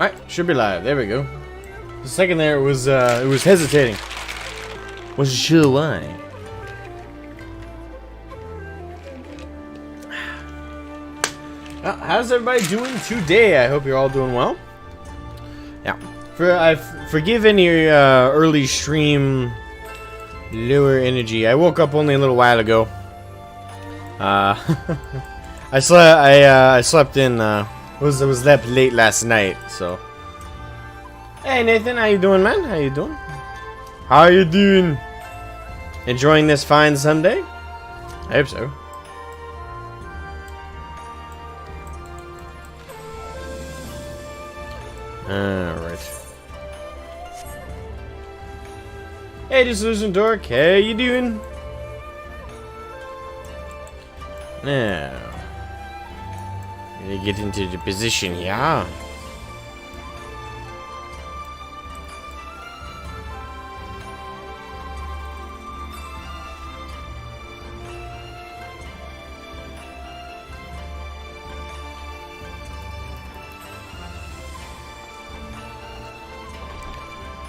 Alright, should be live. There we go. The second there it was hesitating. Wasn't sure why. How's everybody doing today? I hope you're all doing well. Yeah. Forgive any early stream lower energy. I woke up only a little while ago. I slept in. Was up late last night. So. Hey Nathan, how you doing, man? How you doing? How you doing? Enjoying this fine Sunday? I hope so. Alright. Hey, Disillusion Dork, how you doing? Now, gonna get into the position here.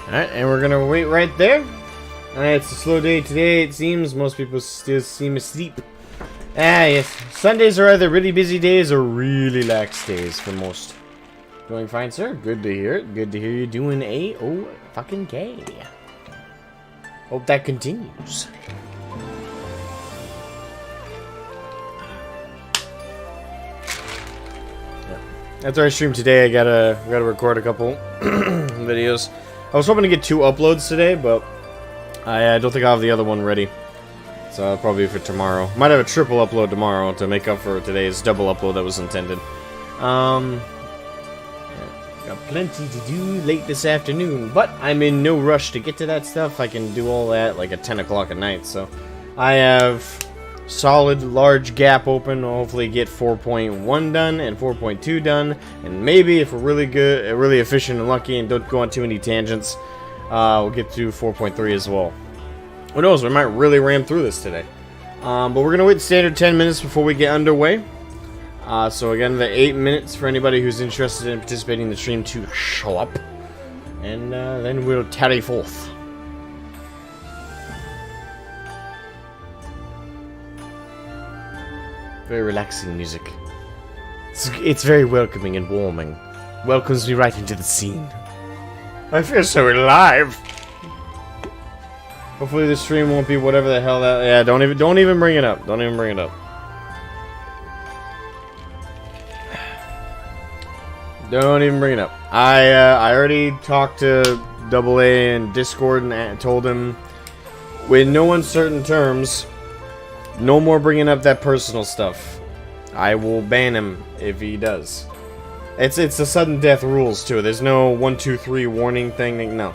Alright, and we're gonna wait right there. Alright, it's a slow day today, it seems. Most people still seem asleep. Ah, yes. Sundays are either really busy days or really lax days for most. Doing fine, sir? Good to hear it. Good to hear you doing fucking K. Hope that continues. Yeah. After I stream today, I gotta record a couple videos. I was hoping to get 2 uploads today, but I don't think I'll have the other one ready. So probably for tomorrow. Might have a triple upload tomorrow to make up for today's double upload that was intended. Yeah, got plenty to do late this afternoon, but I'm in no rush to get to that stuff. I can do all that like at 10 o'clock at night. So I have solid large gap open. I'll hopefully get 4.1 done and 4.2 done, and maybe if we're really good, really efficient and lucky, and don't go on too many tangents, we'll get to 4.3 as well. Who knows, we might really ram through this today. But we're going to wait standard 10 minutes before we get underway. So again, the 8 minutes for anybody who's interested in participating in the stream to show up. And then we'll tarry forth. Very relaxing music. It's very welcoming and warming. Welcomes me right into the scene. I feel so alive. Hopefully the stream won't be whatever the hell that. Yeah, don't even bring it up. Don't even bring it up. Don't even bring it up. I already talked to AA in Discord and told him, with no uncertain terms, no more bringing up that personal stuff. I will ban him if he does. It's a sudden death rules too. There's no 1, 2, 3 warning thing. No,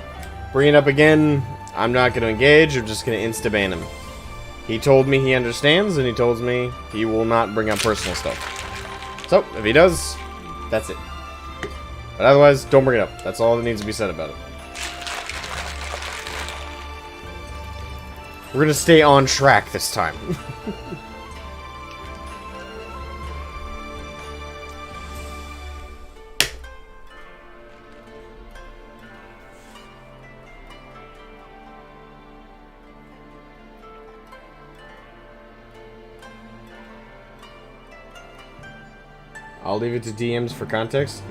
bring it up again. I'm not going to engage, I'm just going to insta-ban him. He told me he understands, and he told me he will not bring up personal stuff. So, if he does, that's it. But otherwise, don't bring it up. That's all that needs to be said about it. We're going to stay on track this time. I'll leave it to DMs for context.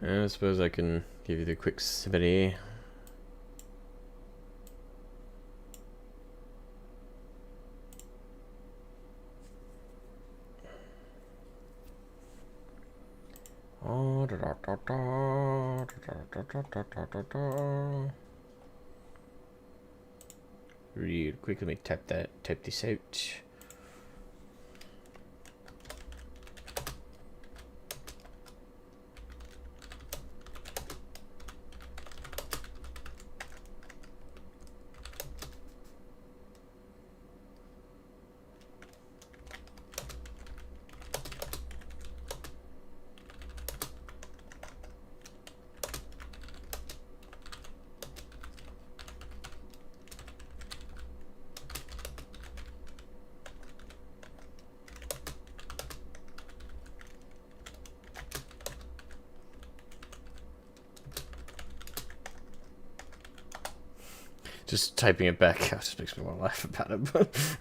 I suppose I can give you the quick summary. Real quick, let me type this out. Just typing it back out just makes me want to laugh about it, but...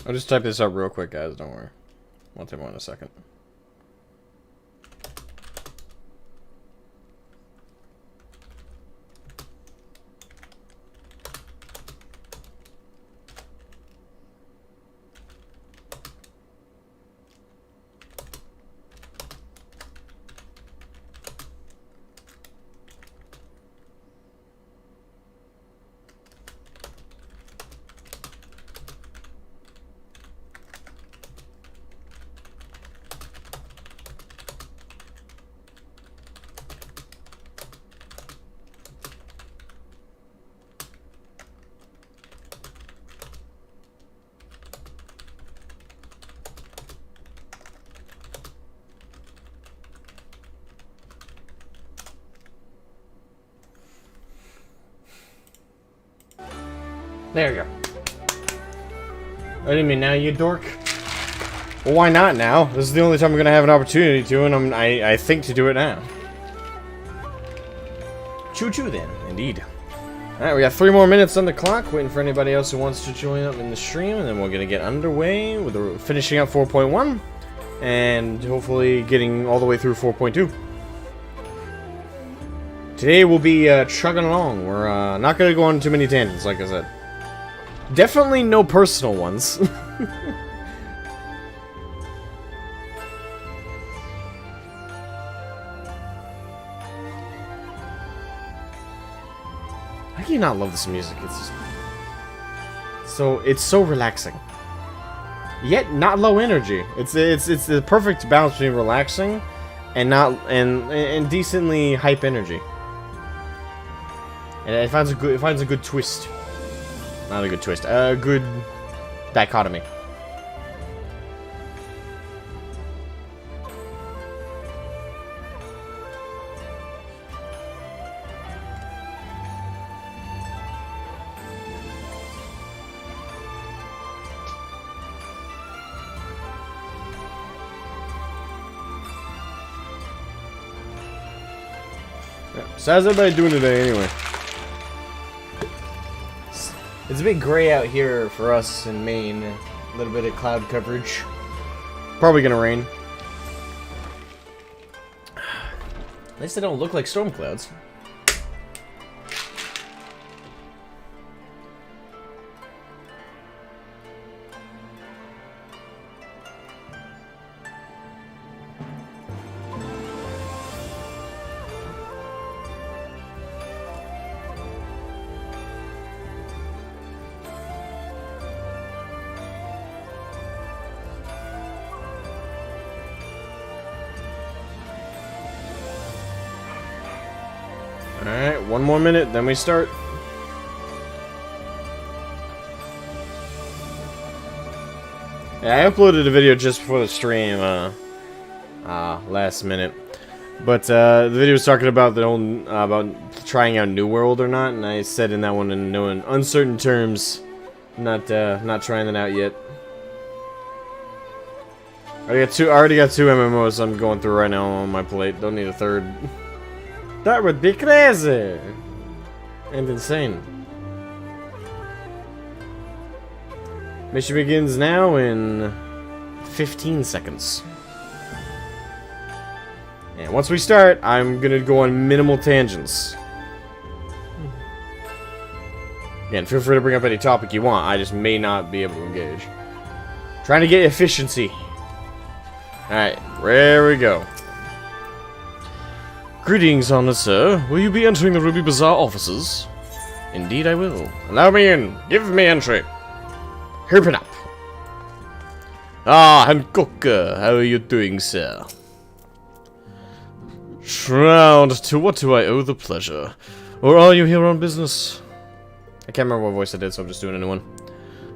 I'll just type this up real quick, guys. Don't worry. I'll take one in a second. There you go. What do you mean now, you dork? Well, why not now? This is the only time I'm gonna have an opportunity to, and I think to do it now. Choo-choo then, indeed. Alright, we got 3 more minutes on the clock, waiting for anybody else who wants to join up in the stream, and then we're gonna get underway with finishing up 4.1, and hopefully getting all the way through 4.2. Today we'll be chugging along. We're not gonna go on too many tangents, like I said. Definitely no personal ones. How can you not love this music? It's just so relaxing. Yet not low energy. It's the perfect balance between relaxing and and decently hype energy. And it finds a good twist. Not a good twist. A good dichotomy. So how's everybody doing today, anyway? It's a bit gray out here for us in Maine. A little bit of cloud coverage. Probably gonna rain. At least they don't look like storm clouds. Alright, 1 more minute, then we start. Yeah, I uploaded a video just before the stream, last minute. But, the video was talking about about trying out New World or not, and I said in that one in no uncertain terms, not trying that out yet. I already got two MMOs I'm going through right now on my plate, don't need a third. That would be crazy and insane. Mission begins now in 15 seconds. And once we start, I'm gonna go on minimal tangents. Again, feel free to bring up any topic you want, I just may not be able to engage. Trying to get efficiency. Alright, there we go. Greetings, honoured sir. Will you be entering the Ruby Bazaar offices? Indeed I will. Allow me in. Give me entry. Open up. Ah, Hancock, how are you doing, sir? Shroud, to what do I owe the pleasure? Or are you here on business? I can't remember what voice I did, so I'm just doing a new one.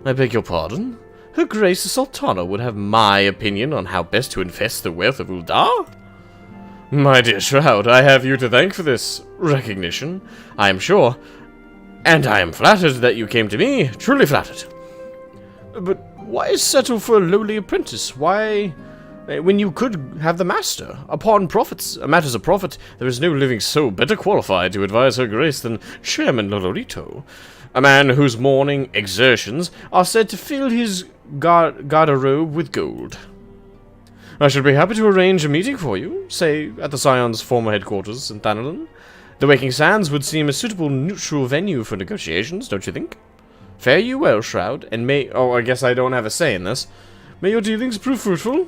I beg your pardon? Her Grace the Sultana would have my opinion on how best to invest the wealth of Uldar? My dear Shroud, I have you to thank for this recognition, I am sure. And I am flattered that you came to me, truly flattered. But why settle for a lowly apprentice? Why, when you could have the master? Upon matters of profit, there is no living soul better qualified to advise Her Grace than Chairman Lolorito, a man whose morning exertions are said to fill his garderobe with gold. I should be happy to arrange a meeting for you, say, at the Scion's former headquarters in Thanalan. The Waking Sands would seem a suitable neutral venue for negotiations, don't you think? Fare you well, Shroud, and may— oh, I guess I don't have a say in this. May your dealings prove fruitful.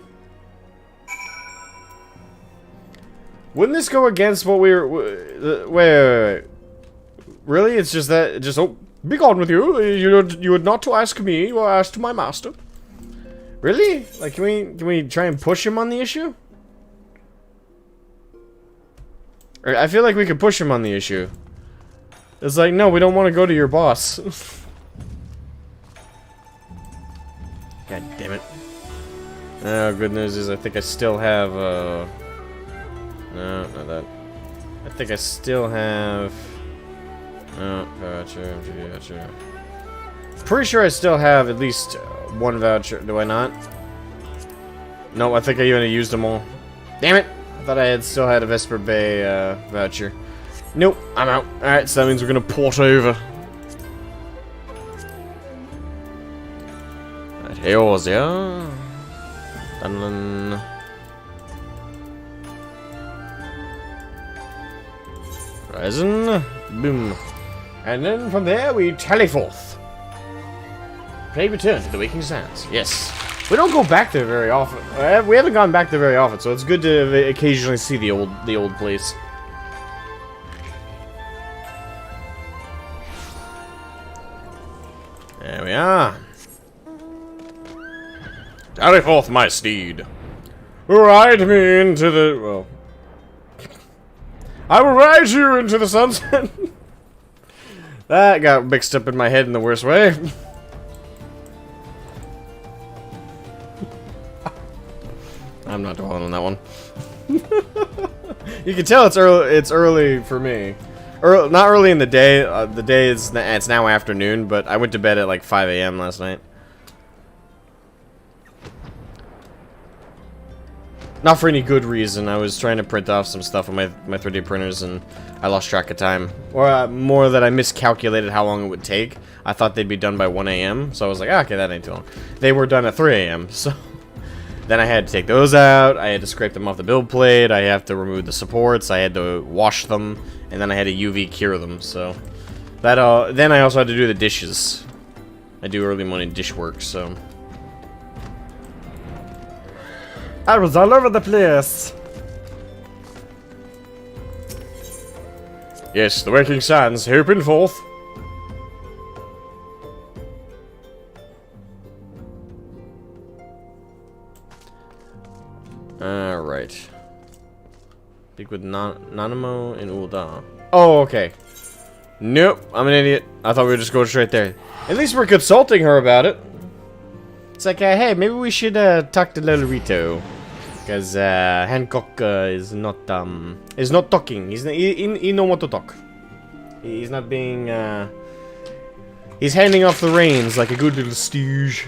Wouldn't this go against what we were— where— really? It's just that— just— oh, be gone with you. You would not to ask me, or ask to my master. Really? Like, can we try and push him on the issue? I feel like we could push him on the issue. It's like, no, we don't want to go to your boss. God damn it. Oh, good news is I think I still have, no, not that. I think I still have... oh, gotcha. Pretty sure I still have at least one voucher. Do I not? No, I think I even used them all. Damn it! I thought I still had a Vesper Bay voucher. Nope, I'm out. Alright, so that means we're gonna port over. Right, here's yeah. Dunlin. Horizon. Boom. And then from there we tally forth. Pray return to the Waking Sands. Yes. We don't go back there very often. We haven't gone back there very often, so it's good to occasionally see the old place. There we are. Tally forth, my steed. Ride me into the... well... I will ride you into the sunset. That got mixed up in my head in the worst way. I'm not dwelling on that one. You can tell it's early. It's early for me. Not early in the day. The day is it's now afternoon, but I went to bed at like 5 AM last night. Not for any good reason. I was trying to print off some stuff on my 3D printers, and I lost track of time. Or more that I miscalculated how long it would take. I thought they'd be done by 1 AM, so I was like, okay, that ain't too long. They were done at 3 AM, so... then I had to take those out, I had to scrape them off the build plate, I have to remove the supports, I had to wash them, and then I had to UV cure them, so... that, then I also had to do the dishes. I do early morning dish work, so... I was all over the place! Yes, the Waking Sands, open forth! Alright. Speak with Nanamo and Ulda. Oh, okay. Nope, I'm an idiot. I thought we were just going straight there. At least we're consulting her about it. It's like, hey, maybe we should talk to Lolorito. Because Hancock is not talking. He know what to talk. He's not being, he's handing off the reins like a good little stooge.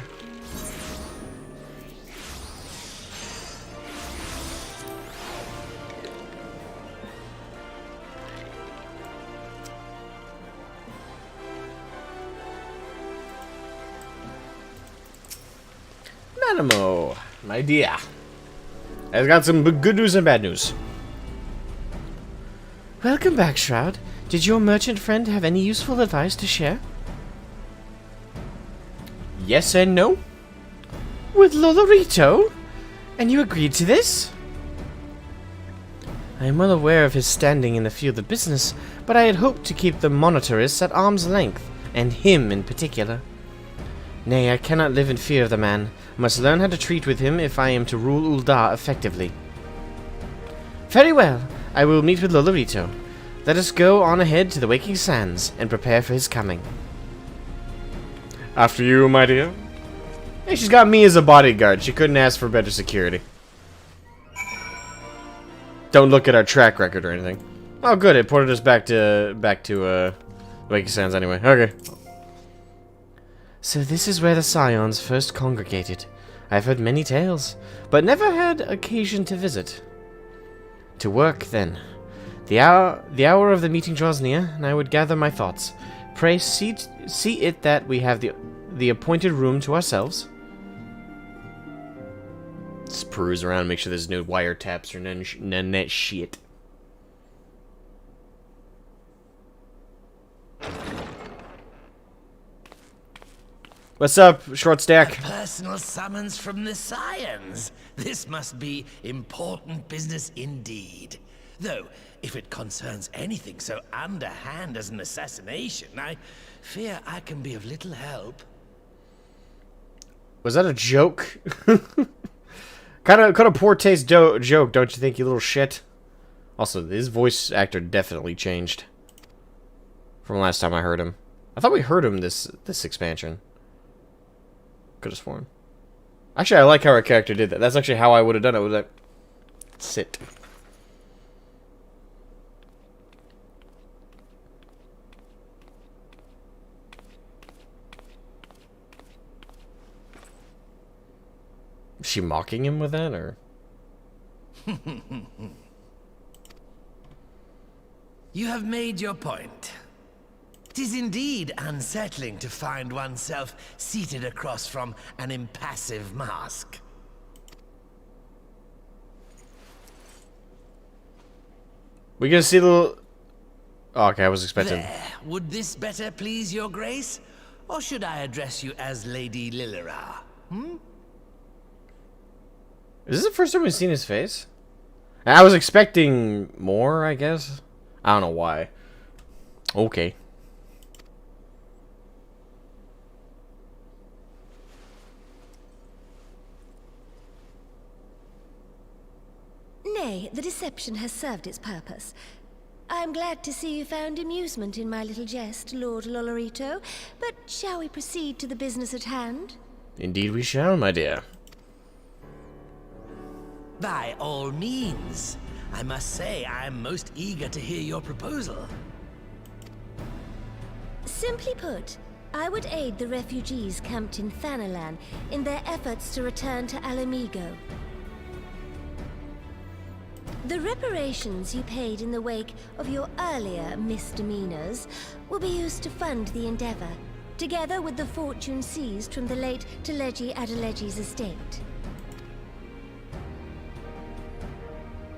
Nanamo, my dear. I've got some good news and bad news. Welcome back, Shroud. Did your merchant friend have any useful advice to share? Yes and no. With Lolorito? And you agreed to this? I am well aware of his standing in the field of business, but I had hoped to keep the monitorists at arm's length, and him in particular. Nay, I cannot live in fear of the man. I must learn how to treat with him if I am to rule Uldar effectively. Very well. I will meet with Lolorito. Let us go on ahead to the Waking Sands and prepare for his coming. After you, my dear. Hey, she's got me as a bodyguard. She couldn't ask for better security. Don't look at our track record or anything. Oh, good. It ported us back to Waking Sands anyway. Okay. So this is where the Scions first congregated. I've heard many tales, but never had occasion to visit. To work, then. The hour of the meeting draws near, and I would gather my thoughts. Pray see it that we have the appointed room to ourselves. Just peruse around, make sure there's no wiretaps or none that shit. What's up, short stack? A personal summons from the Scions. This must be important business indeed. Though, if it concerns anything so underhand as an assassination, I fear I can be of little help. Was that a joke? kind of poor taste joke, don't you think, you little shit? Also, his voice actor definitely changed from last time I heard him. I thought we heard him this expansion. Could have sworn. Actually, I like how our character did that. That's actually how I would have done it. Was like, sit. Is she mocking him with that, or? You have made your point. It is indeed unsettling to find oneself seated across from an impassive mask. We gonna see the little... Oh, okay, I was expecting... There. Would this better please your grace? Or should I address you as Lady Lilira? Is this the first time we've seen his face? I was expecting more, I guess. I don't know why. Okay. Nay, the deception has served its purpose. I am glad to see you found amusement in my little jest, Lord Lolorito, but shall we proceed to the business at hand? Indeed we shall, my dear. By all means. I must say I am most eager to hear your proposal. Simply put, I would aid the refugees camped in Thanalan in their efforts to return to Alamigo. The reparations you paid in the wake of your earlier misdemeanors will be used to fund the endeavor, together with the fortune seized from the late Teleji Adeleji's estate.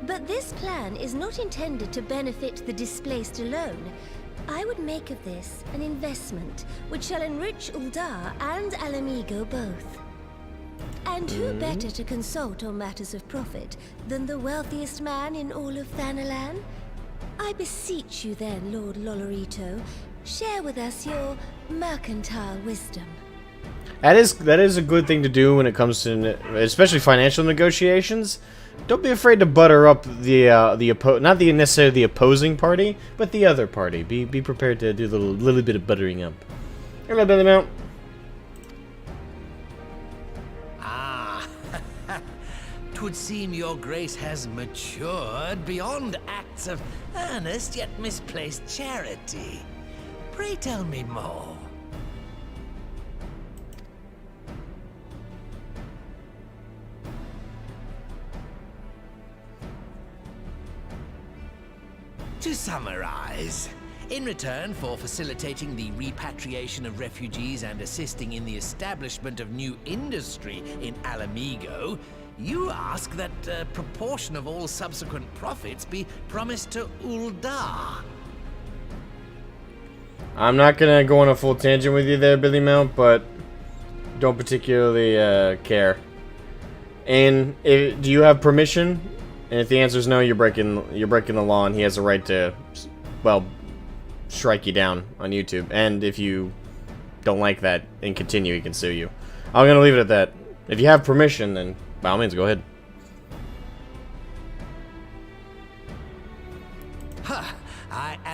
But this plan is not intended to benefit the displaced alone. I would make of this an investment which shall enrich Uldar and Alamigo both. And who better to consult on matters of profit than the wealthiest man in all of Thanalan? I beseech you then, Lord Lolorito, share with us your mercantile wisdom. That is a good thing to do when it comes to, especially financial negotiations. Don't be afraid to butter up not necessarily the opposing party, but the other party. Be prepared to do a little bit of buttering up. A little bit of amount. Twould seem your grace has matured beyond acts of earnest yet misplaced charity. Pray tell me more. To summarize, in return for facilitating the repatriation of refugees and assisting in the establishment of new industry in Alamigo, you ask that a proportion of all subsequent profits be promised to Uldar. I'm not gonna go on a full tangent with you there, Billy Mount, but don't particularly care. And do you have permission? And if the answer is no, you're breaking the law, and he has a right to, well, strike you down on YouTube. And if you don't like that and continue, he can sue you. I'm gonna leave it at that. If you have permission, then by all means, go ahead.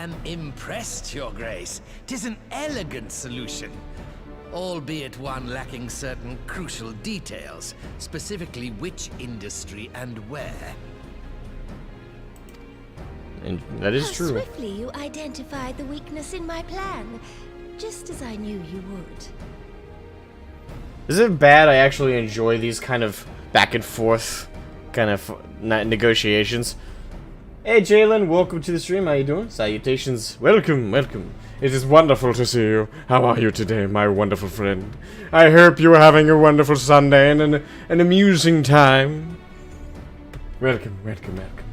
am impressed, Your Grace. 'Tis an elegant solution, albeit one lacking certain crucial details, specifically which industry and where. And that is How true. swiftly you identified the weakness in my plan, just as I knew you would. Is it bad I actually enjoy these kind of back and forth kind of negotiations? Hey Jalen, welcome to the stream. How you doing? Salutations. Welcome, welcome. It is wonderful to see you. How are you today, my wonderful friend? I hope you are having a wonderful Sunday and an amusing time. Welcome, welcome, welcome.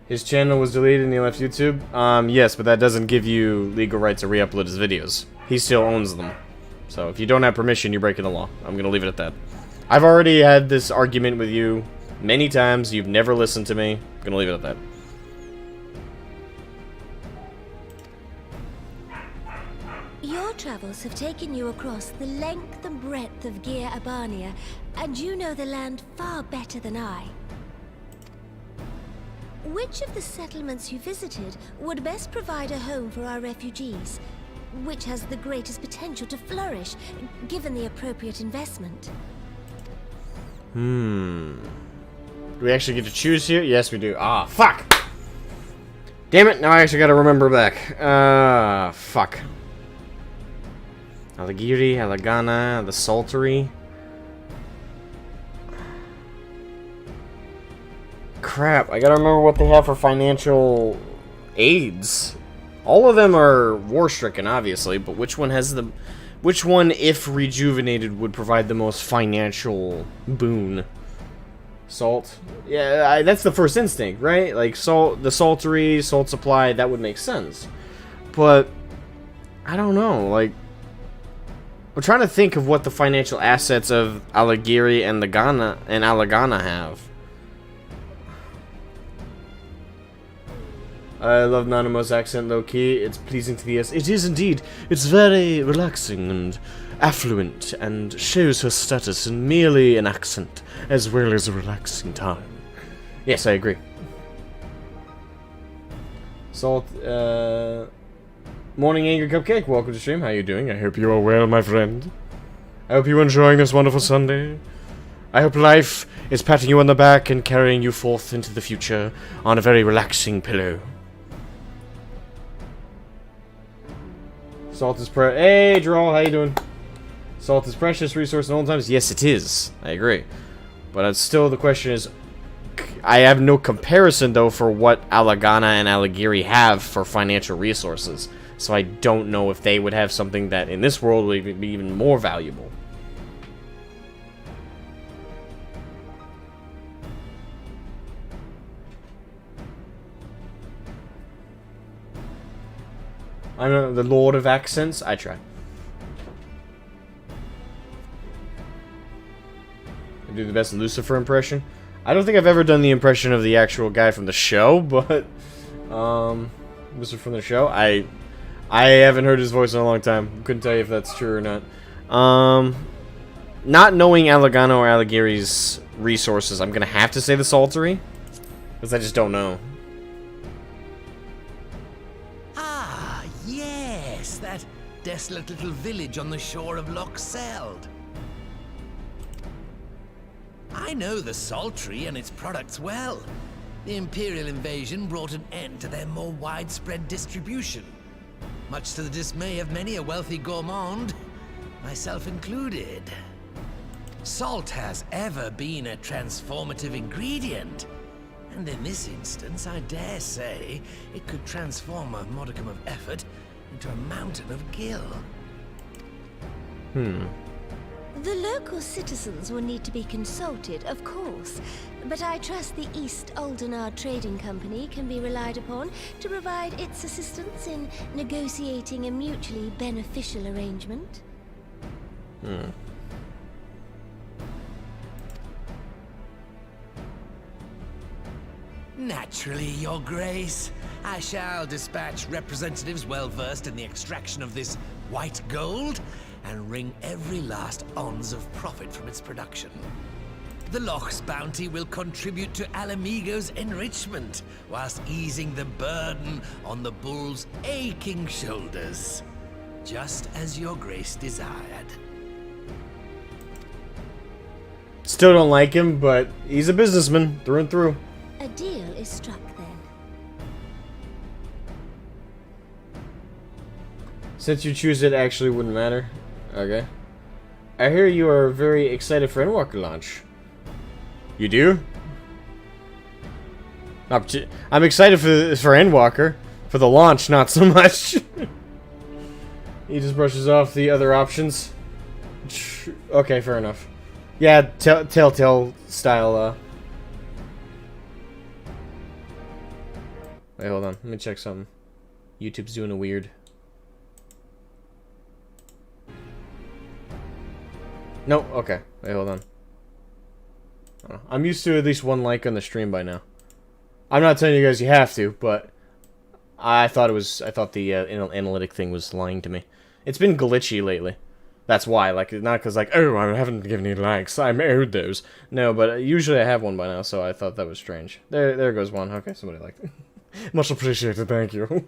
His channel was deleted and he left YouTube? Yes, but that doesn't give you legal rights to re-upload his videos. He still owns them. So if you don't have permission, you're breaking the law. I'm gonna leave it at that. I've already had this argument with you many times. You've never listened to me. I'm gonna leave it at that. Your travels have taken you across the length and breadth of Gir Abania, and you know the land far better than I. Which of the settlements you visited would best provide a home for our refugees? Which has the greatest potential to flourish, given the appropriate investment? Do we actually get to choose here? Yes, we do. Ah, fuck! Damn it, now I actually gotta remember back. Fuck. Alagiri, Alagana, the Saltery. Crap, I gotta remember what they have for financial aids. All of them are war-stricken, obviously, but which one has the... Which one, if rejuvenated, would provide the most financial boon? Salt? Yeah, that's the first instinct, right? Like, salt, the Saltery, salt supply, that would make sense. But, I don't know, like... I'm trying to think of what the financial assets of Alagiri and Alagana have. I love Nanamo's accent, low-key. It's pleasing to the ears. It is indeed. It's very relaxing and affluent, and shows her status in merely an accent, as well as a relaxing time. Yes, I agree. Salt, Morning Anger Cupcake, welcome to stream. How you doing? I hope you are well, my friend. I hope you're enjoying this wonderful Sunday. I hope life is patting you on the back and carrying you forth into the future on a very relaxing pillow. Salt is Hey, Droll, how you doing? Salt is precious resource in all times? Yes, it is. I agree. But it's still, the question is, I have no comparison, though, for what Alagana and Alagiri have for financial resources. So I don't know if they would have something that, in this world, would be even more valuable. I know the Lord of Accents. I try. I do the best Lucifer impression. I don't think I've ever done the impression of the actual guy from the show, but Lucifer from the show. I haven't heard his voice in a long time. Couldn't tell you if that's true or not. Not knowing Alagano or Alagiri's resources, I'm gonna have to say the Saltery, because I just don't know. That desolate little village on the shore of Loch Seld. I know the Saltery and its products well. The Imperial invasion brought an end to their more widespread distribution, much to the dismay of many a wealthy gourmand, myself included. Salt has ever been a transformative ingredient, and in this instance, I dare say, it could transform a modicum of effort into a mountain of gil. The local citizens will need to be consulted, of course, but I trust the East Aldenar Trading Company can be relied upon to provide its assistance in negotiating a mutually beneficial arrangement. Naturally, Your Grace. I shall dispatch representatives well-versed in the extraction of this white gold and wring every last ounce of profit from its production. The Loch's bounty will contribute to Alamigo's enrichment, whilst easing the burden on the bull's aching shoulders. Just as your grace desired. Still don't like him, but he's a businessman through and through. A deal is struck then. Since you choose it, actually wouldn't matter. Okay. I hear you are very excited for Endwalker launch. You do? I'm excited for Endwalker. For the launch, not so much. He just brushes off the other options. Okay, fair enough. Yeah, Telltale style, Wait, hold on. Let me check something. YouTube's doing a weird... No, okay. Wait, hold on. I'm used to at least one like on the stream by now. I'm not telling you guys you have to, but I thought the analytic thing was lying to me. It's been glitchy lately. That's why, like, not because, like, oh, I haven't given any likes, I'm owed those. No, but usually I have one by now, so I thought that was strange. There goes one. Okay, somebody liked it. Much appreciated, thank you.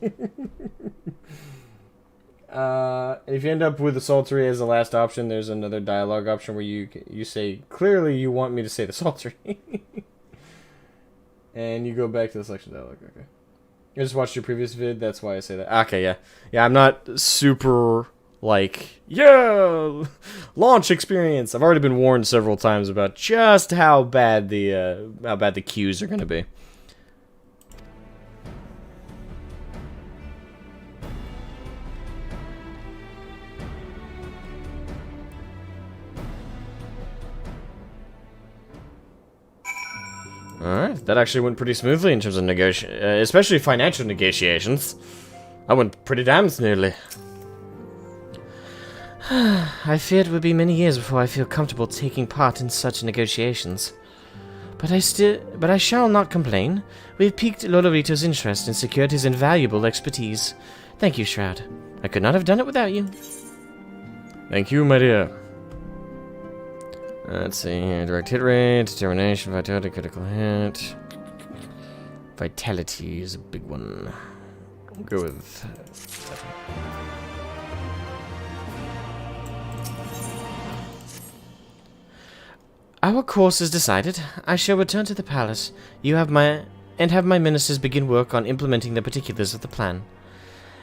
If you end up with the Psaltery as the last option, there's another dialogue option where you say, clearly you want me to say the Psaltery. And you go back to the selection dialogue, okay. I just watched your previous vid, that's why I say that. Okay, yeah. Yeah, I'm not super, like, yeah, launch experience. I've already been warned several times about just how bad the queues are gonna be. Alright, that actually went pretty smoothly in terms of especially financial negotiations. That went pretty damn smoothly. I feared it would be many years before I feel comfortable taking part in such negotiations. But I shall not complain. We have piqued Lolorito's interest and secured his invaluable expertise. Thank you, Shroud. I could not have done it without you. Thank you, my dear. Let's see here. Direct hit rate, determination, vitality, critical hit. Vitality is a big one. We'll go with... Our course is decided. I shall return to the palace. Have my ministers begin work on implementing the particulars of the plan.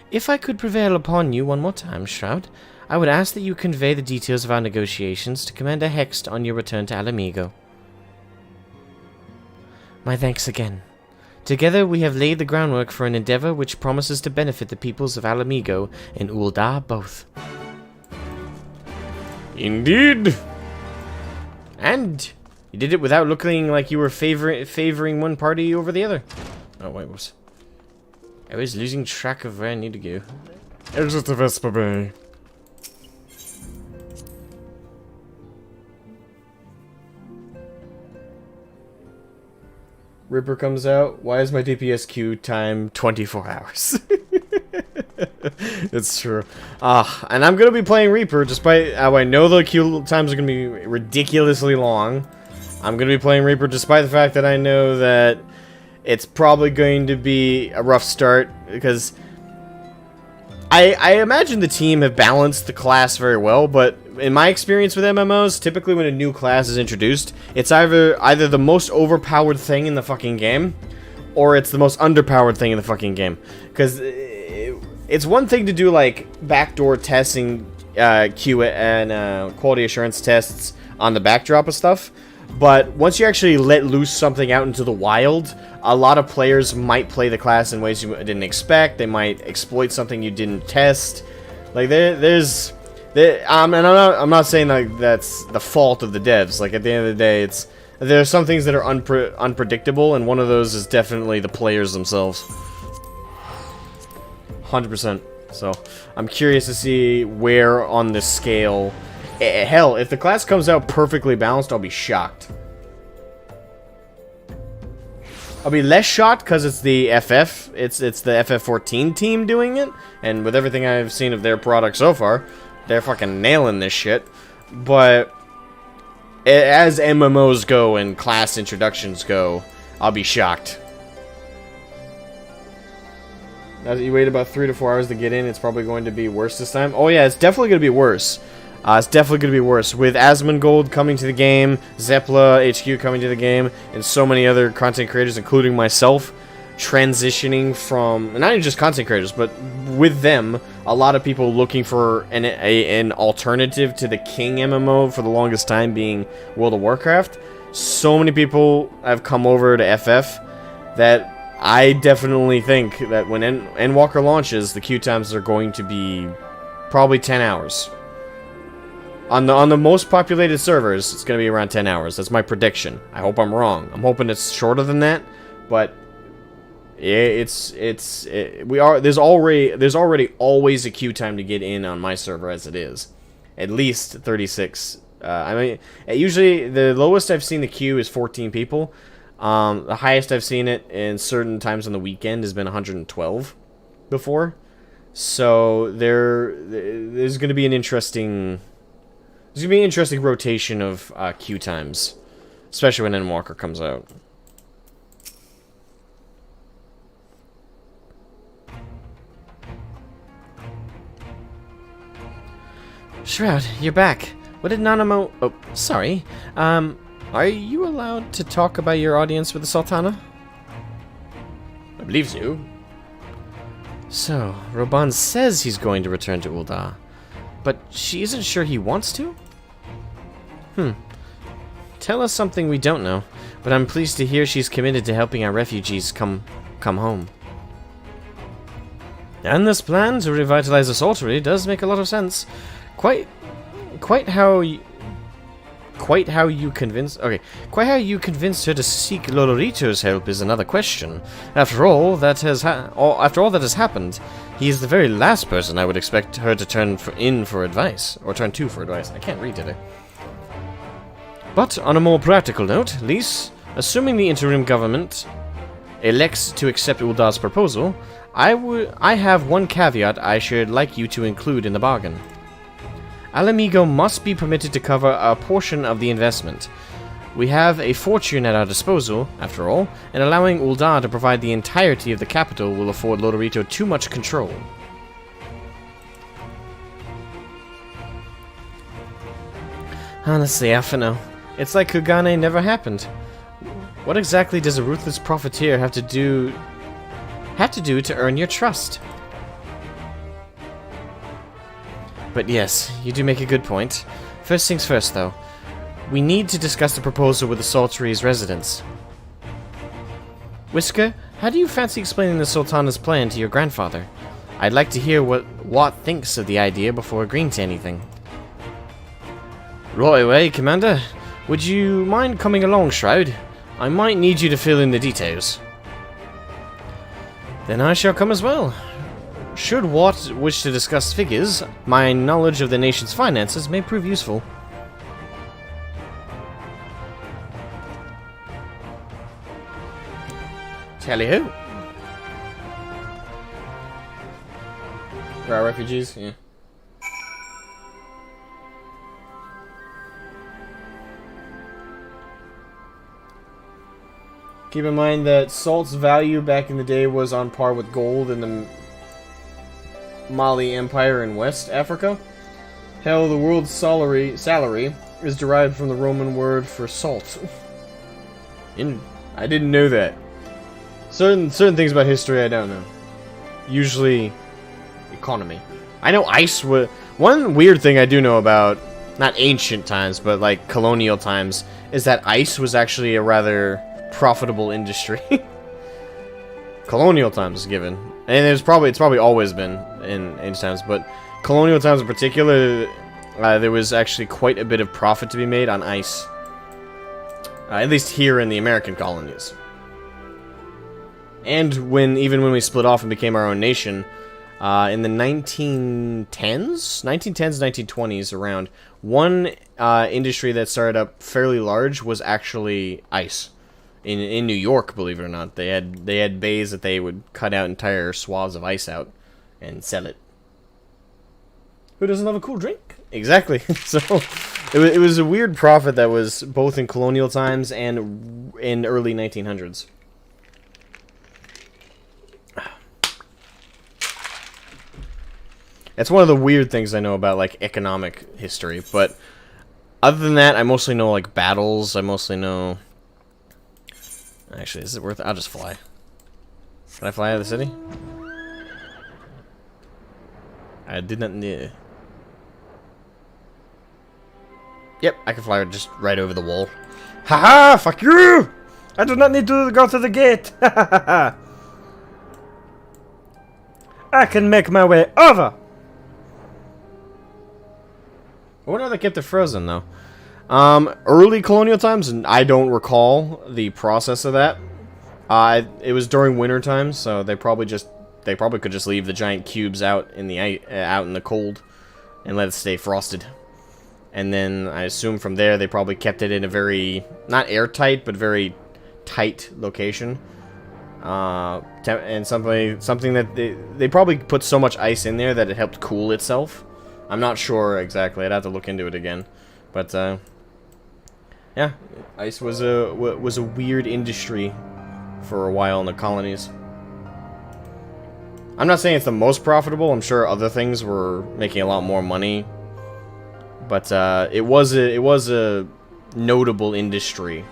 If I could prevail upon you one more time, Shroud, I would ask that you convey the details of our negotiations to Commander Hext on your return to Alamigo. My thanks again. Together we have laid the groundwork for an endeavor which promises to benefit the peoples of Alamigo and Uldar both. Indeed! And you did it without looking like you were favoring one party over the other. Oh, wait, whoops. I was losing track of where I need to go. Exit to Vespa Bay. Ripper comes out. Why is my DPS queue time 24 hours? It's true. And I'm gonna be playing Reaper, despite how I know the queue times are gonna be ridiculously long. I'm gonna be playing Reaper despite the fact that I know that it's probably going to be a rough start, because I imagine the team have balanced the class very well, but in my experience with MMOs, typically when a new class is introduced, it's either the most overpowered thing in the fucking game, or it's the most underpowered thing in the fucking game. Because it's one thing to do, like, backdoor testing, Q and quality assurance tests on the backdrop of stuff, but once you actually let loose something out into the wild, a lot of players might play the class in ways you didn't expect. They might exploit something you didn't test. Like, I'm not saying like that's the fault of the devs. Like, at the end of the day, there are some things that are unpredictable, and one of those is definitely the players themselves. 100%. So, I'm curious to see where on this scale... Hell, if the class comes out perfectly balanced, I'll be shocked. I'll be less shocked because it's the FF. It's the FF14 team doing it, and with everything I've seen of their product so far, they're fucking nailing this shit. But as MMOs go and class introductions go, I'll be shocked. Now that you wait about 3 to 4 hours to get in, it's probably going to be worse this time. Oh yeah, it's definitely going to be worse. It's definitely going to be worse. With Asmongold coming to the game, Zepla HQ coming to the game, and so many other content creators, including myself, transitioning from, not even just content creators, but with them, a lot of people looking for an alternative to the King MMO for the longest time being World of Warcraft. So many people have come over to FF that I definitely think that when Endwalker launches, the queue times are going to be probably 10 hours. On the most populated servers, it's going to be around 10 hours. That's my prediction. I hope I'm wrong. I'm hoping it's shorter than that, but there's already always a queue time to get in on my server as it is. At least 36. I mean, usually the lowest I've seen the queue is 14 people. The highest I've seen it in certain times on the weekend has been 112 before. So there's going to be an interesting rotation of queue times, especially when Endwalker comes out. Shroud, you're back. What did Nanamo... Oh, sorry. Are you allowed to talk about your audience with the Sultana? I believe so. So, Roban says he's going to return to Ul'dah, but she isn't sure he wants to? Tell us something we don't know, but I'm pleased to hear she's committed to helping our refugees come home. And this plan to revitalize the Saltery does make a lot of sense. Quite how you convinced her to seek Lolorito's help is another question. After all that has happened, he is the very last person I would expect her to turn to for advice. I can't read today. But on a more practical note, Lise, assuming the interim government elects to accept Uldah's proposal, I have one caveat I should like you to include in the bargain. Alamigo must be permitted to cover a portion of the investment. We have a fortune at our disposal, after all, and allowing Ul'dah to provide the entirety of the capital will afford Lodorito too much control. Honestly, I don't know. It's like Kugane never happened. What exactly does a ruthless profiteer have to do to earn your trust? But yes, you do make a good point. First things first, though. We need to discuss the proposal with the Saltery's residents. Whisker, how do you fancy explaining the Sultana's plan to your grandfather? I'd like to hear what Watt thinks of the idea before agreeing to anything. Right away, Commander. Would you mind coming along, Shroud? I might need you to fill in the details. Then I shall come as well. Should Watt wish to discuss figures, my knowledge of the nation's finances may prove useful. Tally-ho. For our refugees, yeah. Keep in mind that salt's value back in the day was on par with gold in the Mali Empire in West Africa. Hell, the world's salary is derived from the Roman word for salt. I didn't know that. Certain things about history I don't know. Usually, economy. I know ice was... One weird thing I do know about, not ancient times, but like colonial times, is that ice was actually a rather profitable industry. Colonial times, given. And it's probably always been in ancient times, but colonial times in particular, there was actually quite a bit of profit to be made on ice. At least here in the American colonies. And even when we split off and became our own nation, in the 1910s, 1920s around, one industry that started up fairly large was actually ice. In New York, believe it or not, they had bays that they would cut out entire swaths of ice out and sell it. Who doesn't love a cool drink? Exactly. So It was a weird prophet that was both in colonial times and in early 1900s. It's one of the weird things I know about, like, economic history, but other than that, I mostly know, like, battles. I mostly know... Actually, is it worth it? I'll just fly. Can I fly out of the city? I did not need... Yep, I can fly just right over the wall. Haha! Fuck you! I do not need to go to the gate! I can make my way over! I wonder how they kept it frozen, though. Early colonial times, and I don't recall the process of that. It was during winter times, so they probably could just leave the giant cubes out in the cold and let it stay frosted. And then I assume from there they probably kept it in a very, not airtight, but very tight location. And something that they probably put so much ice in there that it helped cool itself. I'm not sure exactly. I'd have to look into it again. But yeah, ice was a weird industry for a while in the colonies. I'm not saying it's the most profitable. I'm sure other things were making a lot more money. But it was a notable industry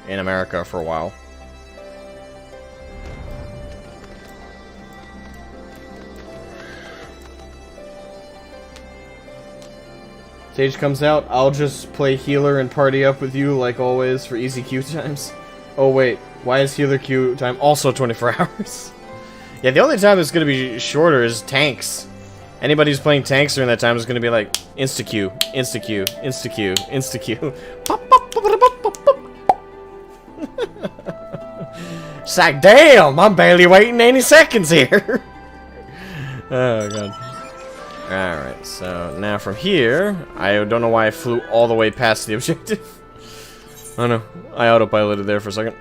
in America for a while. Sage comes out, I'll just play healer and party up with you like always for easy queue times. Oh wait, why is healer queue time also 24 hours? Yeah, the only time it's going to be shorter is tanks. Anybody who's playing tanks during that time is going to be like, insta-queue, insta-queue, insta-queue, insta-queue. Pop, pop, pop, pop, pop, pop. It's like, damn, I'm barely waiting any seconds here. Oh, God. Alright, so now from here, I don't know why I flew all the way past the objective. Oh no, I autopiloted there for a second.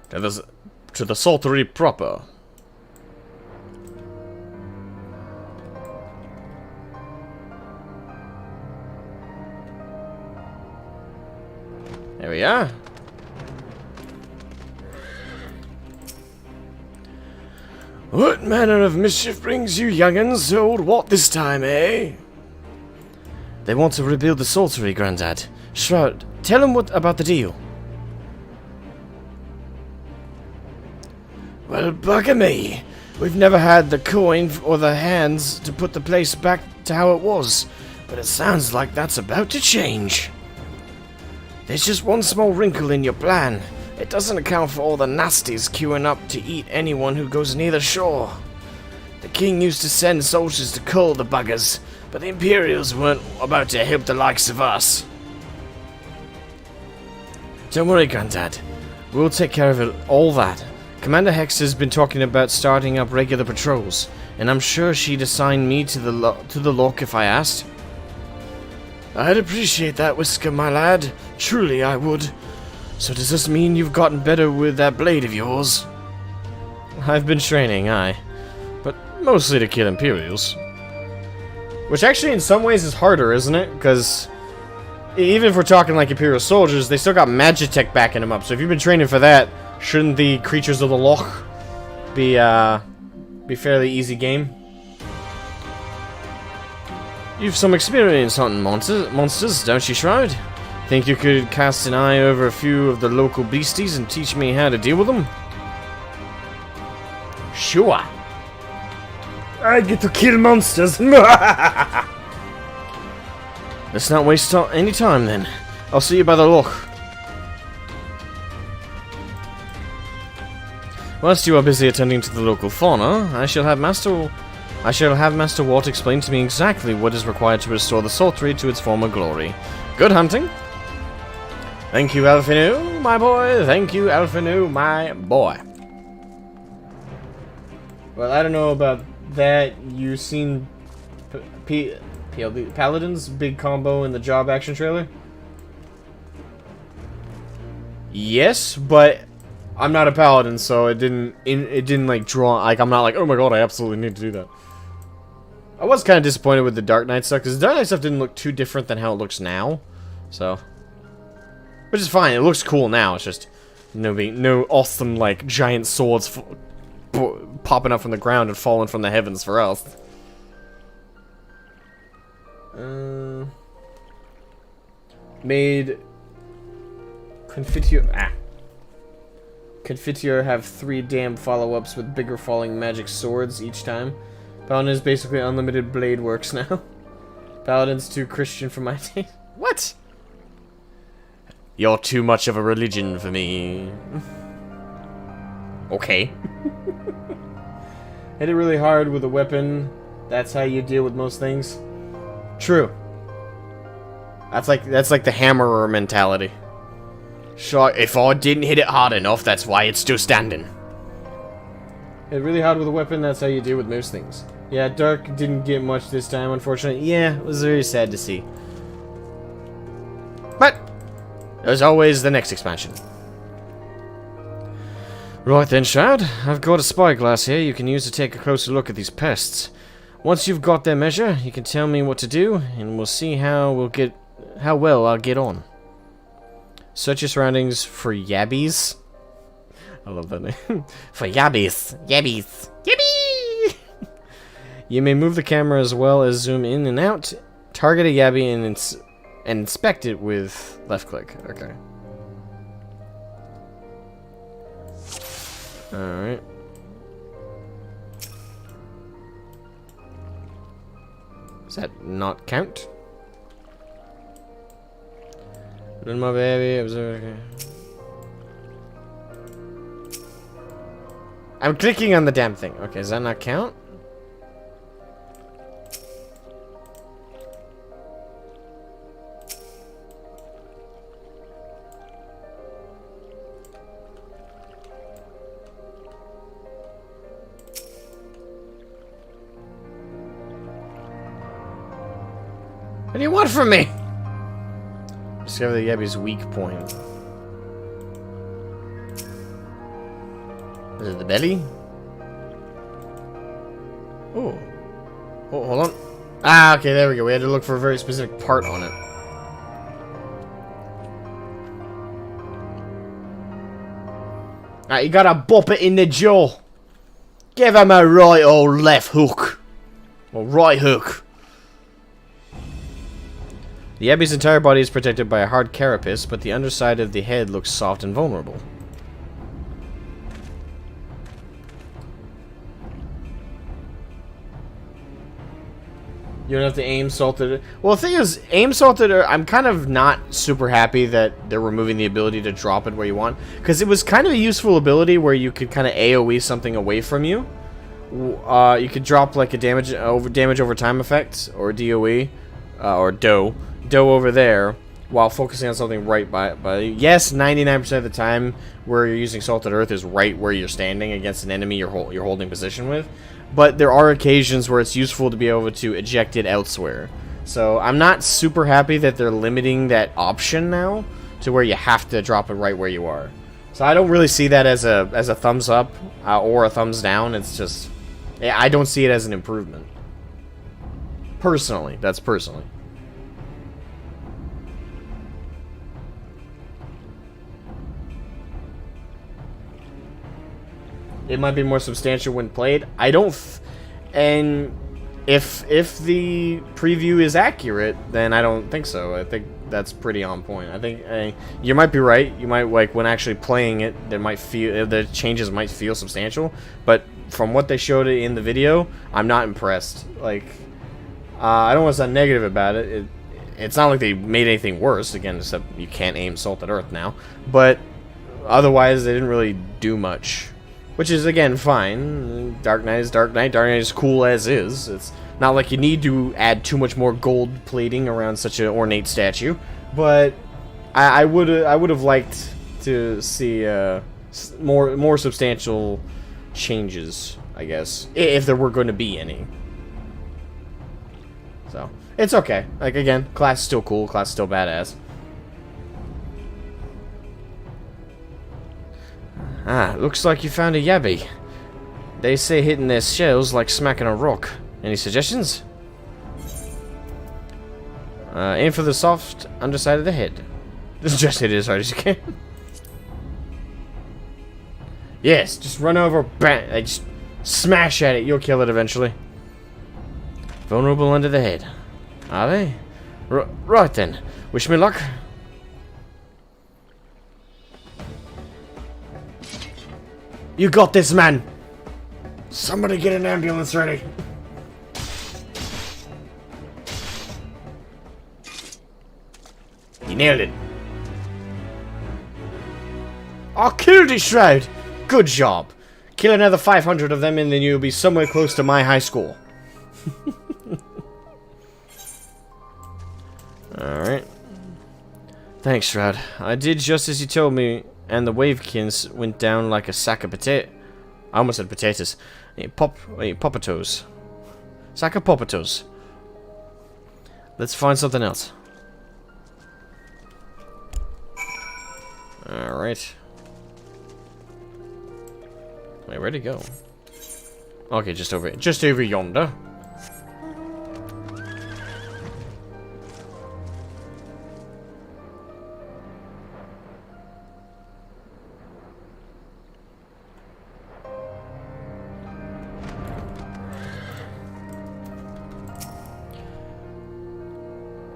To the Saltery proper. There we are. What manner of mischief brings you young'uns to Old Wat this time, eh? They want to rebuild the Saltery, Grandad. Shroud, tell them what about the deal. Well, bugger me. We've never had the coin or the hands to put the place back to how it was, but it sounds like that's about to change. There's just one small wrinkle in your plan. It doesn't account for all the nasties queuing up to eat anyone who goes near the shore. The king used to send soldiers to cull the buggers, but the Imperials weren't about to help the likes of us. Don't worry, Grandad. We'll take care of it, all that. Commander Hex has been talking about starting up regular patrols, and I'm sure she'd assign me to the lock if I asked. I'd appreciate that, Whisker, my lad. Truly I would. So does this mean you've gotten better with that blade of yours? I've been training, aye. But mostly to kill Imperials. Which actually in some ways is harder, isn't it? Because even if we're talking like Imperial soldiers, they still got Magitech backing them up. So if you've been training for that, shouldn't the creatures of the Loch be fairly easy game? You've some experience hunting monsters, don't you, Shroud? Think you could cast an eye over a few of the local beasties and teach me how to deal with them? Sure. I get to kill monsters. Let's not waste any time then. I'll see you by the loch. Whilst you are busy attending to the local fauna, I shall have Master Walt explain to me exactly what is required to restore the Saltery to its former glory. Good hunting. Thank you, Alphinu, my boy. Thank you, Alphinu, my boy. Well, I don't know about that. You seen Paladin's big combo in the Job action trailer? Yes, but I'm not a Paladin, so it didn't like draw. Like I'm not like, oh my god, I absolutely need to do that. I was kind of disappointed with the Dark Knight stuff, because the Dark Knight stuff didn't look too different than how it looks now. So, which is fine. It looks cool now. It's just no awesome, like, giant swords popping up from the ground and falling from the heavens for us. Made Confiteor have 3 damn follow-ups with bigger falling magic swords each time. Paladin is basically unlimited blade works now. Paladin's too Christian for my taste. What? You're too much of a religion for me. Okay. Hit it really hard with a weapon. That's how you deal with most things. True. That's like the hammerer mentality. Sure, if I didn't hit it hard enough, that's why it's still standing. Hit really hard with a weapon, that's how you deal with most things. Yeah, Dark didn't get much this time, unfortunately. Yeah, it was very sad to see. But, there's always the next expansion. Right then, Shroud. I've got a spyglass here you can use to take a closer look at these pests. Once you've got their measure, you can tell me what to do, and we'll see how well I'll get on. Search your surroundings for yabbies. I love that name. For yabbies. Yabbies. Yabby! You may move the camera as well as zoom in and out. Target a yabby and inspect it with left click. Okay. Alright. Does that not count? Run my baby, observe. Okay. I'm clicking on the damn thing. Okay, does that not count? What do you want from me? Discover the Yabby's weak point. Is it the belly? Oh. Oh, hold on. Ah, okay, there we go. We had to look for a very specific part on it. Alright, you gotta bop it in the jaw. Give him a right or left hook. Or right hook. The Yabby's entire body is protected by a hard carapace, but the underside of the head looks soft and vulnerable. You don't have to aim salted. Well, the thing is, aim salted, I'm kind of not super happy that they're removing the ability to drop it where you want, because it was kind of a useful ability where you could kind of AoE something away from you. You could drop like a damage over time effect, or DOE, or DOE over there, while focusing on something right by you. Yes, 99% of the time where you're using Salted Earth is right where you're standing against an enemy you're holding position with. But there are occasions where it's useful to be able to eject it elsewhere. So I'm not super happy that they're limiting that option now to where you have to drop it right where you are. So I don't really see that as a thumbs up or a thumbs down. It's just, I don't see it as an improvement. Personally, that's personally. It might be more substantial when played. I don't, and if the preview is accurate, then I don't think so. I think that's pretty on point. I think you might be right. You might, like, when actually playing it, the changes might feel substantial. But from what they showed it in the video, I'm not impressed. Like, I don't want to sound negative about it. It's not like they made anything worse. Again, except you can't aim Salted Earth now. But otherwise, they didn't really do much. Which is, again, fine. Dark Knight is Dark Knight. Dark Knight is cool as is. It's not like you need to add too much more gold plating around such an ornate statue. But I would have liked to see more substantial changes, I guess, if there were going to be any. So it's okay. Like, again, class is still cool. Class is still badass. Ah, looks like you found a Yabby. They say hitting their shells like smacking a rock. Any suggestions? Aim for the soft underside of the head. Just hit it as hard as you can. Yes, just run over, bang, just smash at it. You'll kill it eventually. Vulnerable under the head. Are they? Right then. Wish me luck. You got this, man. Somebody get an ambulance ready. You nailed it. I killed it, Shroud. Good job. Kill another 500 of them and then you'll be somewhere close to my high score. Alright. Thanks, Shroud. I did just as you told me, and the Wavekins went down like a sack of potato. I almost said potatoes. Poppatoes. Sack of poppatoes. Let's find something else. Alright. Wait, where'd it go? Okay, just over yonder.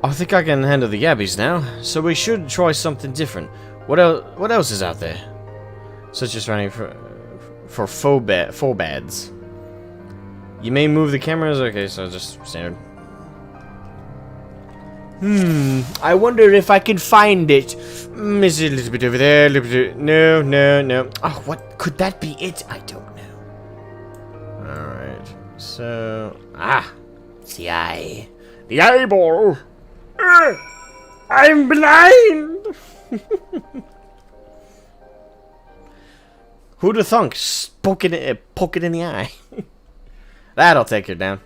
I think I can handle the yabbies now, so we should try something different. What else is out there? Such as running for phobads. You may move the cameras. Okay, so just standard. I wonder if I can find it. Is it a little bit over there? A little bit. No. Oh, what could that be? It? I don't know. All right. So it's the eye. The eyeball. I'm blind. Who'da thunk? Poke it in the eye. That'll take her down.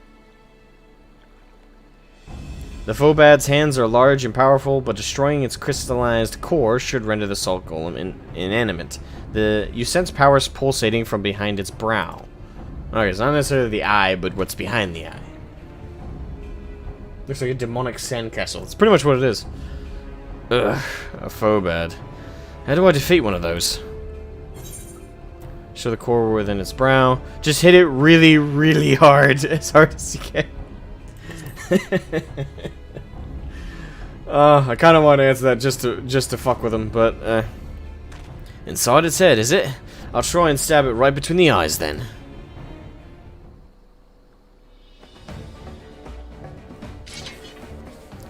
The Phobad's hands are large and powerful, but destroying its crystallized core should render the salt golem inanimate. You sense powers pulsating from behind its brow. Okay, it's not necessarily the eye, but what's behind the eye. Looks like a demonic sandcastle. It's pretty much what it is. Ugh, a Phobad. How do I defeat one of those? Show the core within its brow. Just hit it really, really hard. As hard as you can. I kind of want to answer that just to fuck with him, but inside its head, is it? I'll try and stab it right between the eyes then.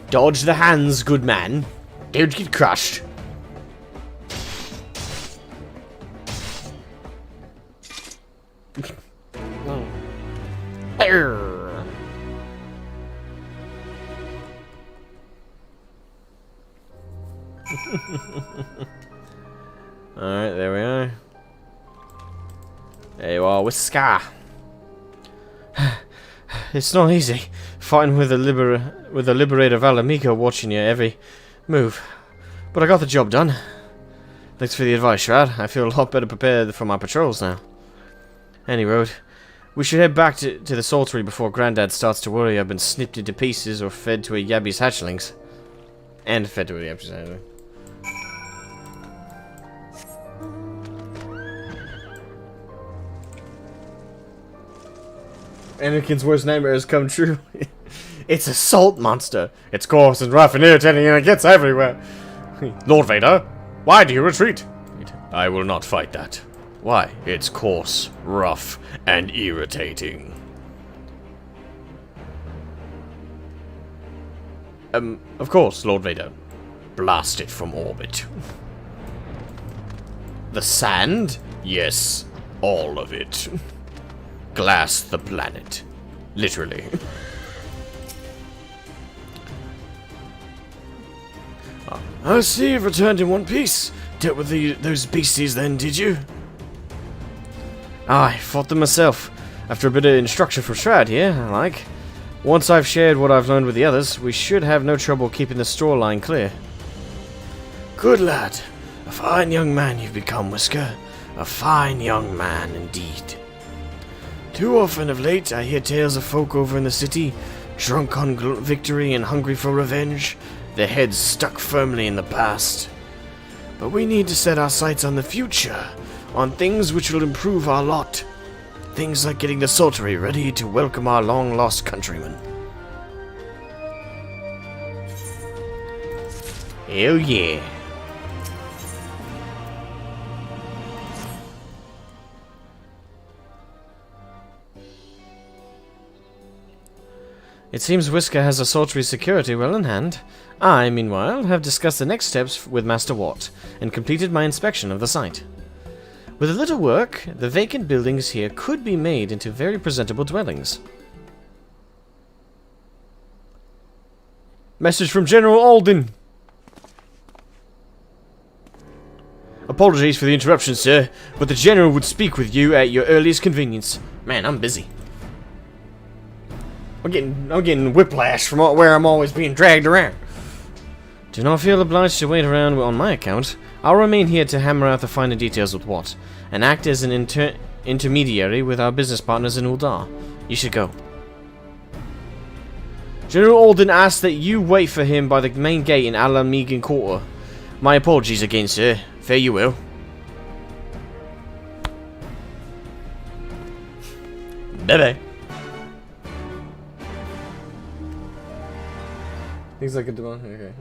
Dodge the hands, good man. Don't get crushed. Alright, there we are. There you are with Scar. It's not easy fighting with the liberator of Alamigo watching your every move. But I got the job done. Thanks for the advice, Shroud. I feel a lot better prepared for my patrols now. Any road. We should head back to the saltery before Grandad starts to worry I've been snipped into pieces or fed to a Yabby's hatchlings. And fed to a Yabby's hatchling. Anakin's worst nightmare has come true. It's a salt monster. It's coarse and rough and irritating and it gets everywhere. Lord Vader, why do you retreat? I will not fight that. Why? It's coarse, rough, and irritating. Of course, Lord Vader. Blast it from orbit. The sand? Yes, all of it. Glass the planet. Literally. I see you've returned in one piece. Dealt with those beasties then, did you? I fought them myself. After a bit of instruction from Shroud here, I like. Once I've shared what I've learned with the others, we should have no trouble keeping the store line clear. Good lad. A fine young man you've become, Whisker. A fine young man indeed. Too often of late, I hear tales of folk over in the city drunk on victory and hungry for revenge, their heads stuck firmly in the past. But we need to set our sights on the future, on things which will improve our lot. Things like getting the Sultry ready to welcome our long-lost countrymen. Hell yeah. It seems Whisker has a Sultry security well in hand. I, meanwhile, have discussed the next steps with Master Watt, and completed my inspection of the site. With a little work, the vacant buildings here could be made into very presentable dwellings. Message from General Alden. Apologies for the interruption, sir, but the General would speak with you at your earliest convenience. Man, I'm busy. I'm getting whiplash from where I'm always being dragged around. Do not feel obliged to wait around on my account. I'll remain here to hammer out the finer details with Watt, and act as an intermediary with our business partners in Uldar. You should go. General Alden asked that you wait for him by the main gate in Alamegan Quarter. My apologies again, sir. Fare you well. Bye-bye. Things like a demon. Okay.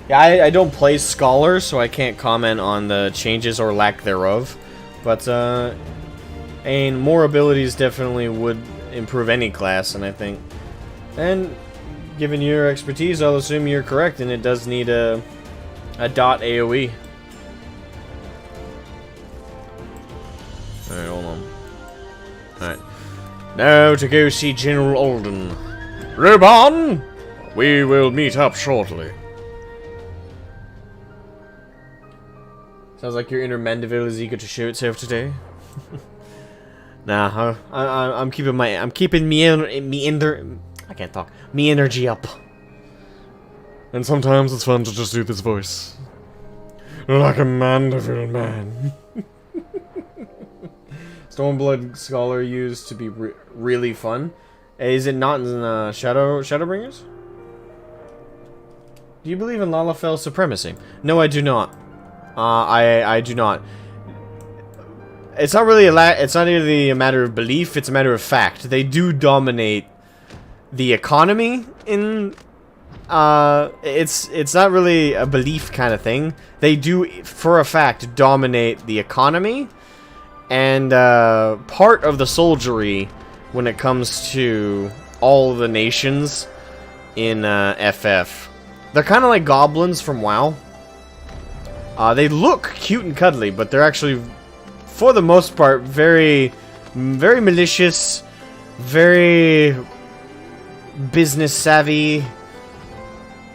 Yeah, I don't play Scholar, so I can't comment on the changes or lack thereof. But, and more abilities definitely would improve any class, and I think... And, given your expertise, I'll assume you're correct, and it does need a dot AoE. Alright, hold on. Alright. Now to go see General Alden. Ruban! We will meet up shortly. Sounds like your inner Mandeville is eager to show itself today. Nah, I'm keeping me energy up. And sometimes it's fun to just do this voice, like a Mandeville man. Stormblood Scholar used to be really fun. Is it not in Shadowbringers? Do you believe in Lalafel's supremacy? No, I do not. I do not. It's not really it's not really a matter of belief, it's a matter of fact. They do dominate the economy in it's not really a belief kind of thing. They do for a fact dominate the economy and part of the soldiery when it comes to all the nations in FF. They're kind of like goblins from WoW. They look cute and cuddly, but they're actually, for the most part, very malicious, very business savvy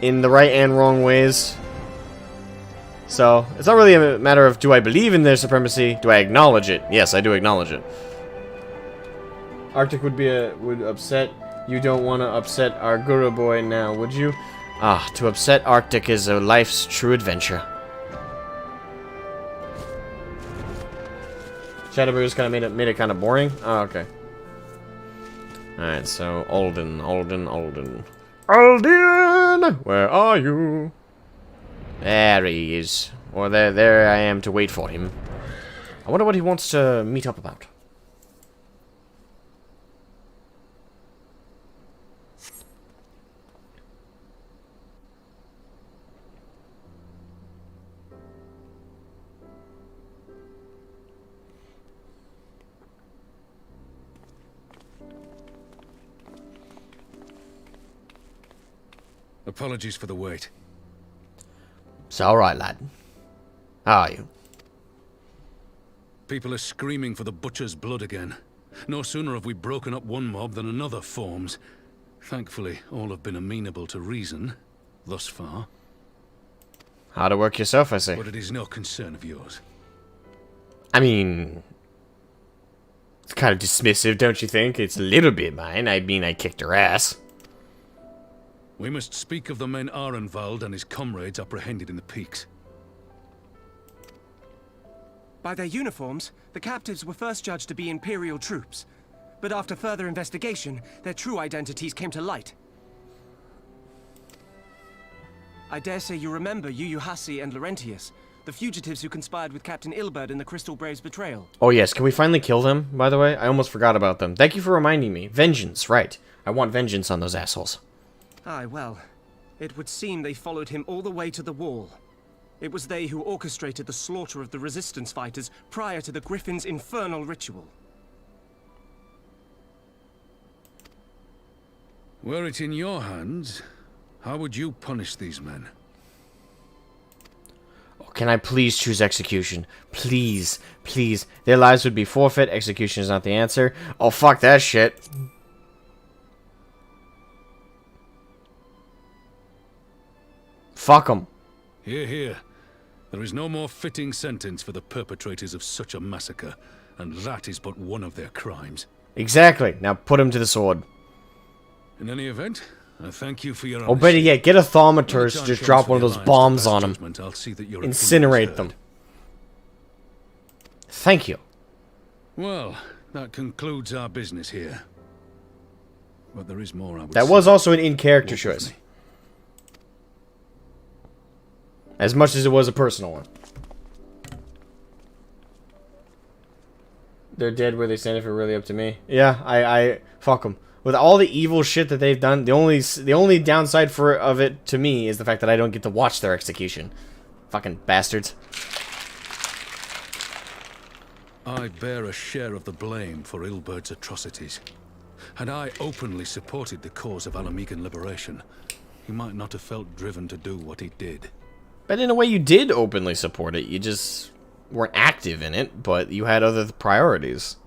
in the right and wrong ways. So, it's not really a matter of do I believe in their supremacy, do I acknowledge it? Yes, I do acknowledge it. Arctic would upset. You don't want to upset our Guru boy now, would you? Ah, to upset Arctic is a life's true adventure. Shadowbringers kind of made it kind of boring. Oh, okay. Alright, so Alden. Alden, where are you? There he is. Or there I am to wait for him. I wonder what he wants to meet up about. Apologies for the wait. It's alright, lad. How are you? People are screaming for the butcher's blood again. No sooner have we broken up one mob than another forms. Thankfully, all have been amenable to reason, thus far. How to work yourself, I say. But it is no concern of yours. I mean, it's kind of dismissive, don't you think? It's a little bit mine. I mean, I kicked her ass. We must speak of the men Arenvald and his comrades apprehended in the peaks. By their uniforms, the captives were first judged to be Imperial troops. But after further investigation, their true identities came to light. I dare say you remember Yuyuhasi and Laurentius, the fugitives who conspired with Captain Ilberd in the Crystal Brave's betrayal. Oh yes, can we finally kill them, by the way? I almost forgot about them. Thank you for reminding me. Vengeance, right. I want vengeance on those assholes. Aye, well, it would seem they followed him all the way to the wall. It was they who orchestrated the slaughter of the resistance fighters prior to the Griffin's infernal ritual. Were it in your hands, how would you punish these men? Oh, can I please choose execution? Please, please. Their lives would be forfeit. Execution is not the answer. Oh, fuck that shit. Fuck them. Hear, hear. There is no more fitting sentence for the perpetrators of such a massacre, and that is but one of their crimes. Exactly. Now put him to the sword. In any event, I thank you for your Oh, honesty. better yet, get a thaumaturge When the to time just comes drop for one of the those Alliance bombs to pass on them. judgment, I'll see that your opinion is Incinerate heard. them. Thank you. Well, that concludes our business here. But there is more I would That say. was also an in-character Walk with choice. me. As much as it was a personal one. They're dead where they stand if it were really up to me. Yeah, I fuck them. With all the evil shit that they've done, the only downside of it to me is the fact that I don't get to watch their execution. Fucking bastards. I bear a share of the blame for Ilberd's atrocities. Had I openly supported the cause of Alamegan liberation, he might not have felt driven to do what he did. But in a way, you did openly support it. You just weren't active in it, but you had other priorities.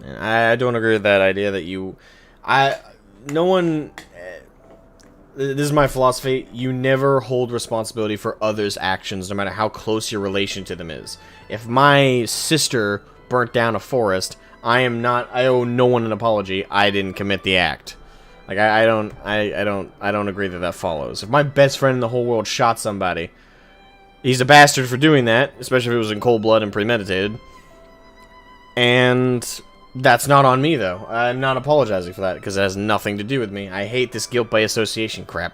And I don't agree with that idea that you... No one... This is my philosophy. You never hold responsibility for others' actions, no matter how close your relation to them is. If my sister burnt down a forest, I owe no one an apology. I didn't commit the act. Like, I don't agree that follows. If my best friend in the whole world shot somebody, he's a bastard for doing that, especially if it was in cold blood and premeditated. And that's not on me, though. I'm not apologizing for that, because it has nothing to do with me. I hate this guilt by association crap.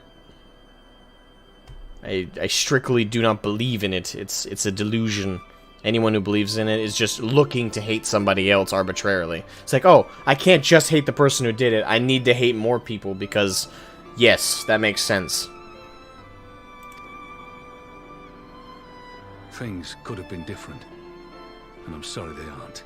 I strictly do not believe in it. It's a delusion. Anyone who believes in it is just looking to hate somebody else arbitrarily. It's like, oh, I can't just hate the person who did it. I need to hate more people because, yes, that makes sense. Things could have been different, and I'm sorry they aren't.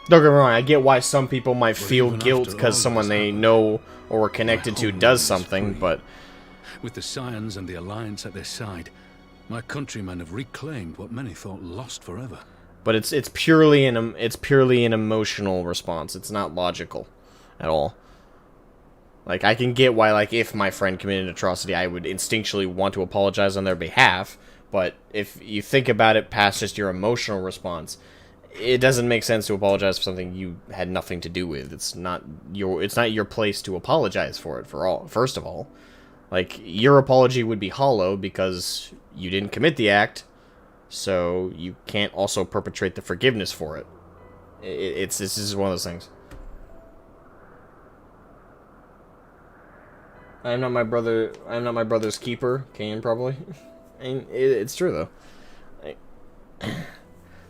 Don't get me wrong, I get why some people might feel even guilt after because all someone that's they happened, know or are connected to homeland does is something, free. but... With the Scions and the Alliance at their side, my countrymen have reclaimed what many thought lost forever. But it's purely an emotional response. It's not logical at all. Like, I can get why, like, if my friend committed an atrocity, I would instinctually want to apologize on their behalf. But if you think about it past just your emotional response, it doesn't make sense to apologize for something you had nothing to do with. It's not your place to apologize for it. First of all, like, your apology would be hollow because you didn't commit the act. So you can't also perpetrate the forgiveness for it. This is one of those things. I am not my brother's keeper. Cain, probably. And it's true though.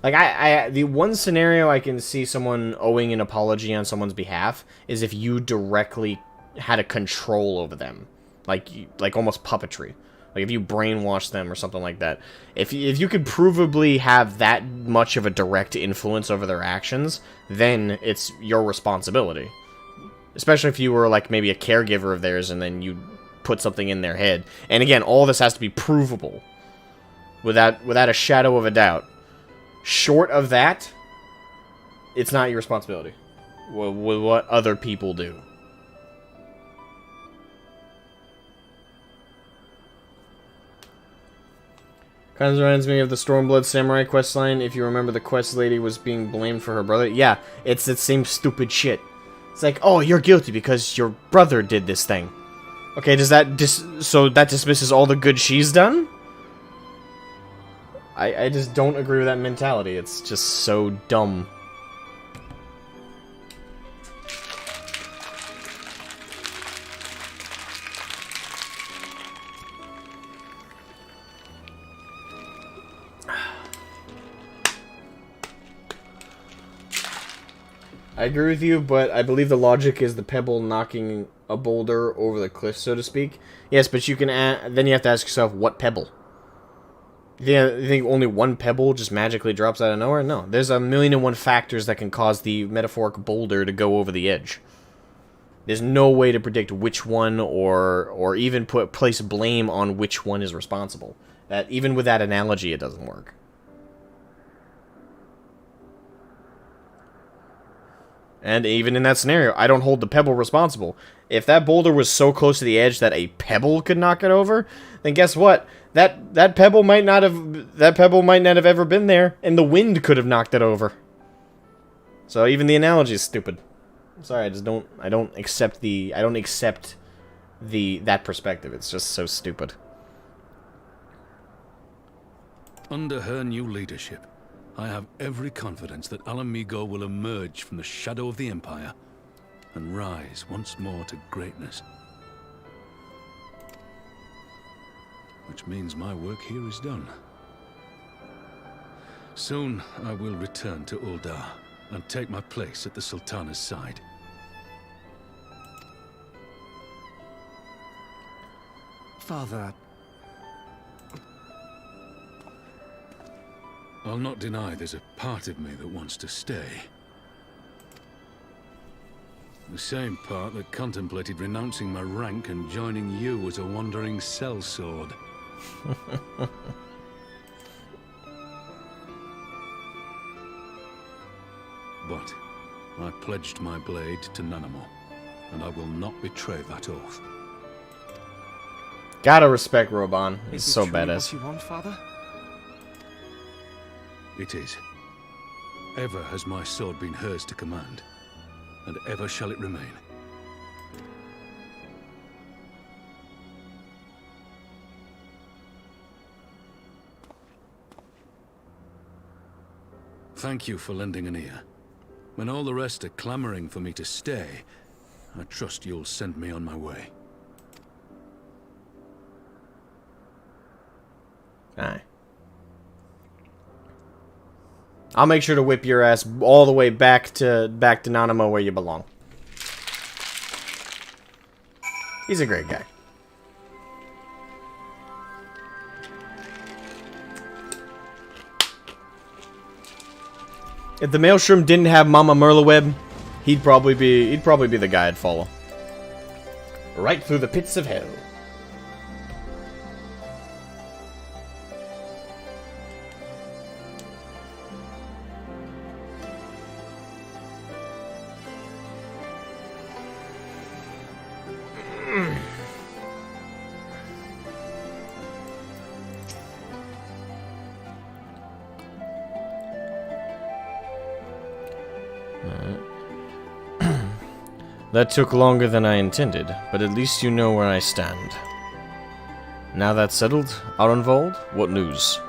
Like the one scenario I can see someone owing an apology on someone's behalf is if you directly had a control over them, like almost puppetry. Like if you brainwash them or something like that. If you could provably have that much of a direct influence over their actions, then it's your responsibility. Especially if you were, like, maybe a caregiver of theirs and then you put something in their head. And again, all this has to be provable. Without a shadow of a doubt. Short of that, it's not your responsibility. With what other people do. Kind of reminds me of the Stormblood Samurai questline. If you remember, the quest lady was being blamed for her brother. Yeah, it's the same stupid shit. It's like, oh, you're guilty because your brother did this thing. Okay, does that so that dismisses all the good she's done? I just don't agree with that mentality. It's just so dumb. I agree with you, but I believe the logic is the pebble knocking a boulder over the cliff, so to speak. Yes, but you can then you have to ask yourself, what pebble? You think only one pebble just magically drops out of nowhere? No, there's 1,000,001 factors that can cause the metaphoric boulder to go over the edge. There's no way to predict which one or even place blame on which one is responsible. That even with that analogy, it doesn't work. And even in that scenario, I don't hold the pebble responsible. If that boulder was so close to the edge that a pebble could knock it over, then guess what? That pebble might not have ever been there, and the wind could have knocked it over. So even the analogy is stupid. I'm sorry, I don't accept that perspective. It's just so stupid. Under her new leadership, I have every confidence that Alamigo will emerge from the shadow of the Empire and rise once more to greatness. Which means my work here is done. Soon I will return to Uldar and take my place at the Sultana's side. Father... I'll not deny there's a part of me that wants to stay. The same part that contemplated renouncing my rank and joining you as a wandering sellsword. But I pledged my blade to Nanamo, and I will not betray that oath. Gotta respect Roban. He's Is it so truly badass. what you want, Father? It is. Ever has my sword been hers to command, and ever shall it remain. Thank you for lending an ear. When all the rest are clamoring for me to stay, I trust you'll send me on my way. Aye. I'll make sure to whip your ass all the way back to Nanamo where you belong. He's a great guy. If the Maelstrom didn't have Mama Merleweb, he'd probably be the guy I'd follow. Right through the pits of hell. That took longer than I intended, but at least you know where I stand. Now that's settled, Arenvold, what news?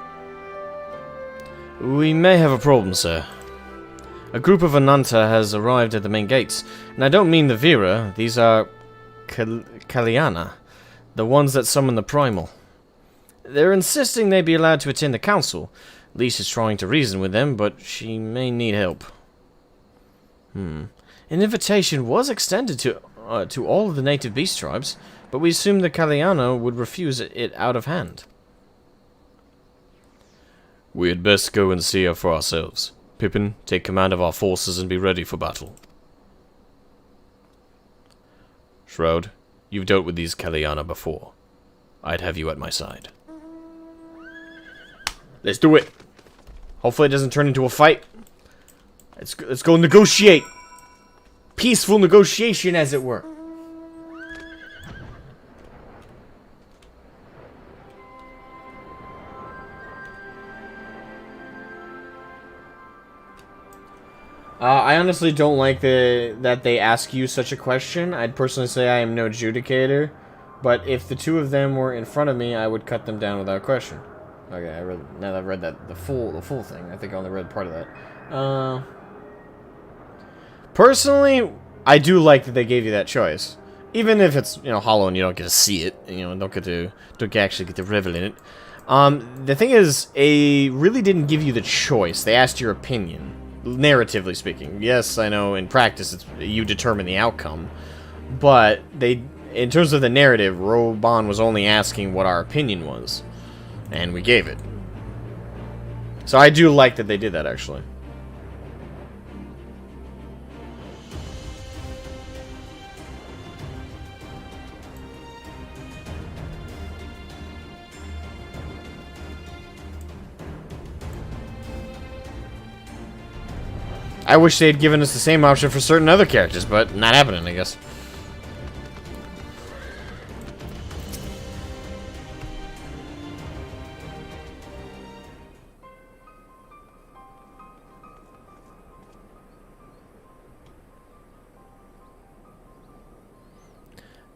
We may have a problem, sir. A group of Ananta has arrived at the main gates, and I don't mean the Vera, these are Kaliana, the ones that summon the Primal. They're insisting they be allowed to attend the council. Lise is trying to reason with them, but she may need help. An invitation was extended to all of the native beast tribes, but we assumed the Kaliana would refuse it out of hand. We had best go and see her for ourselves. Pippin, take command of our forces and be ready for battle. Shroud, you've dealt with these Kellyanna before. I'd have you at my side. Let's do it. Hopefully it doesn't turn into a fight. Let's go negotiate. Peaceful negotiation, as it were. I honestly don't like that they ask you such a question. I'd personally say I am no adjudicator, but if the two of them were in front of me, I would cut them down without question. Okay, now that I've read that the full thing, I think I only read part of that. Personally, I do like that they gave you that choice, even if it's hollow and you don't get to see it, don't actually get to revel in it. The thing is, they really didn't give you the choice. They asked your opinion. Narratively speaking, yes, I know in practice you determine the outcome, but in terms of the narrative, Roban was only asking what our opinion was, and we gave it. So I do like that they did that, actually. I wish they had given us the same option for certain other characters, but not happening, I guess.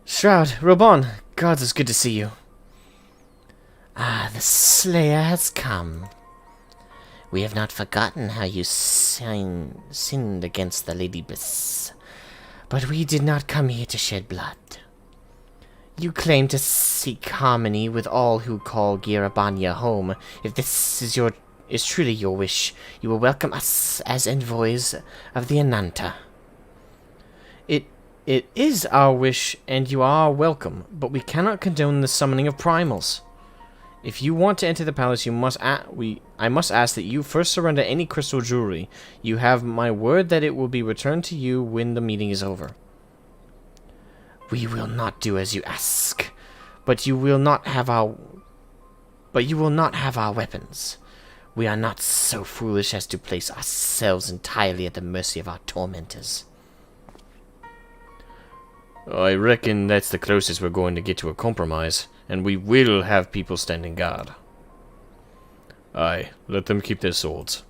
Shroud, Roban, God, it's good to see you. Ah, the Slayer has come. We have not forgotten how you sinned against the Lady Bliss, but we did not come here to shed blood. You claim to seek harmony with all who call Girabanya home. If this is truly your wish, you will welcome us as envoys of the Ananta. It is our wish, and you are welcome, but we cannot condone the summoning of primals. If you want to enter the palace, I must ask that you first surrender any crystal jewelry. You have my word that it will be returned to you when the meeting is over. We will not do as you ask, but you will not have our weapons. We are not so foolish as to place ourselves entirely at the mercy of our tormentors. I reckon that's the closest we're going to get to a compromise, and we will have people standing guard. Aye, let them keep their swords.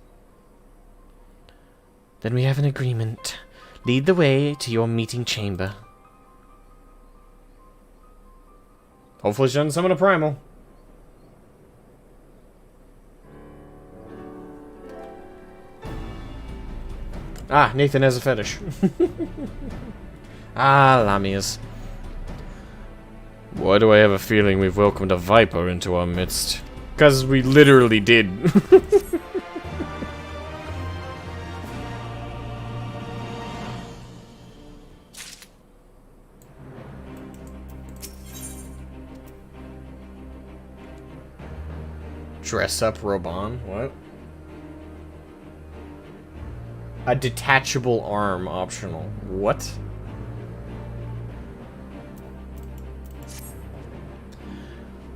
Then we have an agreement. Lead the way to your meeting chamber. Hopefully she doesn't summon a primal. Ah, Nathan has a fetish. Ah, Lamias. Why do I have a feeling we've welcomed a viper into our midst? Because we literally did. Dress up Roban? What? A detachable arm optional. What?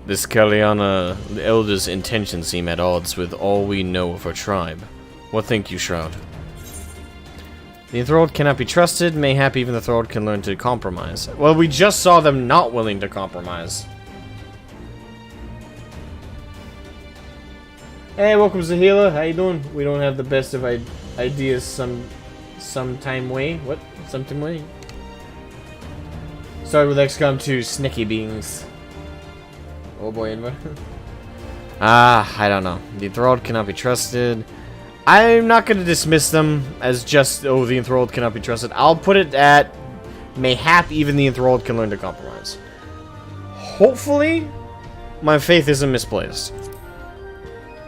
This Kellyanna Elder's intentions seem at odds with all we know of her tribe. What think you, Shroud? The enthralled cannot be trusted. Mayhap even the enthralled can learn to compromise. Well, we just saw them not willing to compromise. Hey, welcome Zahila. How you doing? We don't have the best of ideas sometime way. What? Sometime way? Started with XCOM 2 Snicky Beans. Oh boy, I don't know. The enthralled cannot be trusted. I'm not going to dismiss them as just, oh, the enthralled cannot be trusted. I'll put it at, mayhap even the enthralled can learn to compromise. Hopefully, my faith isn't misplaced.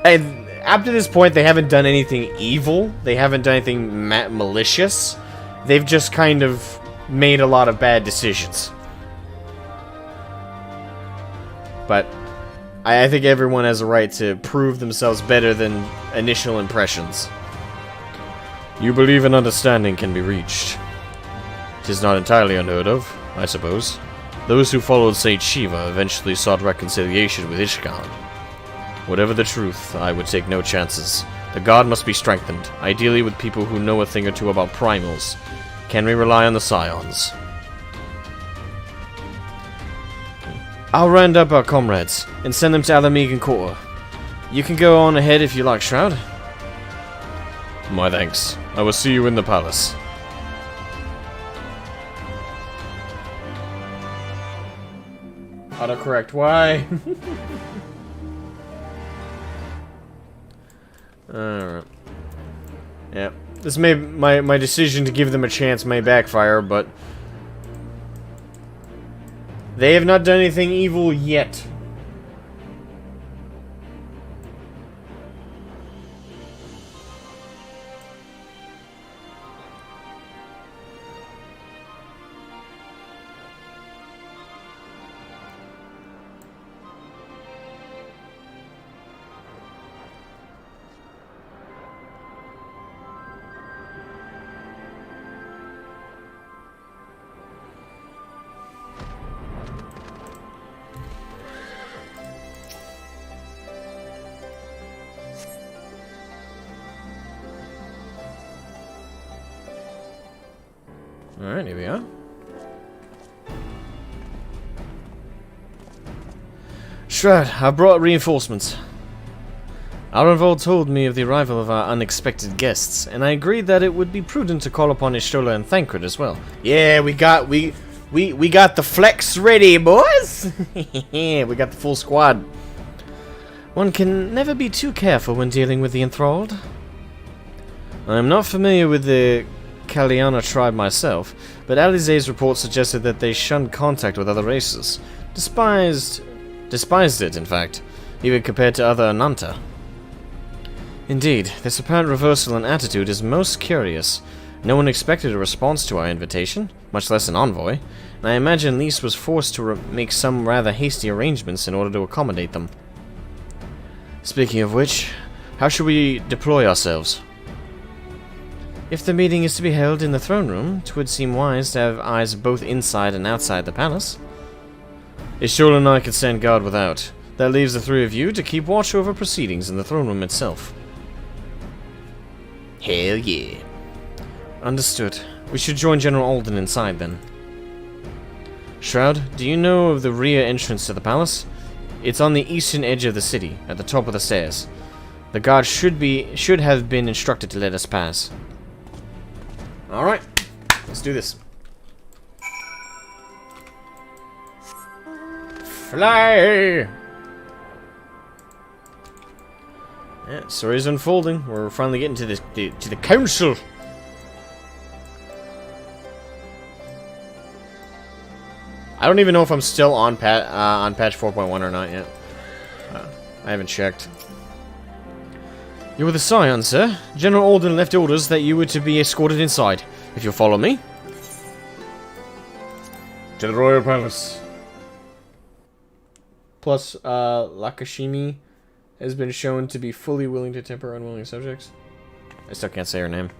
And up to this point, they haven't done anything evil. They haven't done anything malicious. They've just kind of made a lot of bad decisions. But I think everyone has a right to prove themselves better than initial impressions. You believe an understanding can be reached. 'Tis not entirely unheard of. I suppose. Those who followed Saint Shiva eventually sought reconciliation with Ishkan. Whatever the truth, I would take no chances. The god must be strengthened, ideally with people who know a thing or two about primals. Can we rely on the Scions? I'll round up our comrades, and send them to Alamegan Quarter. You can go on ahead if you like, Shroud. My thanks. I will see you in the palace. Autocorrect, why? Alright. Yeah. This may my decision to give them a chance may backfire, but they have not done anything evil yet. Alright, here we are. Shroud, I brought reinforcements. Arenvold told me of the arrival of our unexpected guests, and I agreed that it would be prudent to call upon Ishtola and Thancred as well. Yeah, we got the flex ready, boys! We got the full squad. One can never be too careful when dealing with the enthralled. I am not familiar with the Kaliana tribe myself, but Alize's report suggested that they shunned contact with other races. Despised it, in fact, even compared to other Ananta. Indeed, this apparent reversal in attitude is most curious. No one expected a response to our invitation, much less an envoy, and I imagine Lys was forced to make some rather hasty arrangements in order to accommodate them. Speaking of which, how should we deploy ourselves? If the meeting is to be held in the throne room, 'twould seem wise to have eyes both inside and outside the palace. Ishtola and I can stand guard without. That leaves the three of you to keep watch over proceedings in the throne room itself. Hell yeah. Understood. We should join General Alden inside then. Shroud, do you know of the rear entrance to the palace? It's on the eastern edge of the city, at the top of the stairs. The guard should have been instructed to let us pass. Alright, let's do this. Fly! Yeah, story's unfolding. We're finally getting to the council. I don't even know if I'm still on patch 4.1 or not yet. I haven't checked. You were the Scion, sir. General Alden left orders that you were to be escorted inside. If you'll follow me. To the Royal Palace. Plus, Lakashimi has been shown to be fully willing to temper unwilling subjects. I still can't say her name.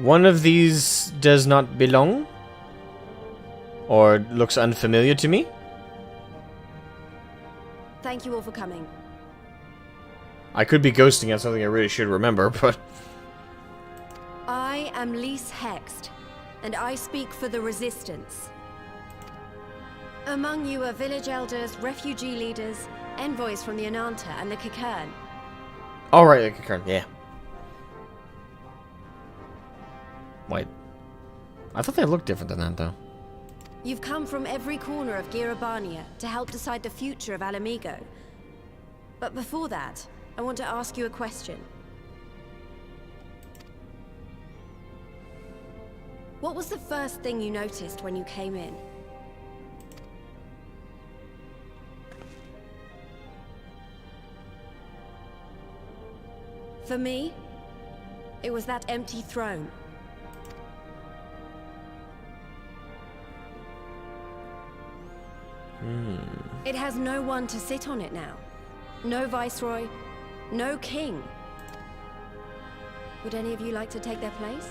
One of these does not belong? Or looks unfamiliar to me? Thank you all for coming. I could be ghosting on something I really should remember, but... I am Lys Hext, and I speak for the Resistance. Among you are village elders, refugee leaders, envoys from the Ananta and the Kikern. Alright, the Kikern, yeah. Wait. I thought they looked different than that, though. You've come from every corner of Girabania to help decide the future of Alamigo. But before that, I want to ask you a question. What was the first thing you noticed when you came in? For me, it was that empty throne. It has no one to sit on it now. No viceroy, no king. Would any of you like to take their place?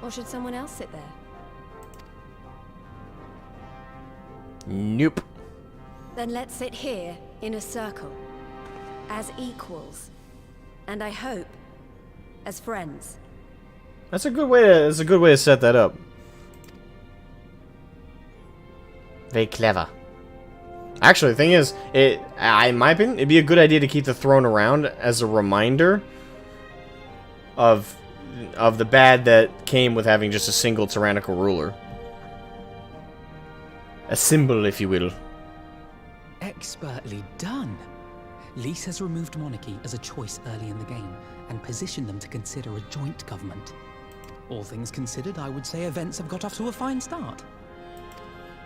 Or should someone else sit there? Nope. Then let's sit here in a circle, as equals, and I hope, as friends. That's a good way to. That's a good way to set that up. Very clever. Actually, the thing is, in my opinion, it'd be a good idea to keep the throne around as a reminder of the bad that came with having just a single tyrannical ruler. A symbol, if you will. Expertly done. Lys has removed monarchy as a choice early in the game and positioned them to consider a joint government. All things considered, I would say events have got off to a fine start.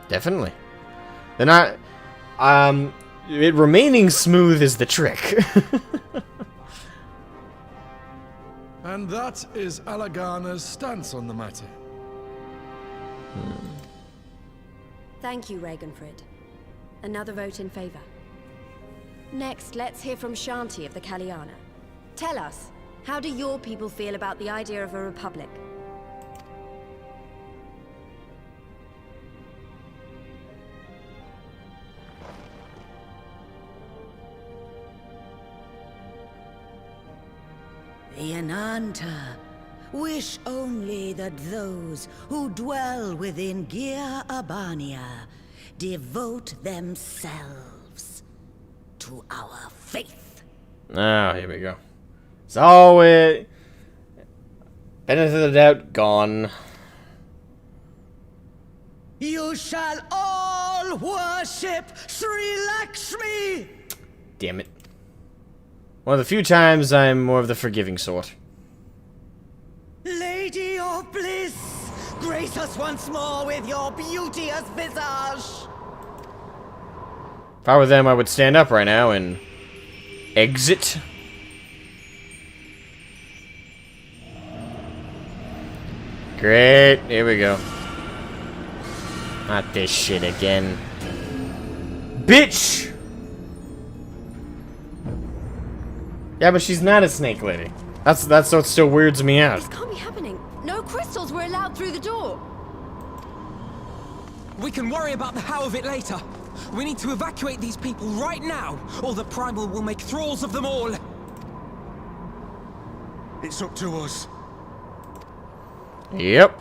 Definitely. They're not. It remaining smooth is the trick. And that is Alagana's stance on the matter. Thank you, Ragenfrid. Another vote in favor. Next, let's hear from Shanti of the Kaliana. Tell us, how do your people feel about the idea of a republic? The Ananta wish only that those who dwell within Gir Abania devote themselves to our faith. Ah, here we go. So, benefit of the doubt, gone. You shall all worship Sri Lakshmi! Damn it. One of the few times I'm more of the forgiving sort. Lady of bliss, grace us once more with your beauteous visage! If I were them, I would stand up right now and exit. Great, here we go. Not this shit again. Bitch! Yeah, but she's not a snake lady. That's what still weirds me out. This can't be happening. No crystals were allowed through the door. We can worry about the how of it later. We need to evacuate these people right now, or the Primal will make thralls of them all. It's up to us. Yep.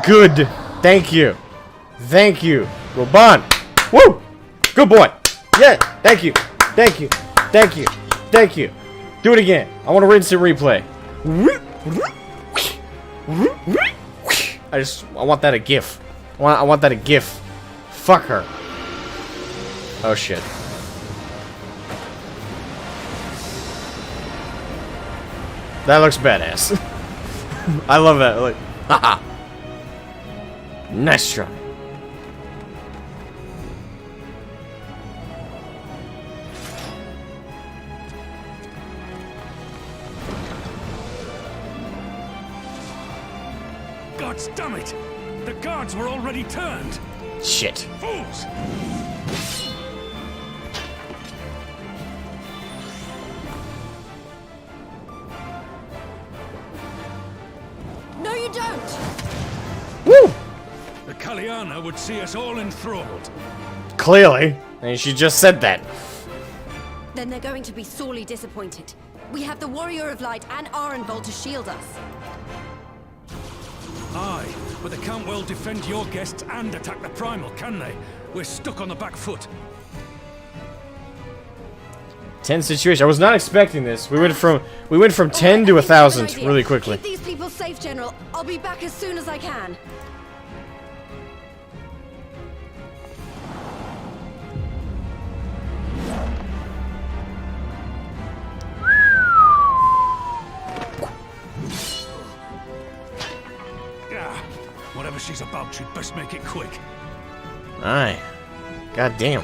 Good. Thank you. Thank you. Roban. Woo! Good boy. Yeah. Thank you. Thank you. Thank you. Thank you. Do it again. I want to rinse and replay. I want that a GIF. I want that a GIF. Fuck her. Oh shit. That looks badass. I love that. Like, haha. Nice try. God damn it! The guards were already turned! Shit. Fools! No, you don't! Woo! The Kaliana would see us all enthralled. Clearly. And she just said that. Then they're going to be sorely disappointed. We have the Warrior of Light and Arenvald to shield us. Aye, but they can't well defend your guests and attack the Primal, can they? We're stuck on the back foot. Tense situation. I was not expecting this. We went from 10 to 1,000 really quickly. Keep these people safe, General. I'll be back as soon as I can. Yeah, whatever she's about, she'd best make it quick. Aye. God damn.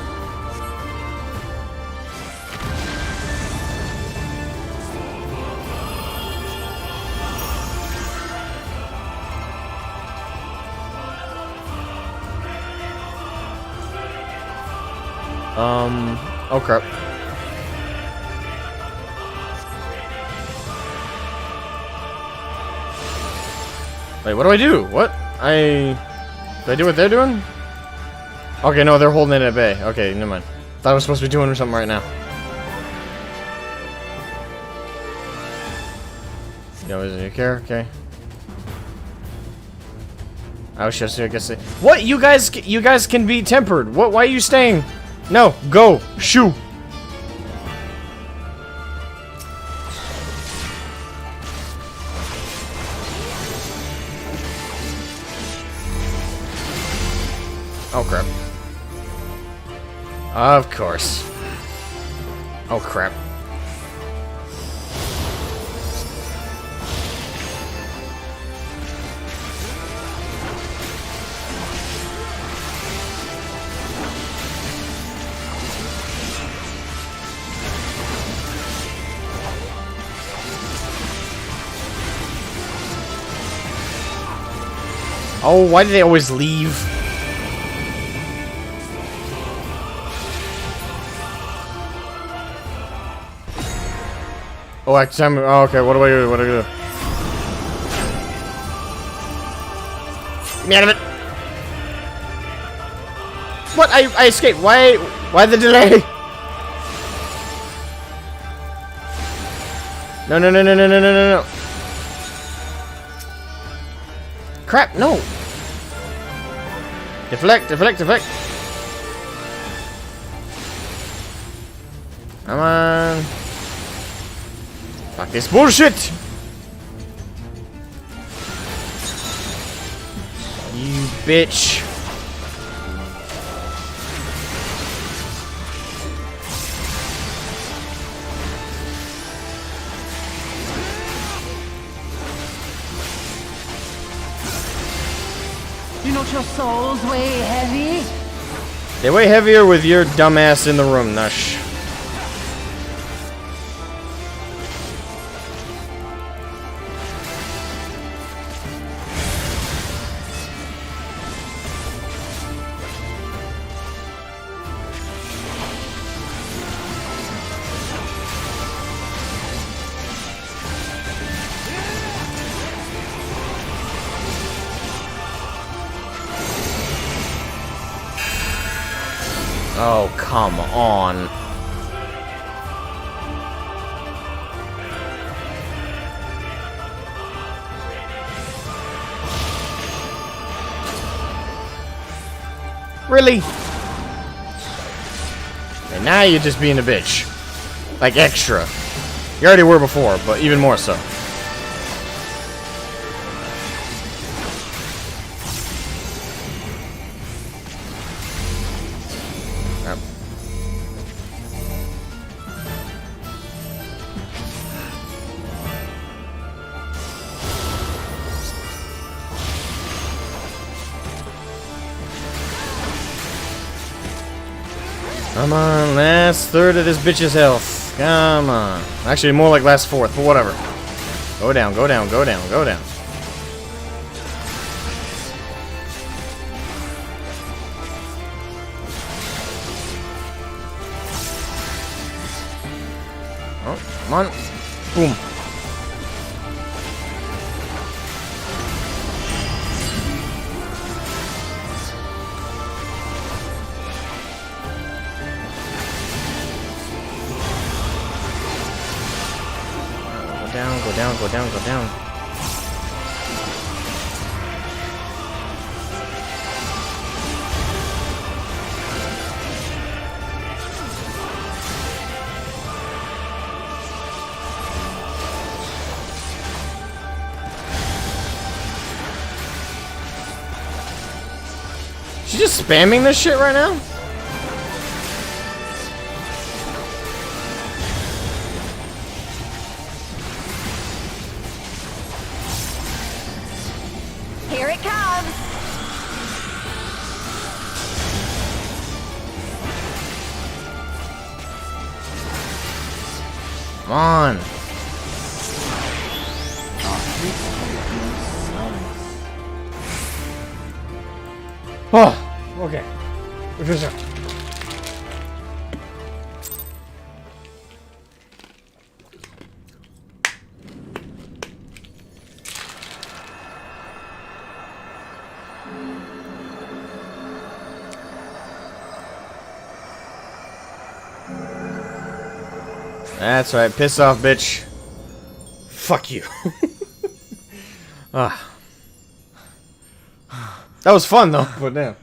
Oh crap. Wait, what do I do? What? Did I do what they're doing? Okay, no, they're holding it at bay. Okay, never mind. Thought I was supposed to be doing something right now. Yo, is it care? Okay. Oh shit, I guess what? You guys can be tempered. What? Why are you staying? No, go. Shoo. Oh crap. Of course. Oh crap. Oh, why do they always leave? Oh, oh, okay, what do I do? What do I do? Get me out of it! What? I escaped. Why the delay? No, no, no, no, no, no, no, no, no. Crap, no. Deflect, deflect, deflect. Come on. Fuck this bullshit! You bitch. Do not your souls weigh heavy? They weigh heavier with your dumbass in the room, Nush. Oh, come on. Really? And now you're just being a bitch. Like extra. You already were before, but even more so. Come on, last third of this bitch's health. Come on. Actually, more like last fourth, but whatever. Go down, go down, go down, go down. Oh, come on. Boom. Down, go down, go down, go down. She's just spamming this shit right now? Here it comes! Come on. Oh, okay. That's right. Piss off, bitch. Fuck you. Ah. That was fun, though. But damn.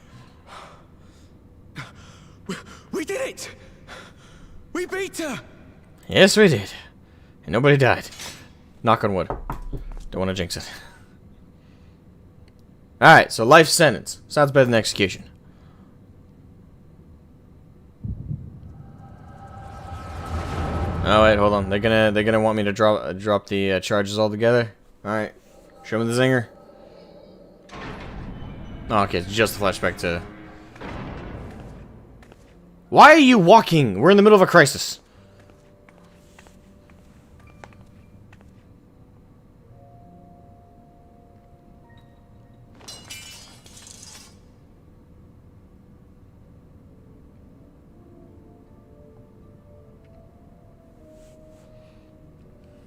We did it! We beat her! Yes, we did. And nobody died. Knock on wood. Don't want to jinx it. Alright, so life sentence. Sounds better than execution. Oh wait, hold on. They're gonna want me to drop the charges altogether. Alright. Show me the zinger. Oh, okay, it's just a flashback to... Why are you walking? We're in the middle of a crisis.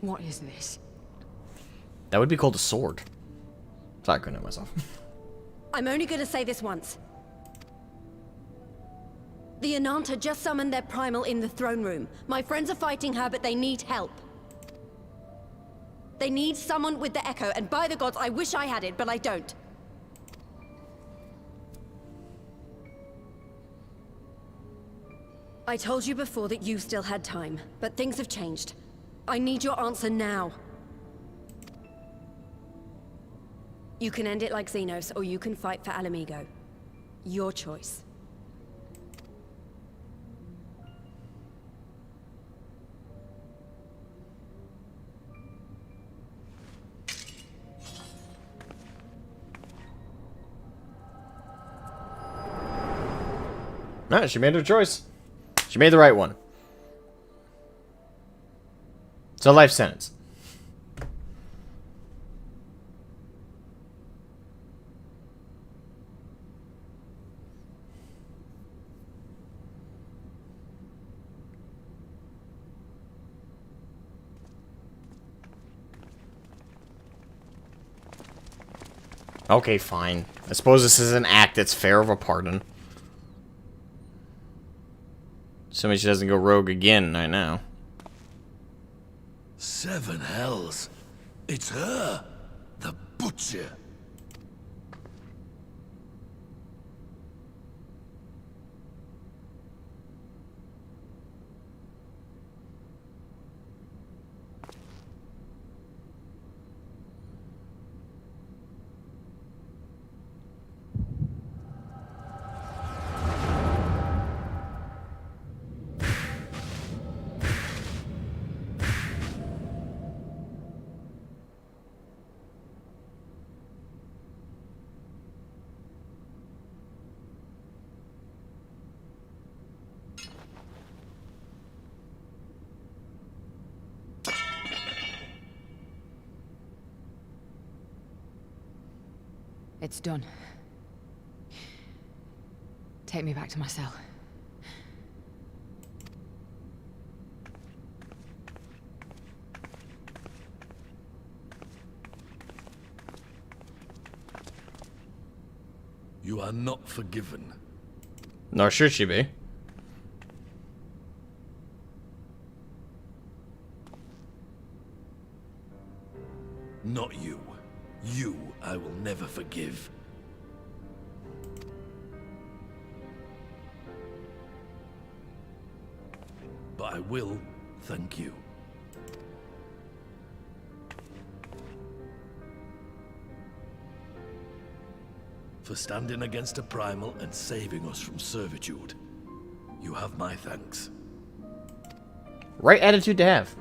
What is this? That would be called a sword. Sorry, I couldn't help myself. I'm only gonna say this once. The Ananta just summoned their primal in the throne room. My friends are fighting her, but they need help. They need someone with the Echo, and by the gods, I wish I had it, but I don't. I told you before that you still had time, but things have changed. I need your answer now. You can end it like Xenos, or you can fight for Alamigo. Your choice. No, she made her choice. She made the right one. It's a life sentence. Okay, fine. I suppose this is an act that's fair of a pardon. Assuming she doesn't go rogue again right now. 7 hells. It's her, the Butcher. It's done. Take me back to my cell. You are not forgiven. Nor should she be. Not you. You I will never forgive. But I will thank you. For standing against a primal and saving us from servitude. You have my thanks. Right attitude to have.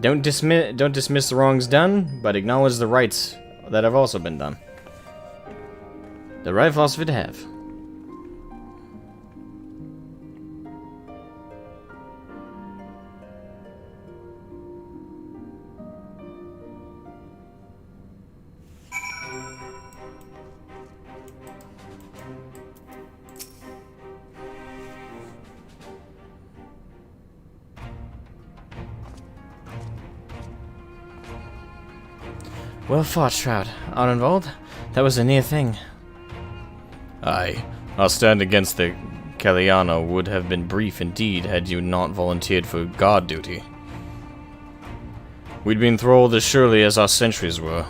Don't dismiss the wrongs done, but acknowledge the rights that have also been done. The right philosophy to have. Well fought, Shroud. Uninvolved? That was a near thing. Aye. I'll stand against the Caliana would have been brief indeed had you not volunteered for guard duty. We'd been enthralled as surely as our sentries were.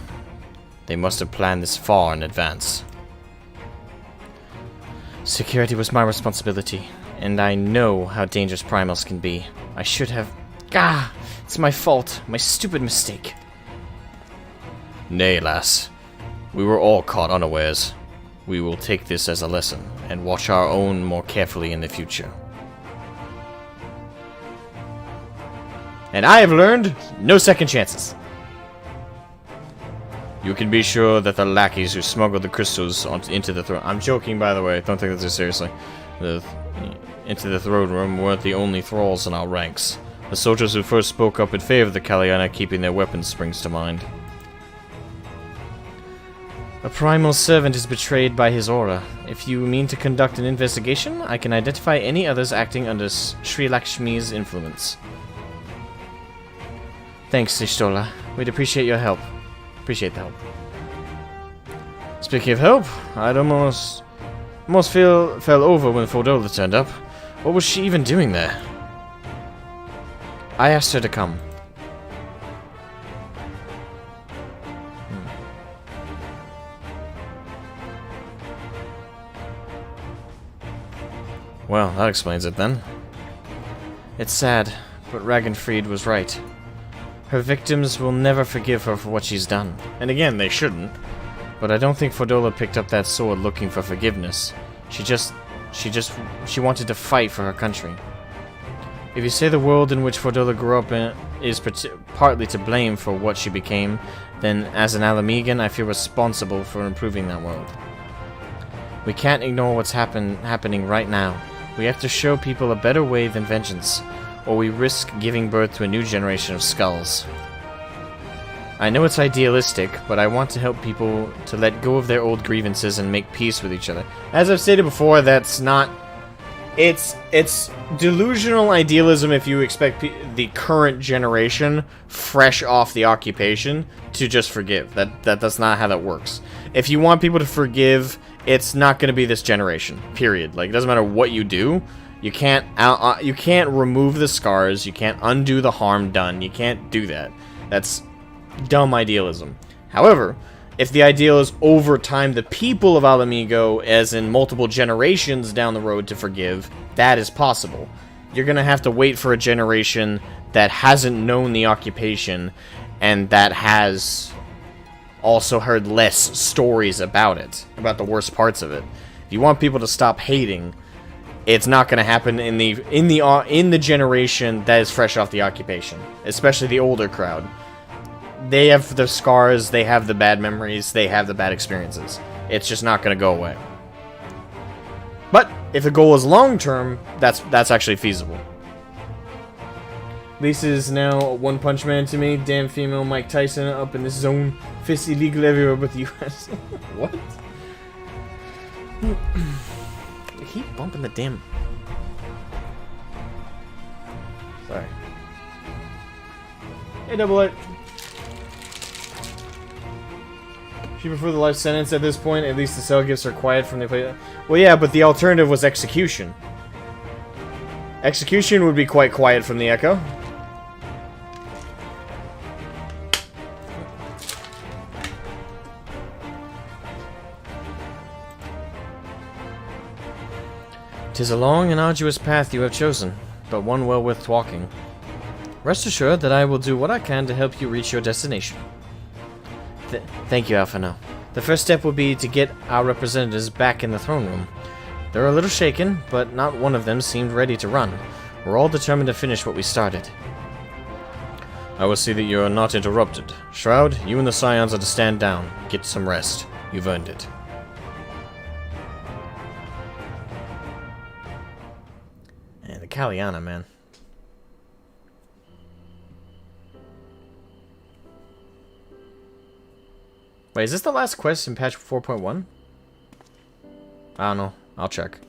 They must have planned this far in advance. Security was my responsibility, and I know how dangerous primals can be. I should have... Gah! It's my fault. My stupid mistake. Nay, lass. We were all caught unawares. We will take this as a lesson, and watch our own more carefully in the future. And I have learned no second chances. You can be sure that the lackeys who smuggled the crystals into the throne... I'm joking, by the way. Don't take this too seriously. Into the throne room weren't the only thralls in our ranks. The soldiers who first spoke up in favor of the Caliana keeping their weapons springs to mind. A primal servant is betrayed by his aura. If you mean to conduct an investigation, I can identify any others acting under Sri Lakshmi's influence. Thanks, Ishtola. We'd appreciate your help. Appreciate the help. Speaking of help, I'd almost fell over when Fordola turned up. What was she even doing there? I asked her to come. Well, that explains it then. It's sad, but Ragnfried was right. Her victims will never forgive her for what she's done. And again, they shouldn't. But I don't think Fordola picked up that sword looking for forgiveness. She wanted to fight for her country. If you say the world in which Fordola grew up in is partly to blame for what she became, then as an Alamegan, I feel responsible for improving that world. We can't ignore what's happening right now. We have to show people a better way than vengeance, or we risk giving birth to a new generation of skulls. I know it's idealistic, but I want to help people to let go of their old grievances and make peace with each other. As I've stated before, that's not... It's delusional idealism if you expect the current generation, fresh off the occupation, to just forgive. That's not how that works. If you want people to forgive, it's not going to be this generation, period. Like, it doesn't matter what you do. You can't remove the scars. You can't undo the harm done. You can't do that. That's dumb idealism. However, if the ideal is over time the people of Alamigo, as in multiple generations down the road, to forgive, that is possible. You're going to have to wait for a generation that hasn't known the occupation and that has also heard less stories about it, about the worst parts of it. If you want people to stop hating, it's not going to happen in the generation that is fresh off the occupation, especially the older crowd. They have the scars, they have the bad memories, they have the bad experiences. It's just not going to go away. But if the goal is long term, that's actually feasible. Lisa's now a One Punch Man to me. Damn female Mike Tyson up in this zone. Fists illegal everywhere but the US. What? I keep bumping the damn... Sorry. Hey, Double It. She prefer the life sentence at this point. At least the cell gifts are quiet from the play. Well, yeah, but the alternative was execution. Execution would be quite quiet from the Echo. "'Tis a long and arduous path you have chosen, but one well worth walking. Rest assured that I will do what I can to help you reach your destination." Thank you, Alphino. The first step will be to get our representatives back in the throne room. They're a little shaken, but not one of them seemed ready to run. We're all determined to finish what we started. I will see that you are not interrupted. Shroud, you and the Scions are to stand down. Get some rest. You've earned it. And the Caliana, man. Wait, is this the last quest in patch 4.1? I don't know. I'll check.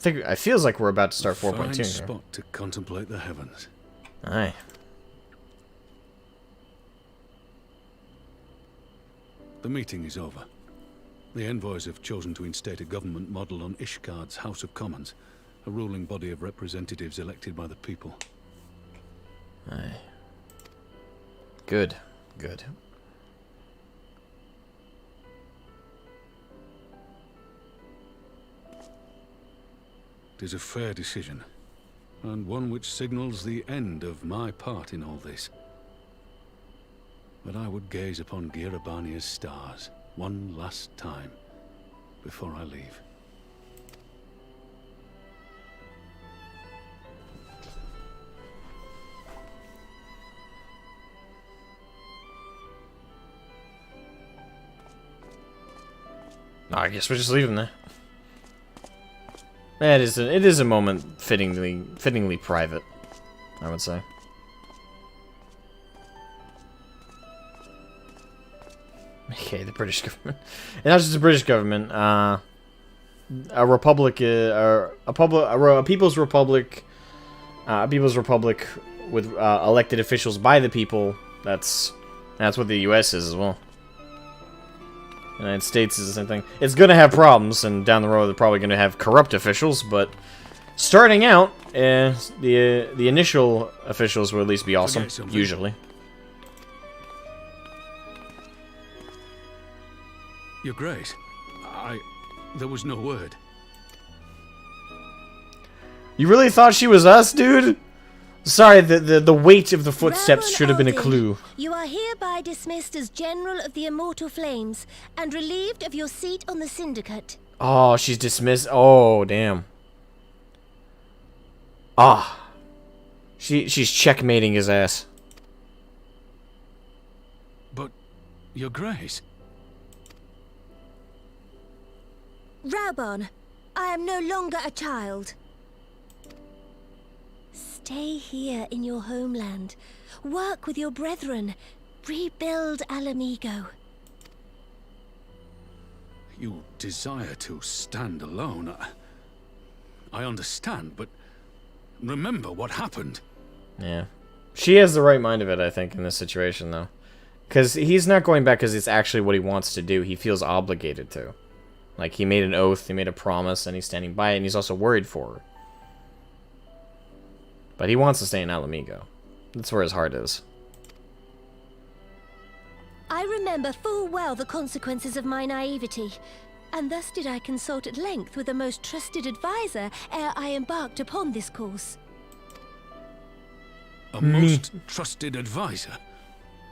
It feels like we're about to start 4.2 Fine here. spot to contemplate the heavens. Aye. The meeting is over. The envoys have chosen to instate a government model on Ishgard's House of Commons, a ruling body of representatives elected by the people. Aye. Good. Good. It is a fair decision, and one which signals the end of my part in all this. But I would gaze upon Girabania's stars one last time before I leave. No, I guess we'll just leave him there. It is a moment fittingly private, I would say. Okay, the British government. And not just the British government, a republic, a people's republic with elected officials by the people. That's what the U.S. is as well. The United States is the same thing. It's gonna have problems, and down the road they're probably gonna have corrupt officials. But starting out, the initial officials will at least be awesome, usually. Your Grace, there was no word. You really thought she was us, dude? Sorry, the weight of the footsteps should have been a clue. You are hereby dismissed as General of the Immortal Flames and relieved of your seat on the Syndicate. Oh, she's dismissed. Oh, damn. Ah. She's checkmating his ass. But, Your Grace... Raubon, I am no longer a child. Stay here in your homeland. Work with your brethren. Rebuild Alamigo. You desire to stand alone. I understand, but remember what happened. Yeah. She has the right mind of it, I think, in this situation, though. Because he's not going back because it's actually what he wants to do. He feels obligated to. Like, he made an oath, he made a promise, and he's standing by it, and he's also worried for her. But he wants to stay in Alamigo. That's where his heart is. I remember full well the consequences of my naivety, and thus did I consult at length with a most trusted advisor ere I embarked upon this course. A most trusted advisor?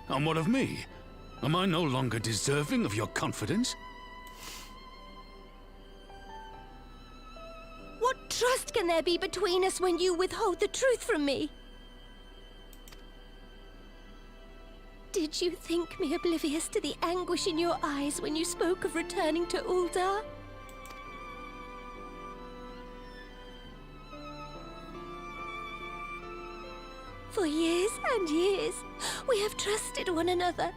And what of me? Am I no longer deserving of your confidence? What trust can there be between us when you withhold the truth from me? Did you think me oblivious to the anguish in your eyes when you spoke of returning to Uldar? For years and years, we have trusted one another.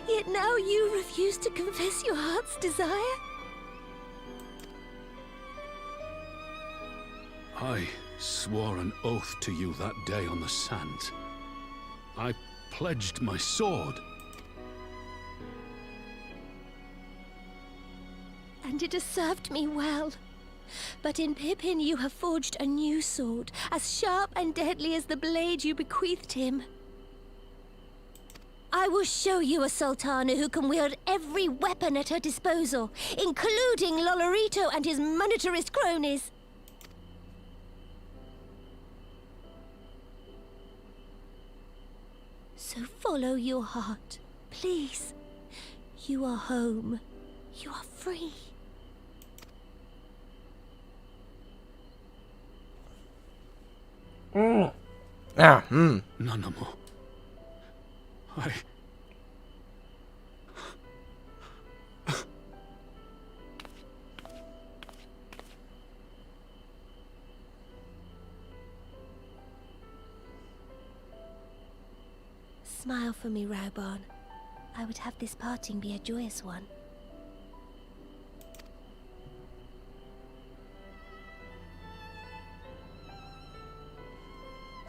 Yet now you refuse to confess your heart's desire? I swore an oath to you that day on the sands. I pledged my sword. And it has served me well. But in Pippin you have forged a new sword, as sharp and deadly as the blade you bequeathed him. I will show you a Sultana who can wield every weapon at her disposal, including Lolorito and his monetarist cronies. So follow your heart, please. You are home. You are free. No more. Smile for me, Raubon. I would have this parting be a joyous one.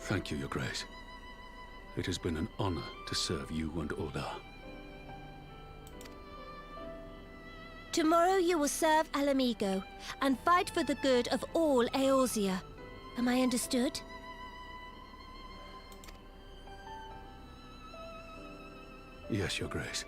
Thank you, Your Grace. It has been an honor to serve you and Uldar. Tomorrow you will serve Alamigo and fight for the good of all Eorzea. Am I understood? Yes, Your Grace.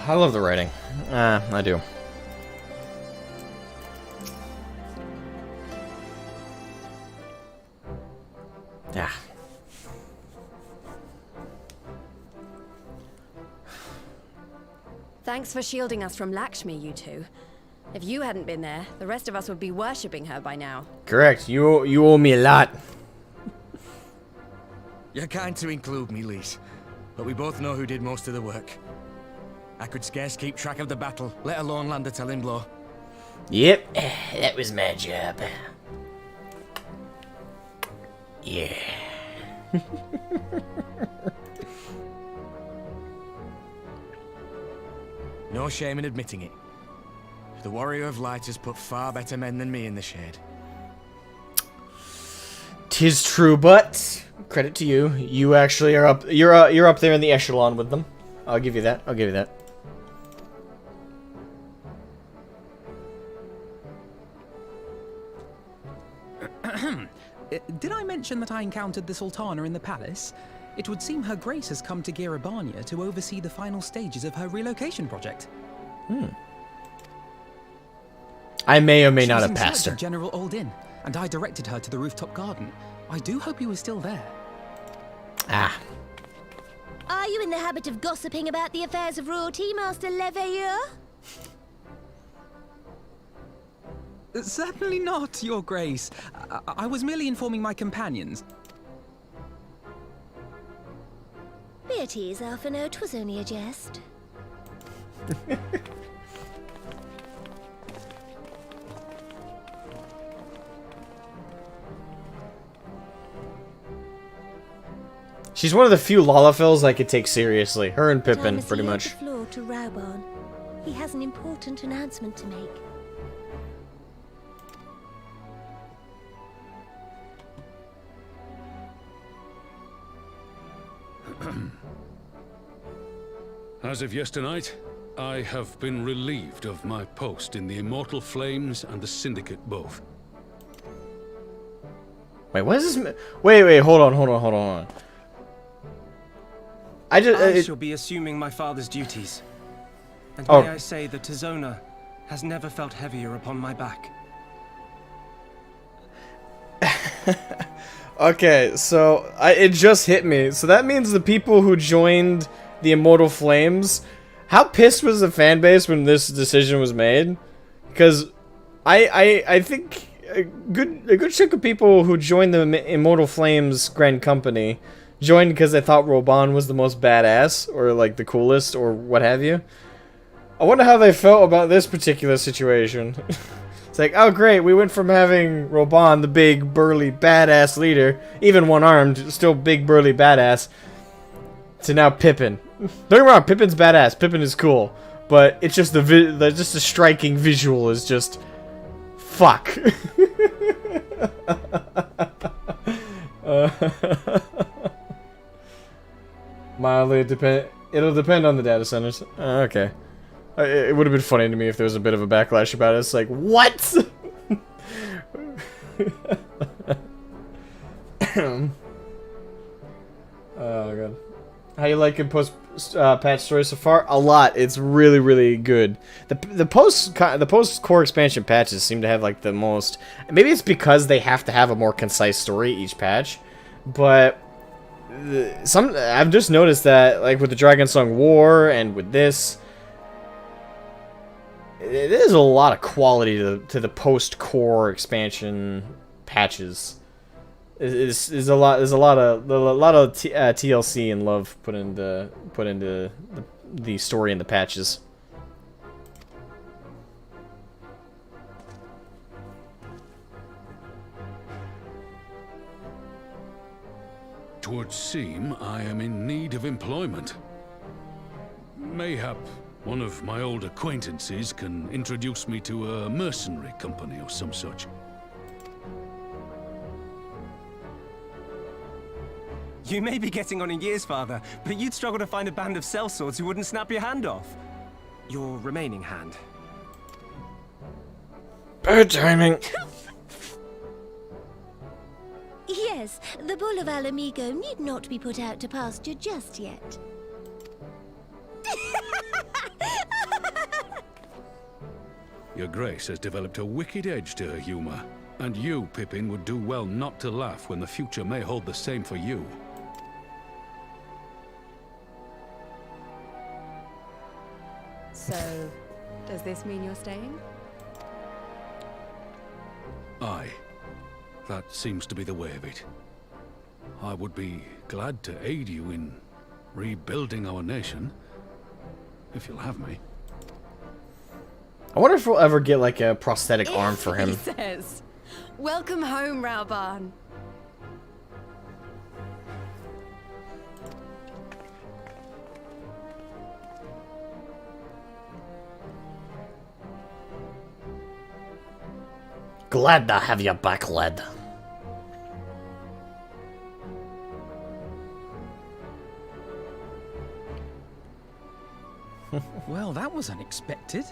I love the writing. I do. Yeah. Thanks for shielding us from Lakshmi, you two. If you hadn't been there, the rest of us would be worshipping her by now. Correct. You owe me a lot. You're kind to include me, Lise, but we both know who did most of the work. I could scarce keep track of the battle, let alone land a telling blow. Yep, that was my job. Yeah. No shame in admitting it. The Warrior of Light has put far better men than me in the shade. 'Tis true, but credit to you. You actually are up. You're up there in the echelon with them. I'll give you that. I'll give you that. Did I mention that I encountered the Sultana in the palace? It would seem Her Grace has come to Girabania to oversee the final stages of her relocation project. I may or may not have She was in passed search her. of General Oldin, and I directed her to the rooftop garden. I do hope he was still there. Ah. Are you in the habit of gossiping about the affairs of royalty, Master Leveilleur? Certainly not, Your Grace. I was merely informing my companions. Be at ease, Alphino. 'Twas only a jest. She's one of the few Lalafels I could take seriously. Her and But I Pippin, must pretty yield much. the floor to Raubarn. He has an important announcement to make. As of yesternight, I have been relieved of my post in the Immortal Flames and the Syndicate both. Wait, what is this? Wait, hold on. I shall be assuming my father's duties. And Oh. may I say that Tizona has never felt heavier upon my back. Okay, so it just hit me. So that means the people who joined the Immortal Flames, how pissed was the fan base when this decision was made? Because I think a good chunk of people who joined the Immortal Flames Grand Company joined because they thought Roban was the most badass or like the coolest or what have you. I wonder how they felt about this particular situation. It's like, oh great, we went from having Roban, the big, burly, badass leader, even one-armed, still big, burly, badass, to now Pippin. Don't get me wrong, Pippin's badass, Pippin is cool, but it's just just the striking visual is just, fuck. Mildly, it'll depend on the data centers. Okay. It would have been funny to me if there was a bit of a backlash about it. It's like, what? Oh god. How you liking post patch story so far? A lot. It's really, really good. The post core expansion patches seem to have like the most. Maybe it's because they have to have a more concise story each patch, but I've just noticed that like with the Dragon Song War and with this. there's a lot of quality to the post-core expansion patches. There's a lot of TLC and love put into the story and the patches. It would seem I am in need of employment. Mayhap one of my old acquaintances can introduce me to a mercenary company or some such. You may be getting on in years, Father, but you'd struggle to find a band of sellswords who wouldn't snap your hand off. Your remaining hand. Bad timing. Yes, the Bull of Alamigo need not be put out to pasture just yet. Your Grace has developed a wicked edge to her humor, and you, Pippin, would do well not to laugh when the future may hold the same for you. So, does this mean you're staying? Aye. That seems to be the way of it. I would be glad to aid you in rebuilding our nation, if you'll have me. I wonder if we'll ever get like a prosthetic arm for him. He says, "Welcome home, Rauban." Glad to have you back, lad. Well, that was unexpected.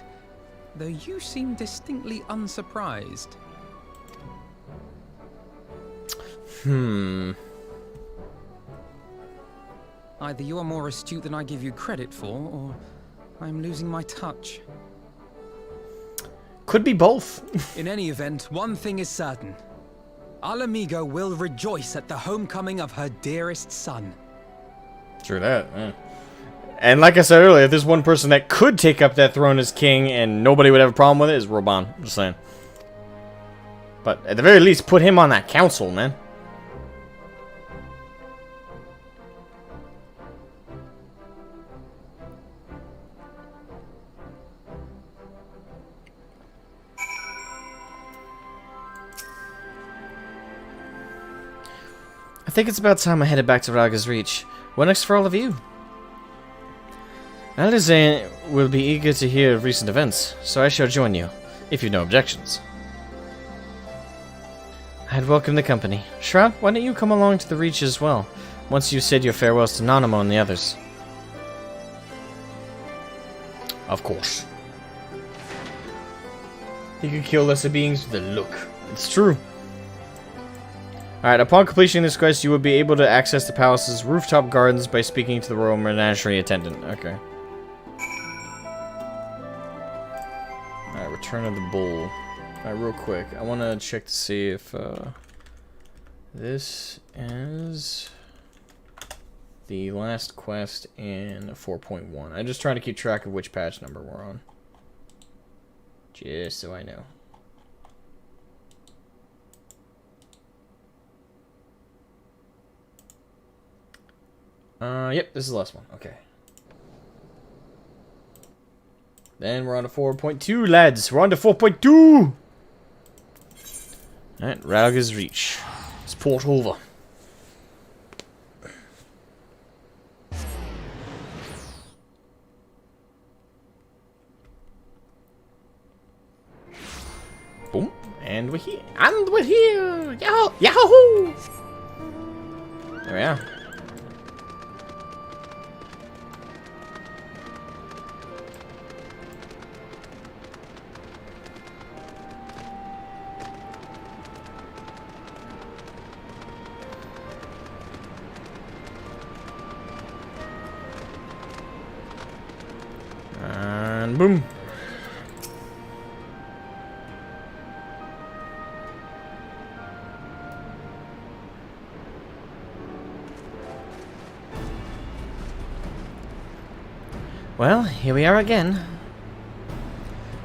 Though you seem distinctly unsurprised. Either you are more astute than I give you credit for, or I'm losing my touch. Could be both. In any event, one thing is certain. Alamigo will rejoice at the homecoming of her dearest son. True that. Yeah. And like I said earlier, if there's one person that could take up that throne as king and nobody would have a problem with it, is Rauban. Just saying. But at the very least, put him on that council, man. I think it's about time I headed back to Raga's Reach. What next for all of you? Alderzane will be eager to hear of recent events, so I shall join you, if you've no objections. I'd welcome the company. Shroud, why don't you come along to the Reach as well, once you've said your farewells to Nanamo and the others? Of course. He could kill lesser beings with a look. It's true. Alright, upon completion of this quest, you will be able to access the palace's rooftop gardens by speaking to the royal menagerie attendant. Okay. Alright, Return of the Bull. Alright, real quick. I want to check to see if this is the last quest in 4.1. I'm just trying to keep track of which patch number we're on. Just so I know. Yep, this is the last one. Okay. Then we're on to 4.2, lads. We're on to 4.2! Alright, Rauga's Reach. Let's port over. Boom. And we're here. And we're here! Yahoo! Yahoo! There we are. And boom. Well, here we are again.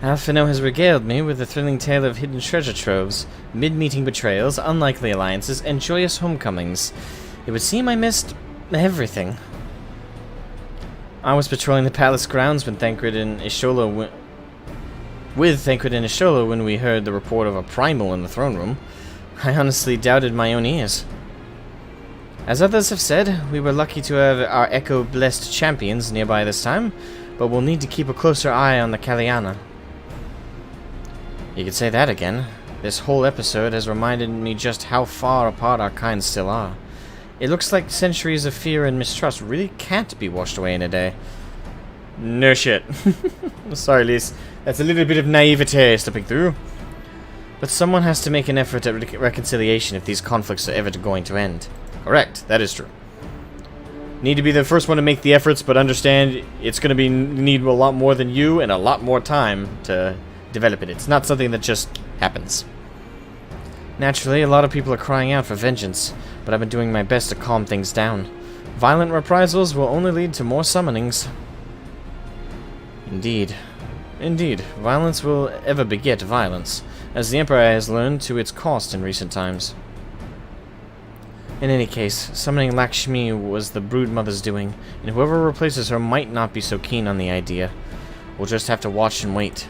Alphino has regaled me with a thrilling tale of hidden treasure troves, mid-meeting betrayals, unlikely alliances, and joyous homecomings. It would seem I missed everything. I was patrolling the palace grounds when Thancred and Ishola when we heard the report of a primal in the throne room. I honestly doubted my own ears. As others have said, we were lucky to have our echo-blessed champions nearby this time, but we'll need to keep a closer eye on the Kaliana. You could say that again. This whole episode has reminded me just how far apart our kinds still are. It looks like centuries of fear and mistrust really can't be washed away in a day. No shit. Sorry, Lise. That's a little bit of naivete slipping through. But someone has to make an effort at reconciliation if these conflicts are ever going to end. Correct, that is true. Need to be the first one to make the efforts, but understand it's going to need a lot more than you and a lot more time to develop it. It's not something that just happens. Naturally, a lot of people are crying out for vengeance, but I've been doing my best to calm things down. Violent reprisals will only lead to more summonings. Indeed. Indeed, violence will ever beget violence, as the Emperor has learned to its cost in recent times. In any case, summoning Lakshmi was the Broodmother's doing, and whoever replaces her might not be so keen on the idea. We'll just have to watch and wait.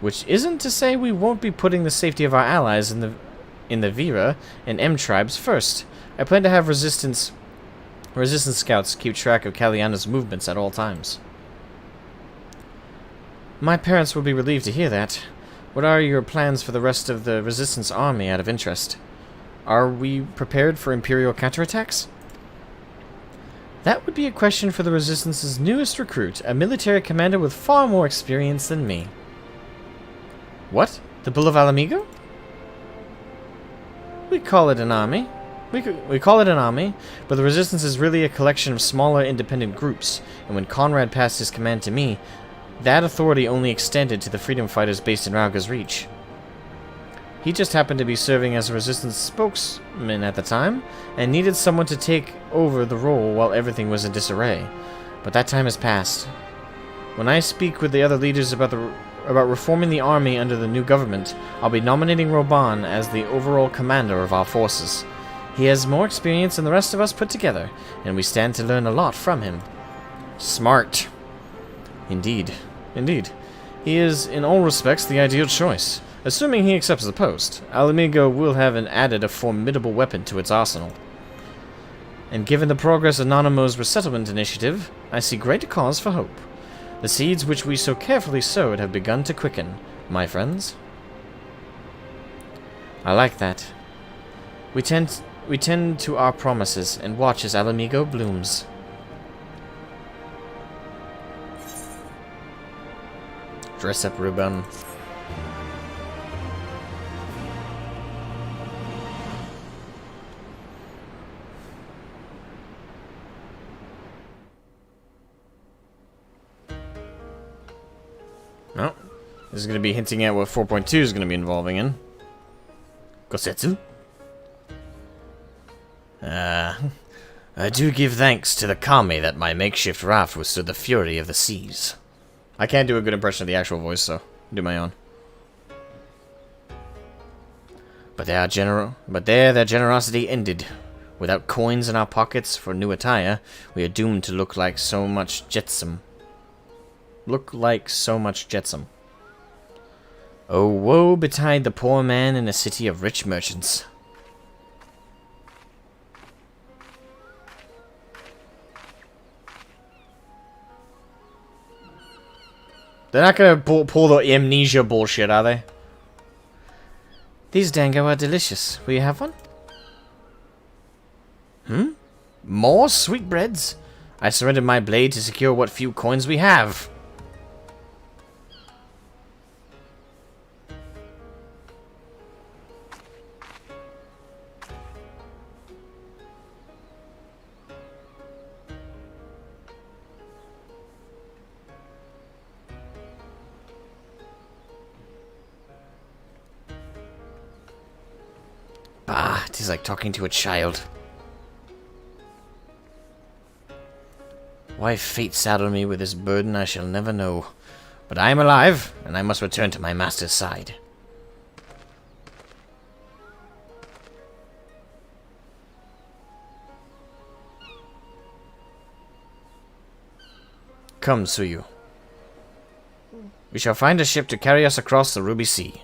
Which isn't to say we won't be putting the safety of our allies in the Vera and M tribes first. I plan to have resistance scouts keep track of Kaliana's movements at all times. My parents will be relieved to hear that. What are your plans for the rest of the Resistance army out of interest? Are we prepared for Imperial counterattacks? That would be a question for the Resistance's newest recruit, a military commander with far more experience than me. What? The Bull of Alamigo? We call it an army. We call it an army, but the Resistance is really a collection of smaller independent groups, and when Conrad passed his command to me, that authority only extended to the freedom fighters based in Rauga's Reach. He just happened to be serving as a Resistance spokesman at the time, and needed someone to take over the role while everything was in disarray. But that time has passed. When I speak with the other leaders about reforming the army under the new government, I'll be nominating Roban as the overall commander of our forces. He has more experience than the rest of us put together, and we stand to learn a lot from him. Smart. Indeed. Indeed. He is, in all respects, the ideal choice. Assuming he accepts the post, Alamigo will have added a formidable weapon to its arsenal. And given the progress of Nanamo's resettlement initiative, I see great cause for hope. The seeds which we so carefully sowed have begun to quicken, my friends. I like that. We tend to our promises and watch as Alamigo blooms. Dress up, Ruben. Well, this is going to be hinting at what 4.2 is going to be involving in. Gosetsu? I do give thanks to the kami that my makeshift raft withstood the fury of the seas. I can't do a good impression of the actual voice, so I'll do my own. But there their generosity ended. Without coins in our pockets for new attire, we are doomed to look like so much jetsam. Oh, woe betide the poor man in a city of rich merchants. They're not gonna pull the amnesia bullshit, are they? These dango are delicious. Will you have one? More sweetbreads? I surrendered my blade to secure what few coins we have. Bah, it is like talking to a child. Why fate saddled me with this burden I shall never know, But I am alive, and I must return to my master's side. Come, Suyu. We shall find a ship to carry us across the Ruby Sea.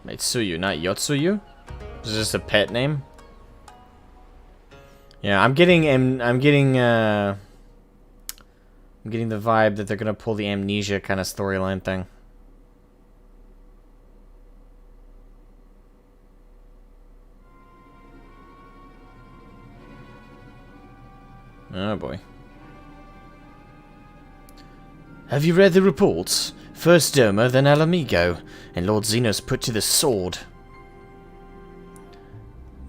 It's Suyu, not Yotsuyu? Is this just a pet name? Yeah, I'm getting the vibe that they're gonna pull the amnesia kind of storyline thing. Oh boy. Have you read the reports? First Doma, then Alamigo, and Lord Xenos put to the sword.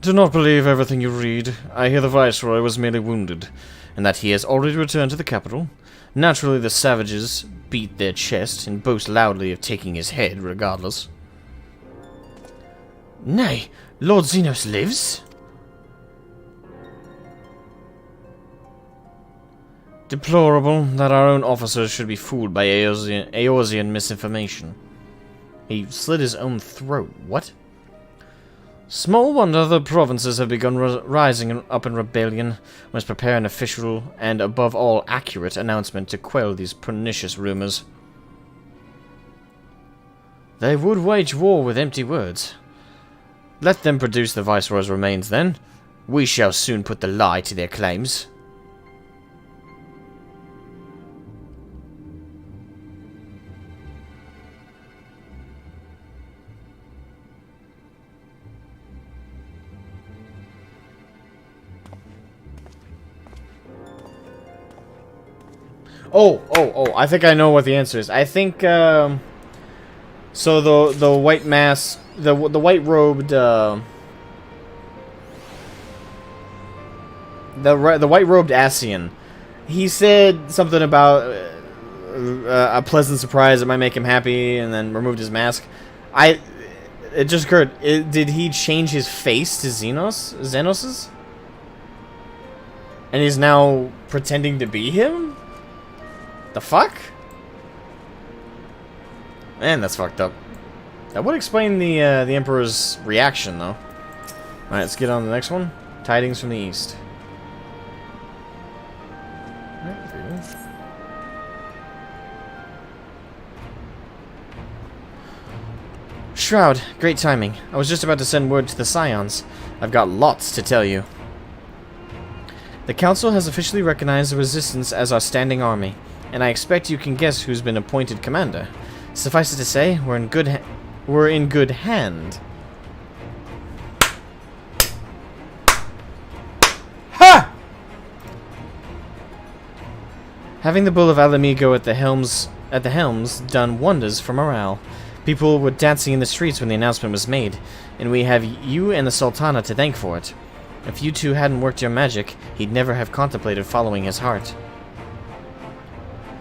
Do not believe everything you read. I hear the Viceroy was merely wounded, and that he has already returned to the capital. Naturally, the savages beat their chest and boast loudly of taking his head, regardless. Nay, Lord Xenos lives? Deplorable that our own officers should be fooled by Eorzean misinformation. He slit his own throat. What? Small wonder the provinces have begun rising up in rebellion. Must prepare an official and, above all, accurate announcement to quell these pernicious rumors. They would wage war with empty words. Let them produce the Viceroy's remains, then. We shall soon put the lie to their claims. Oh, I think I know what the answer is. I think, so the white mask, the white robed, the white robed Asian, he said something about a pleasant surprise that might make him happy, and then removed his mask. It just occurred, did he change his face to Xenos's? And he's now pretending to be him? The fuck? Man, that's fucked up. That would explain the Emperor's reaction, though. Alright, let's get on to the next one. Tidings from the East. Shroud, great timing. I was just about to send word to the Scions. I've got lots to tell you. The Council has officially recognized the Resistance as our standing army, and I expect you can guess who's been appointed commander. Suffice it to say, we're in good hand. Ha! Having the Bull of Alamigo at the helms done wonders for morale. People were dancing in the streets when the announcement was made, and we have you and the Sultana to thank for it. If you two hadn't worked your magic, he'd never have contemplated following his heart.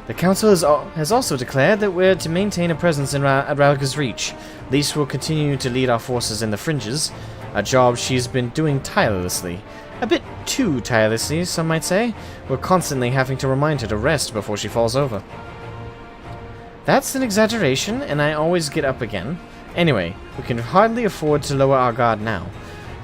The Council has also declared that we're to maintain a presence at Ralga's Reach. Lise will continue to lead our forces in the fringes, a job she's been doing tirelessly. A bit too tirelessly, some might say. We're constantly having to remind her to rest before she falls over. That's an exaggeration, and I always get up again. Anyway, we can hardly afford to lower our guard now.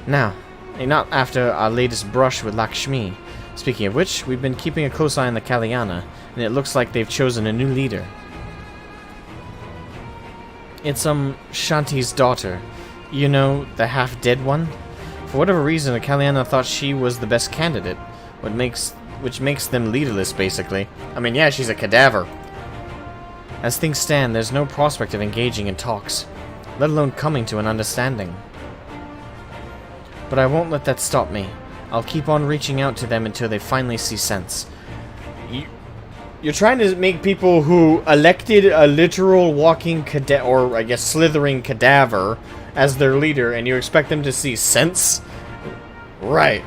Not after our latest brush with Lakshmi. Speaking of which, we've been keeping a close eye on the Kalyana, and it looks like they've chosen a new leader. It's Shanti's daughter. You know, the half-dead one? For whatever reason, the Kalyana thought she was the best candidate, which makes them leaderless, basically. I mean, yeah, she's a cadaver. As things stand, there's no prospect of engaging in talks, let alone coming to an understanding. But I won't let that stop me. I'll keep on reaching out to them until they finally see sense. You're trying to make people who elected a literal walking or I guess slithering cadaver as their leader, and you expect them to see sense? Right.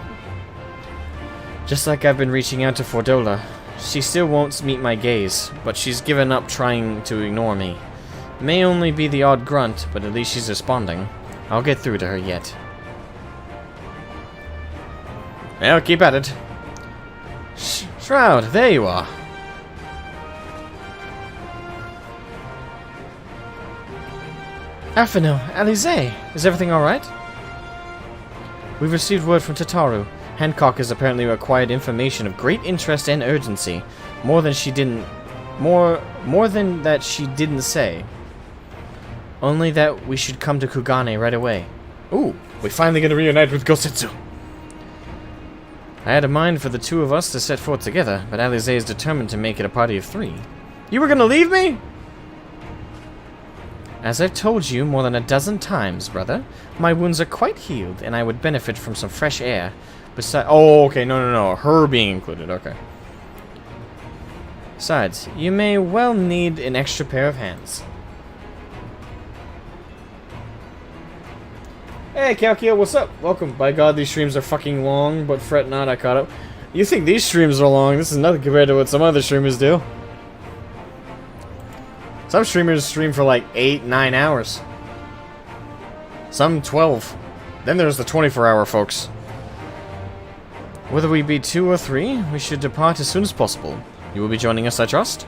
Just like I've been reaching out to Fordola. She still won't meet my gaze, but she's given up trying to ignore me. May only be the odd grunt, but at least she's responding. I'll get through to her yet. Well, keep at it. Shroud, there you are. Aphino, Alize, is everything alright? We've received word from Tataru. Hancock has apparently acquired information of great interest and urgency. More than that she didn't say. Only that we should come to Kugane right away. Ooh, we finally get to reunite with Gosetsu. I had a mind for the two of us to set forth together, but Alize is determined to make it a party of 3. You were gonna leave me? As I've told you more than a dozen times, brother, my wounds are quite healed, and I would benefit from some fresh air. Besides, oh, okay, no, her being included, okay. Besides, you may well need an extra pair of hands. Hey, Kalkia, what's up? Welcome. By God, these streams are fucking long, but fret not, I caught up. You think these streams are long? This is nothing compared to what some other streamers do. Some streamers stream for like 8-9 hours. Some 12. Then there's the 24-hour folks. Whether we be 2 or 3, we should depart as soon as possible. You will be joining us, I trust?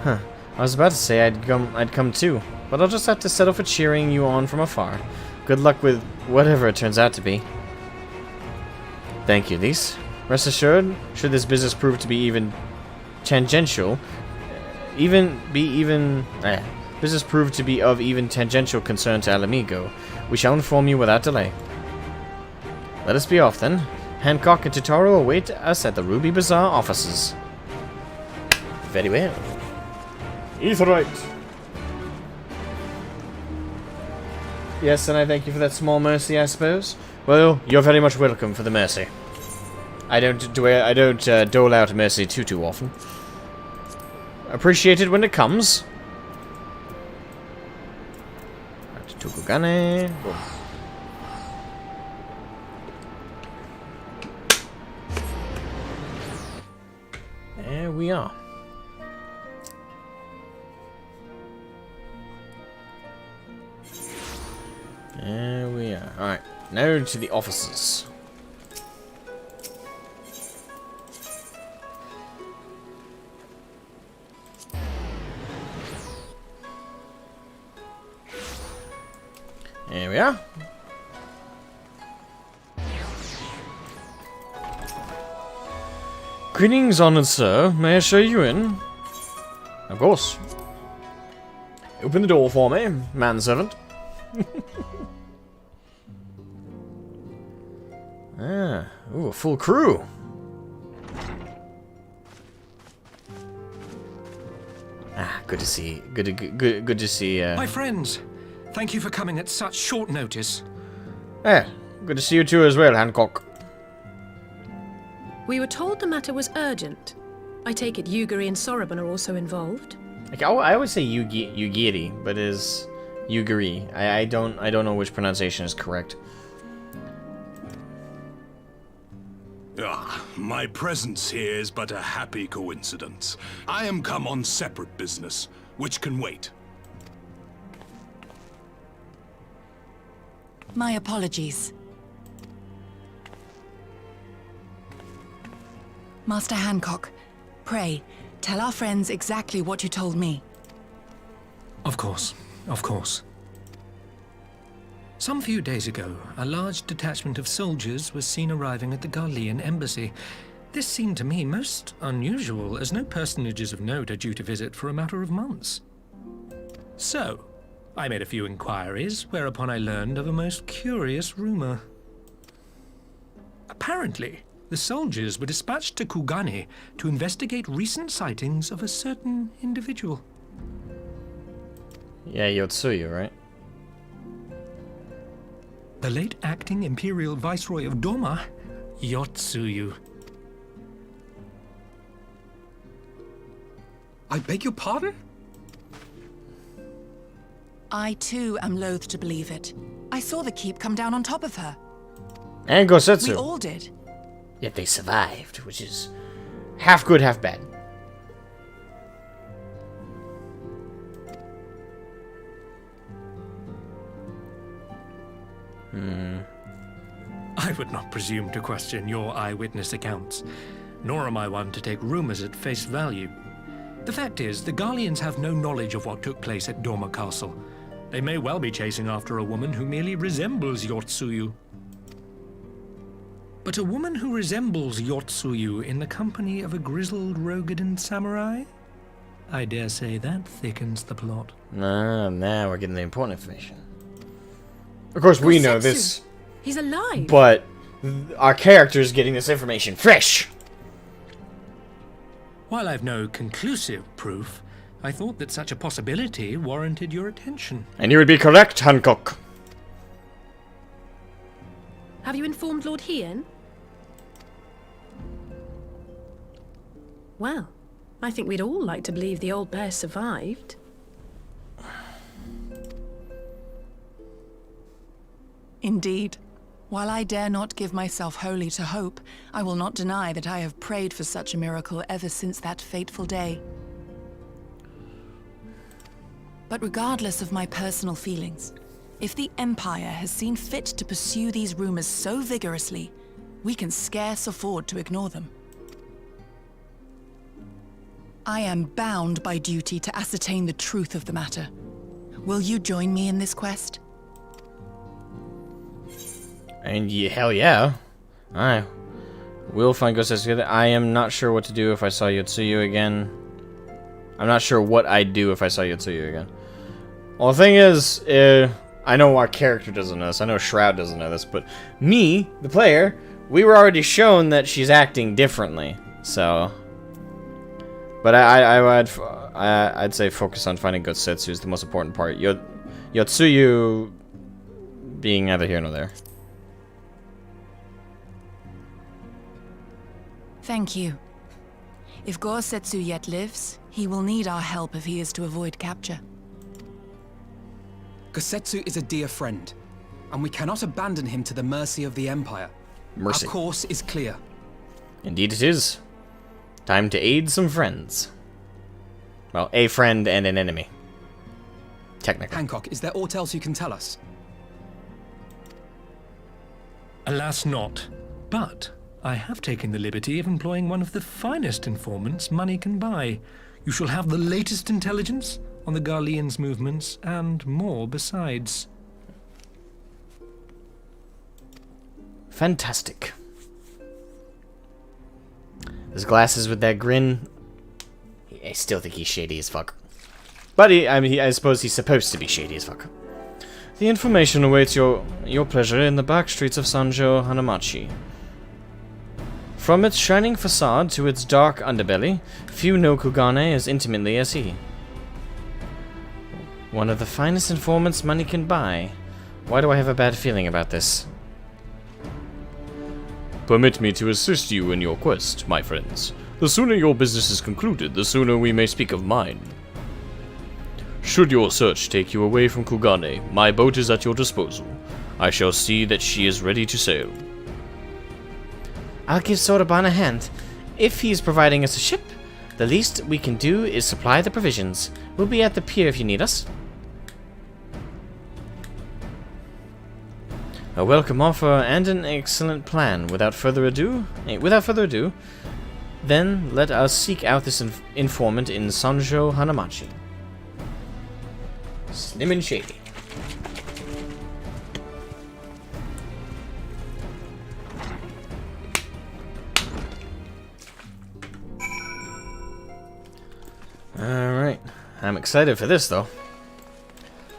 Huh. I was about to say I'd come too, but I'll just have to settle for cheering you on from afar. Good luck with whatever it turns out to be. Thank you, Lise. Rest assured, should this business prove to be even tangential, business prove to be of even tangential concern to Alamigo, we shall inform you without delay. Let us be off then. Hancock and Totaro await us at the Ruby Bazaar offices. Very well. Etherite. Yes, and I thank you for that small mercy, I suppose. Well, you're very much welcome for the mercy. I don't dole out mercy too often. Appreciate it when it comes. Tokugane. Boom. There we are. There we are. Alright, now to the offices. There we are. Greetings, honored sir. May I show you in? Of course. Open the door for me, manservant. Ooh, a full crew. Good to see. Good to see. My friends, thank you for coming at such short notice. Good to see you too as well, Hancock. We were told the matter was urgent. I take it Yugiri and Soroban are also involved. Like, I always say Yugiri, but it is Yugiri. I don't know which pronunciation is correct. My presence here is but a happy coincidence. I am come on separate business, which can wait. My apologies. Master Hancock, pray, tell our friends exactly what you told me. Of course, of course. Some few days ago, a large detachment of soldiers was seen arriving at the Garlean embassy. This seemed to me most unusual, as no personages of note are due to visit for a matter of months. So, I made a few inquiries, whereupon I learned of a most curious rumor. Apparently, the soldiers were dispatched to Kugane to investigate recent sightings of a certain individual. Yeah, Yotsuyu, right? The late acting Imperial Viceroy of Doma, Yotsuyu. I beg your pardon? I too am loath to believe it. I saw the keep come down on top of her. And Gosetsu. We all did. Yet they survived, which is half good, half bad. I would not presume to question your eyewitness accounts, nor am I one to take rumors at face value. The fact is, the Garleans have no knowledge of what took place at Dormer Castle. They may well be chasing after a woman who merely resembles Yotsuyu. But a woman who resembles Yotsuyu in the company of a grizzled Rogadan samurai? I dare say that thickens the plot. Now we're getting the important information. Of course, we know this. He's alive. But our character's getting this information fresh. While I've no conclusive proof, I thought that such a possibility warranted your attention. And you would be correct, Hancock. Have you informed Lord Hien? Well, I think we'd all like to believe the old bear survived. Indeed. While I dare not give myself wholly to hope, I will not deny that I have prayed for such a miracle ever since that fateful day. But regardless of my personal feelings, if the Empire has seen fit to pursue these rumors so vigorously, we can scarce afford to ignore them. I am bound by duty to ascertain the truth of the matter. Will you join me in this quest? And hell yeah. Alright. We'll find Ghost together. I am not sure what to do if I saw Yotsuyu again. I'm not sure what I'd do if I saw Yotsuyu again. Well, the thing is, I know our character doesn't know this. I know Shroud doesn't know this, but me, the player, we were already shown that she's acting differently. So, but I'd say focus on finding Gosetsu is the most important part. Yotsuyu being neither here nor there. Thank you. If Gosetsu yet lives, he will need our help if he is to avoid capture. Gosetsu is a dear friend, and we cannot abandon him to the mercy of the Empire. Mercy. Our course is clear. Indeed it is. Time to aid some friends. Well, a friend and an enemy. Technically. Hancock, is there aught else you can tell us? Alas not, but I have taken the liberty of employing one of the finest informants money can buy. You shall have the latest intelligence on the Garleans' movements, and more besides. Fantastic. His glasses with that grin. I still think he's shady as fuck. But I suppose he's supposed to be shady as fuck. The information awaits your pleasure in the back streets of Sanjo Hanamachi. From its shining facade to its dark underbelly, few know Kugane as intimately as he. One of the finest informants money can buy. Why do I have a bad feeling about this? Permit me to assist you in your quest, my friends. The sooner your business is concluded, the sooner we may speak of mine. Should your search take you away from Kugane, my boat is at your disposal. I shall see that she is ready to sail. I'll give Soraban a hand. If he's providing us a ship, the least we can do is supply the provisions. We'll be at the pier if you need us. A welcome offer and an excellent plan. Without further ado, then let us seek out this informant in Sanjo Hanamachi. Slim and shady. Alright. I'm excited for this, though.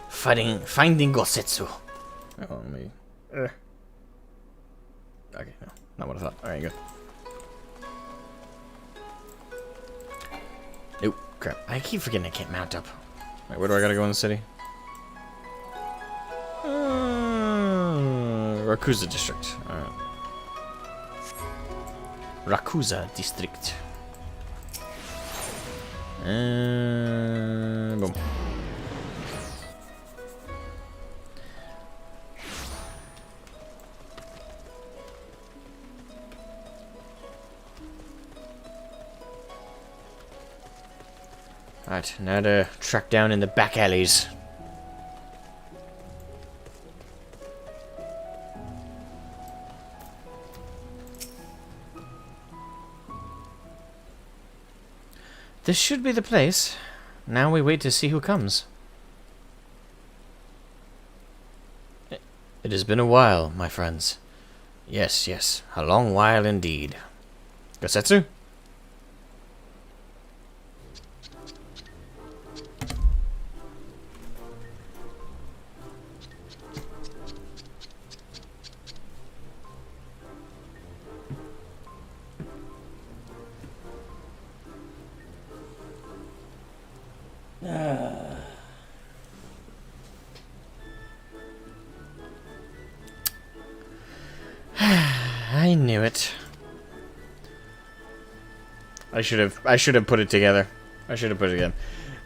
Finding Gosetsu. Oh, let me... Okay, no. Not what I thought. Alright, good. Nope. Crap. I keep forgetting I can't mount up. Wait, where do I gotta go in the city? Rakuza District. Alright. Rakuza District. And boom. Alright, now to track down in the back alleys. This should be the place. Now we wait to see who comes. It has been a while, my friends. Yes, yes, a long while indeed. Gosetsu? I knew it. I should have put it together. I should have put it together.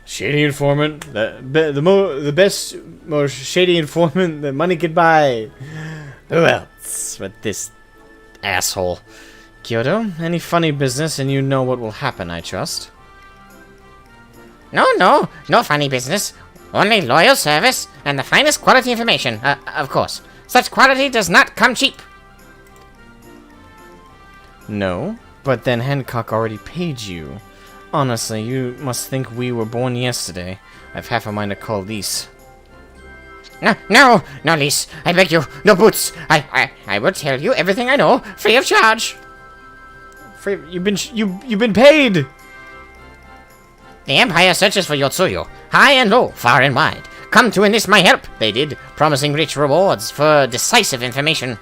Shady informant, the best, most shady informant that money could buy. Who else but this asshole? Kyoto, any funny business and you know what will happen, I trust. No funny business. Only loyal service and the finest quality information, of course. Such quality does not come cheap. No, but then Hancock already paid you. Honestly, you must think we were born yesterday. I've half a mind to call Lise. No, Lise. I beg you, no boots. I will tell you everything I know, free of charge. You've been paid. The Empire searches for Yotsuyu, high and low, far and wide. Come to enlist my help, they did, promising rich rewards for decisive information.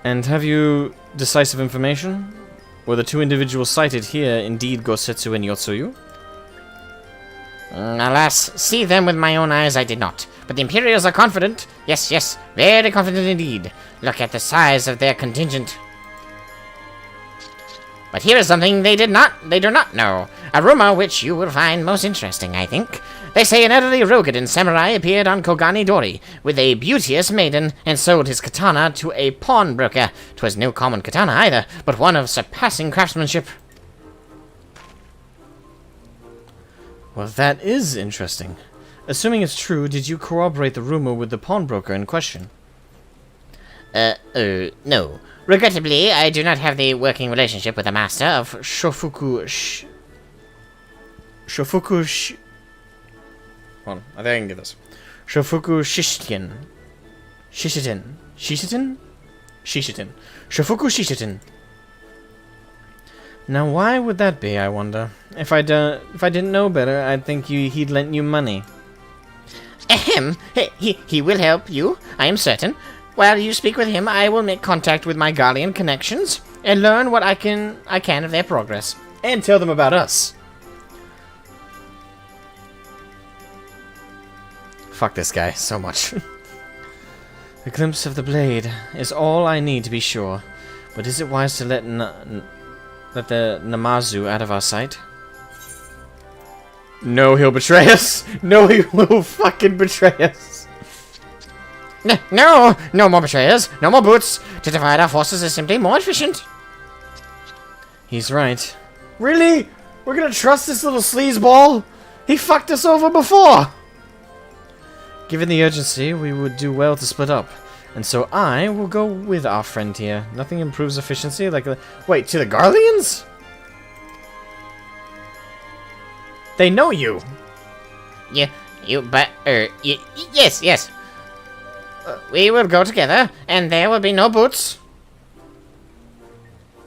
And have you decisive information? Were the two individuals cited here indeed Gosetsu and Yotsuyu? Alas, see them with my own eyes I did not. But the Imperials are confident. Yes, very confident indeed. Look at the size of their contingent. But here is something they do not know. A rumor which you will find most interesting, I think. They say an elderly Rogadin samurai appeared on Kogani Dori with a beauteous maiden and sold his katana to a pawnbroker. 'Twas no common katana either, but one of surpassing craftsmanship. Well, that is interesting. Assuming it's true, did you corroborate the rumor with the pawnbroker in question? No. Regrettably, I do not have the working relationship with the master of Shofuku Hold on, I think I can get this. Shofuku Shishitin. Shofuku Shishitin. Now, why would that be, I wonder? If I didn't know better, I'd think he'd lent you money. Ahem. He will help you, I am certain. While you speak with him, I will make contact with my Garlean connections and learn what I can of their progress. And tell them about us. Fuck this guy so much. A glimpse of the blade is all I need to be sure. But is it wise to let the Namazu out of our sight? No, he'll betray us. No, he will fucking betray us. No more betrayers, no more boots. To divide our forces is simply more efficient. He's right. Really? We're gonna trust this little sleazeball? He fucked us over before. Given the urgency, we would do well to split up. And so I will go with our friend here. Nothing improves efficiency like the... Wait, to the Garleans? They know you. Yes. We will go together, and there will be no boots.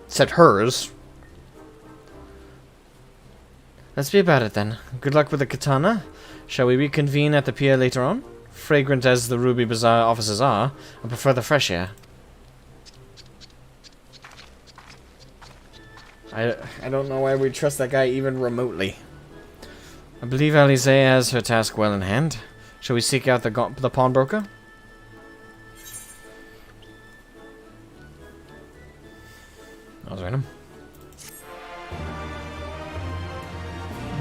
Except hers. Let's be about it then. Good luck with the katana. Shall we reconvene at the pier later on? Fragrant as the Ruby Bazaar offices are, I prefer the fresh air. I don't know why we trust that guy even remotely. I believe Alize has her task well in hand. Shall we seek out the pawnbroker? That was random.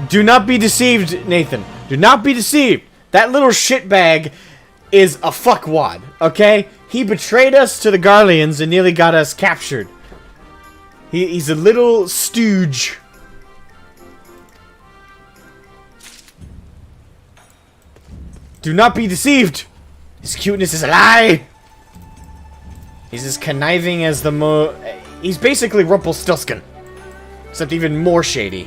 Do not be deceived, Nathan. Do not be deceived. That little shitbag is a fuckwad, okay? He betrayed us to the Garleans and nearly got us captured. He's a little stooge. Do not be deceived. His cuteness is a lie. He's as conniving as the He's basically Rumpelstiltskin. Except even more shady.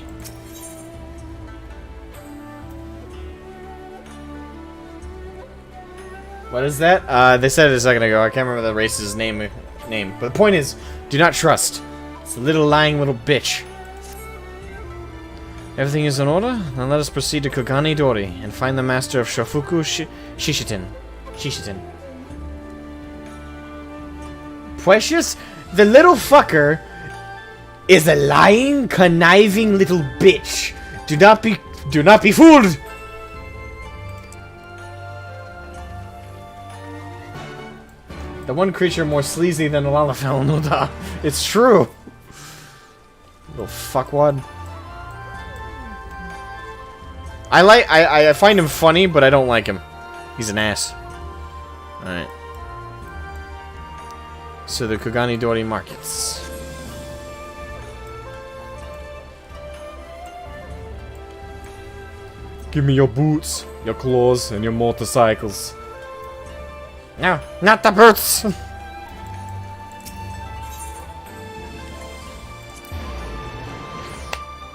What is that? They said it a second ago. I can't remember the race's name. But the point is, do not trust. It's a little lying little bitch. Everything is in order? Then let us proceed to Kogani Dori and find the master of Shofuku Shishitin. Precious? The little fucker is a lying, conniving little bitch. Do not be fooled! The one creature more sleazy than a Lalafell, no doubt. It's true. Little fuckwad. I find him funny, but I don't like him. He's an ass. Alright. So the Kogani Dori markets. Give me your boots, your claws, and your motorcycles. No, not the boots!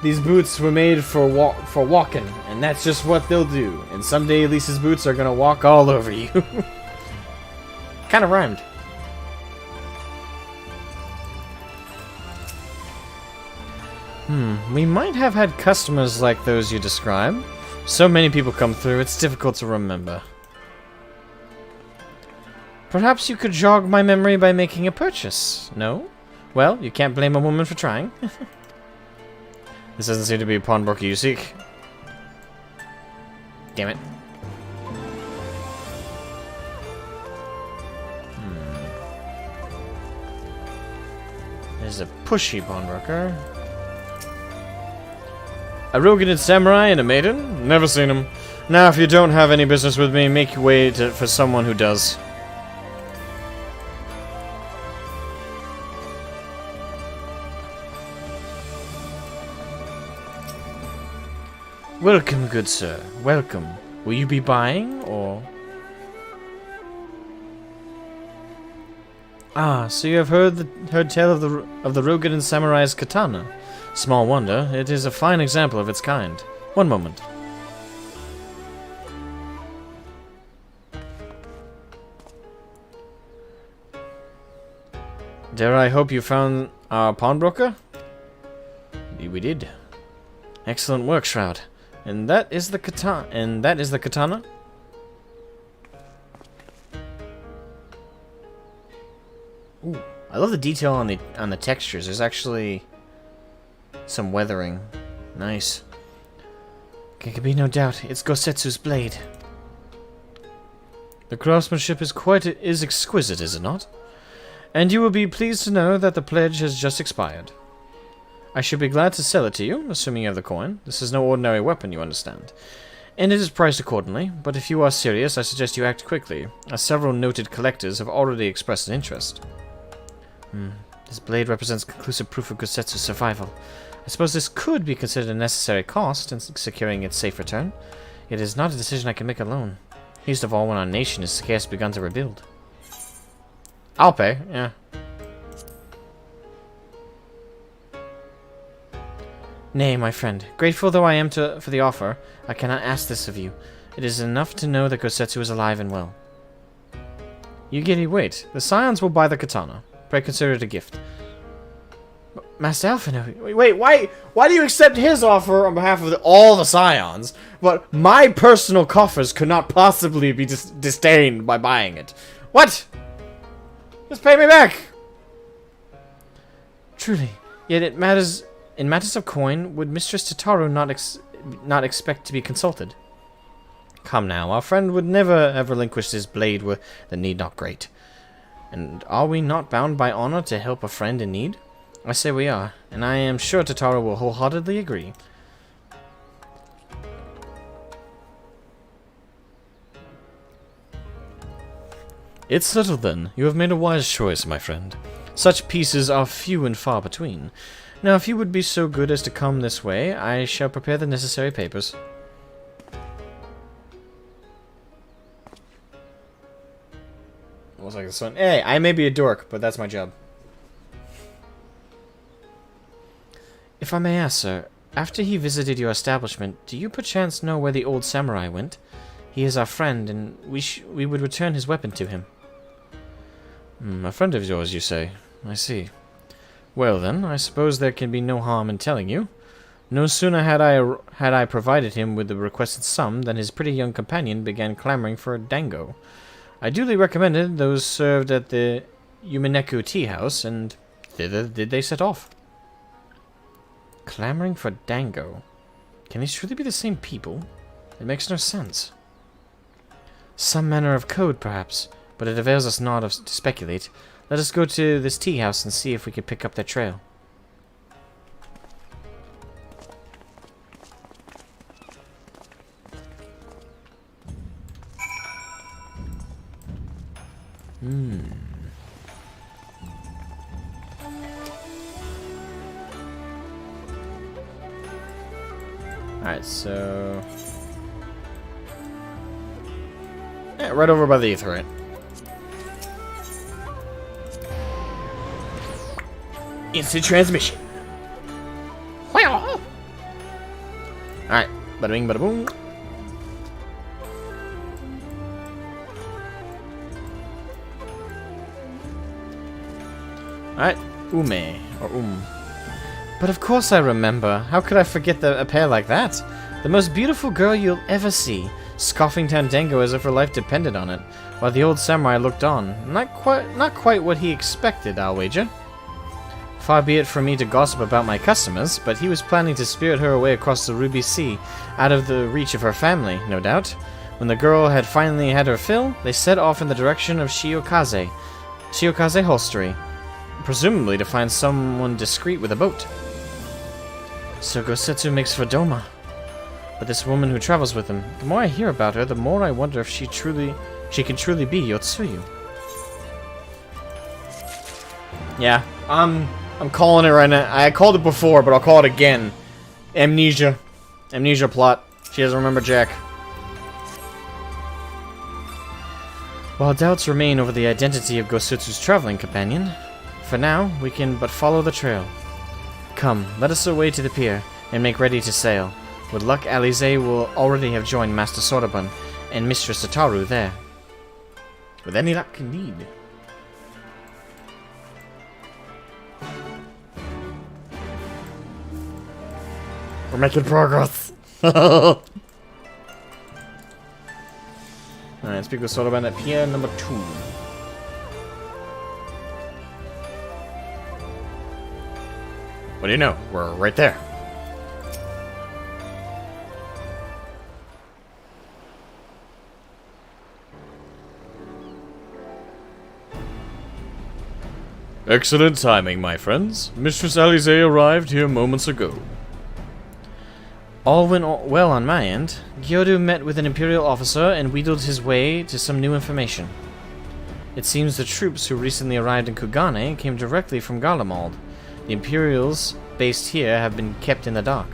These boots were made for walking, and that's just what they'll do. And someday Lisa's boots are gonna walk all over you. Kinda rhymed. We might have had customers like those you describe. So many people come through, it's difficult to remember. Perhaps you could jog my memory by making a purchase, no? Well, you can't blame a woman for trying. This doesn't seem to be a pawnbroker you seek. Damn it. There's a pushy pawnbroker. A Rogan samurai and a maiden? Never seen him. Now, if you don't have any business with me, make your way for someone who does. Welcome, good sir. Welcome. Will you be buying, or...? Ah, so you have heard tell of the Rogan samurai's katana. Small wonder, it is a fine example of its kind. One moment. Dare I hope you found our pawnbroker? We did. Excellent work, Shroud. And that is the katana. Ooh, I love the detail on the textures. There's actually some weathering. Nice. There can be no doubt, it's Gosetsu's blade. The craftsmanship is exquisite, is it not? And you will be pleased to know that the pledge has just expired. I should be glad to sell it to you, assuming you have the coin. This is no ordinary weapon, you understand. And it is priced accordingly, but if you are serious, I suggest you act quickly, as several noted collectors have already expressed an interest. This blade represents conclusive proof of Gosetsu's survival. I suppose this could be considered a necessary cost in securing its safe return, yet it is not a decision I can make alone. Least of all when our nation is scarce begun to rebuild. I'll pay, yeah. Nay, my friend, grateful though I am for the offer, I cannot ask this of you. It is enough to know that Gosetsu is alive and well. You giddy, wait. The Scions will buy the katana. Pray consider it a gift. Master Alphino, wait, why do you accept his offer on behalf of all the Scions, but my personal coffers could not possibly be disdained by buying it? What? Just pay me back! Truly, yet in matters of coin, would Mistress Tataru not expect to be consulted? Come now, our friend would never have relinquished his blade were the need not great. And are we not bound by honor to help a friend in need? I say we are, and I am sure Tataru will wholeheartedly agree. It's settled then. You have made a wise choice, my friend. Such pieces are few and far between. Now, if you would be so good as to come this way, I shall prepare the necessary papers. Looks like this one. Hey, I may be a dork, but that's my job. If I may ask, sir, after he visited your establishment, do you perchance know where the old samurai went? He is our friend, and we would return his weapon to him. A friend of yours, you say? I see. Well then, I suppose there can be no harm in telling you. No sooner had I provided him with the requested sum than his pretty young companion began clamoring for a dango. I duly recommended those served at the Yumeneku tea house, and thither did they set off. Clamoring for dango. Can these truly be the same people? It makes no sense. Some manner of code, perhaps, but it avails us not to speculate. Let us go to this tea house and see if we can pick up their trail. Alright, so... yeah, right over by the Aetheryte. Instant transmission. Alright, bada bing, bada boom. Alright, Ume, or But of course I remember. How could I forget a pair like that? The most beautiful girl you'll ever see, scoffing down Dango as if her life depended on it, while the old samurai looked on. Not quite what he expected, I'll wager. Far be it from me to gossip about my customers, but he was planning to spirit her away across the Ruby Sea, out of the reach of her family, no doubt. When the girl had finally had her fill, they set off in the direction of Shiokaze Hostelry, presumably to find someone discreet with a boat. So Gosetsu makes for Doma. But this woman who travels with him, the more I hear about her, the more I wonder if she can truly be Yotsuyu. Yeah, I'm calling it right now. I called it before, but I'll call it again. Amnesia. Amnesia plot. She doesn't remember Jack. While doubts remain over the identity of Gosetsu's traveling companion, for now, we can but follow the trail. Come, let us away to the pier, and make ready to sail. With luck, Alize will already have joined Master Soraban and Mistress Ataru there. With any luck indeed. We're making progress. Alright, speak with Soraban at pier number 2. What do you know? We're right there. Excellent timing, my friends. Mistress Alize arrived here moments ago. All went well on my end. Gyodu met with an Imperial officer and wheedled his way to some new information. It seems the troops who recently arrived in Kugane came directly from Garlemald. The Imperials based here have been kept in the dark.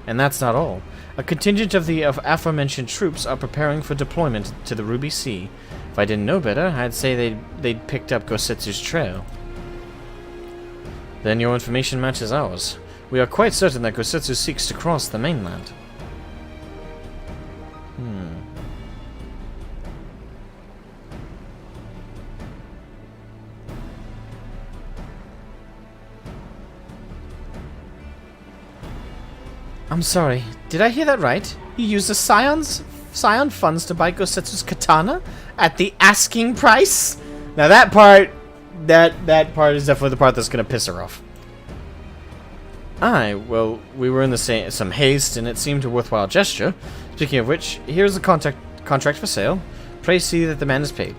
And that's not all. A contingent of the aforementioned troops are preparing for deployment to the Ruby Sea. If I didn't know better, I'd say they'd picked up Gosetsu's trail. Then your information matches ours. We are quite certain that Gosetsu seeks to cross the mainland. I'm sorry, did I hear that right? You used the Scion funds to buy Gosetsu's katana at the asking price? Now that part is definitely the part that's gonna piss her off. Aye, well, we were in some haste, and it seemed a worthwhile gesture. Speaking of which, here's the contract for sale. Pray see that the man is paid.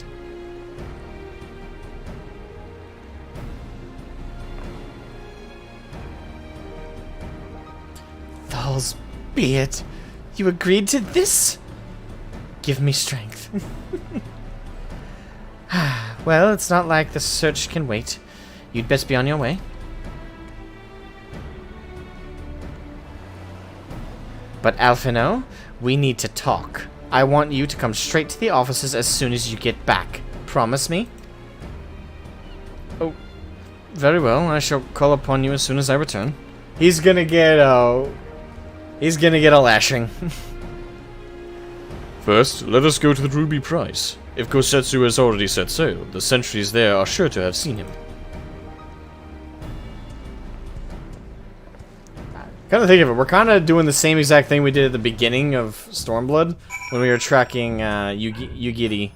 Thal's beard. You agreed to this? Give me strength. Well, it's not like the search can wait. You'd best be on your way. But Alphino, we need to talk. I want you to come straight to the offices as soon as you get back. Promise me? Oh, very well. I shall call upon you as soon as I return. He's gonna get a lashing. First, let us go to the Ruby Price. If Gosetsu has already set sail, the sentries there are sure to have seen him. Kind of think of it, we're kind of doing the same exact thing we did at the beginning of Stormblood when we were tracking Yugiri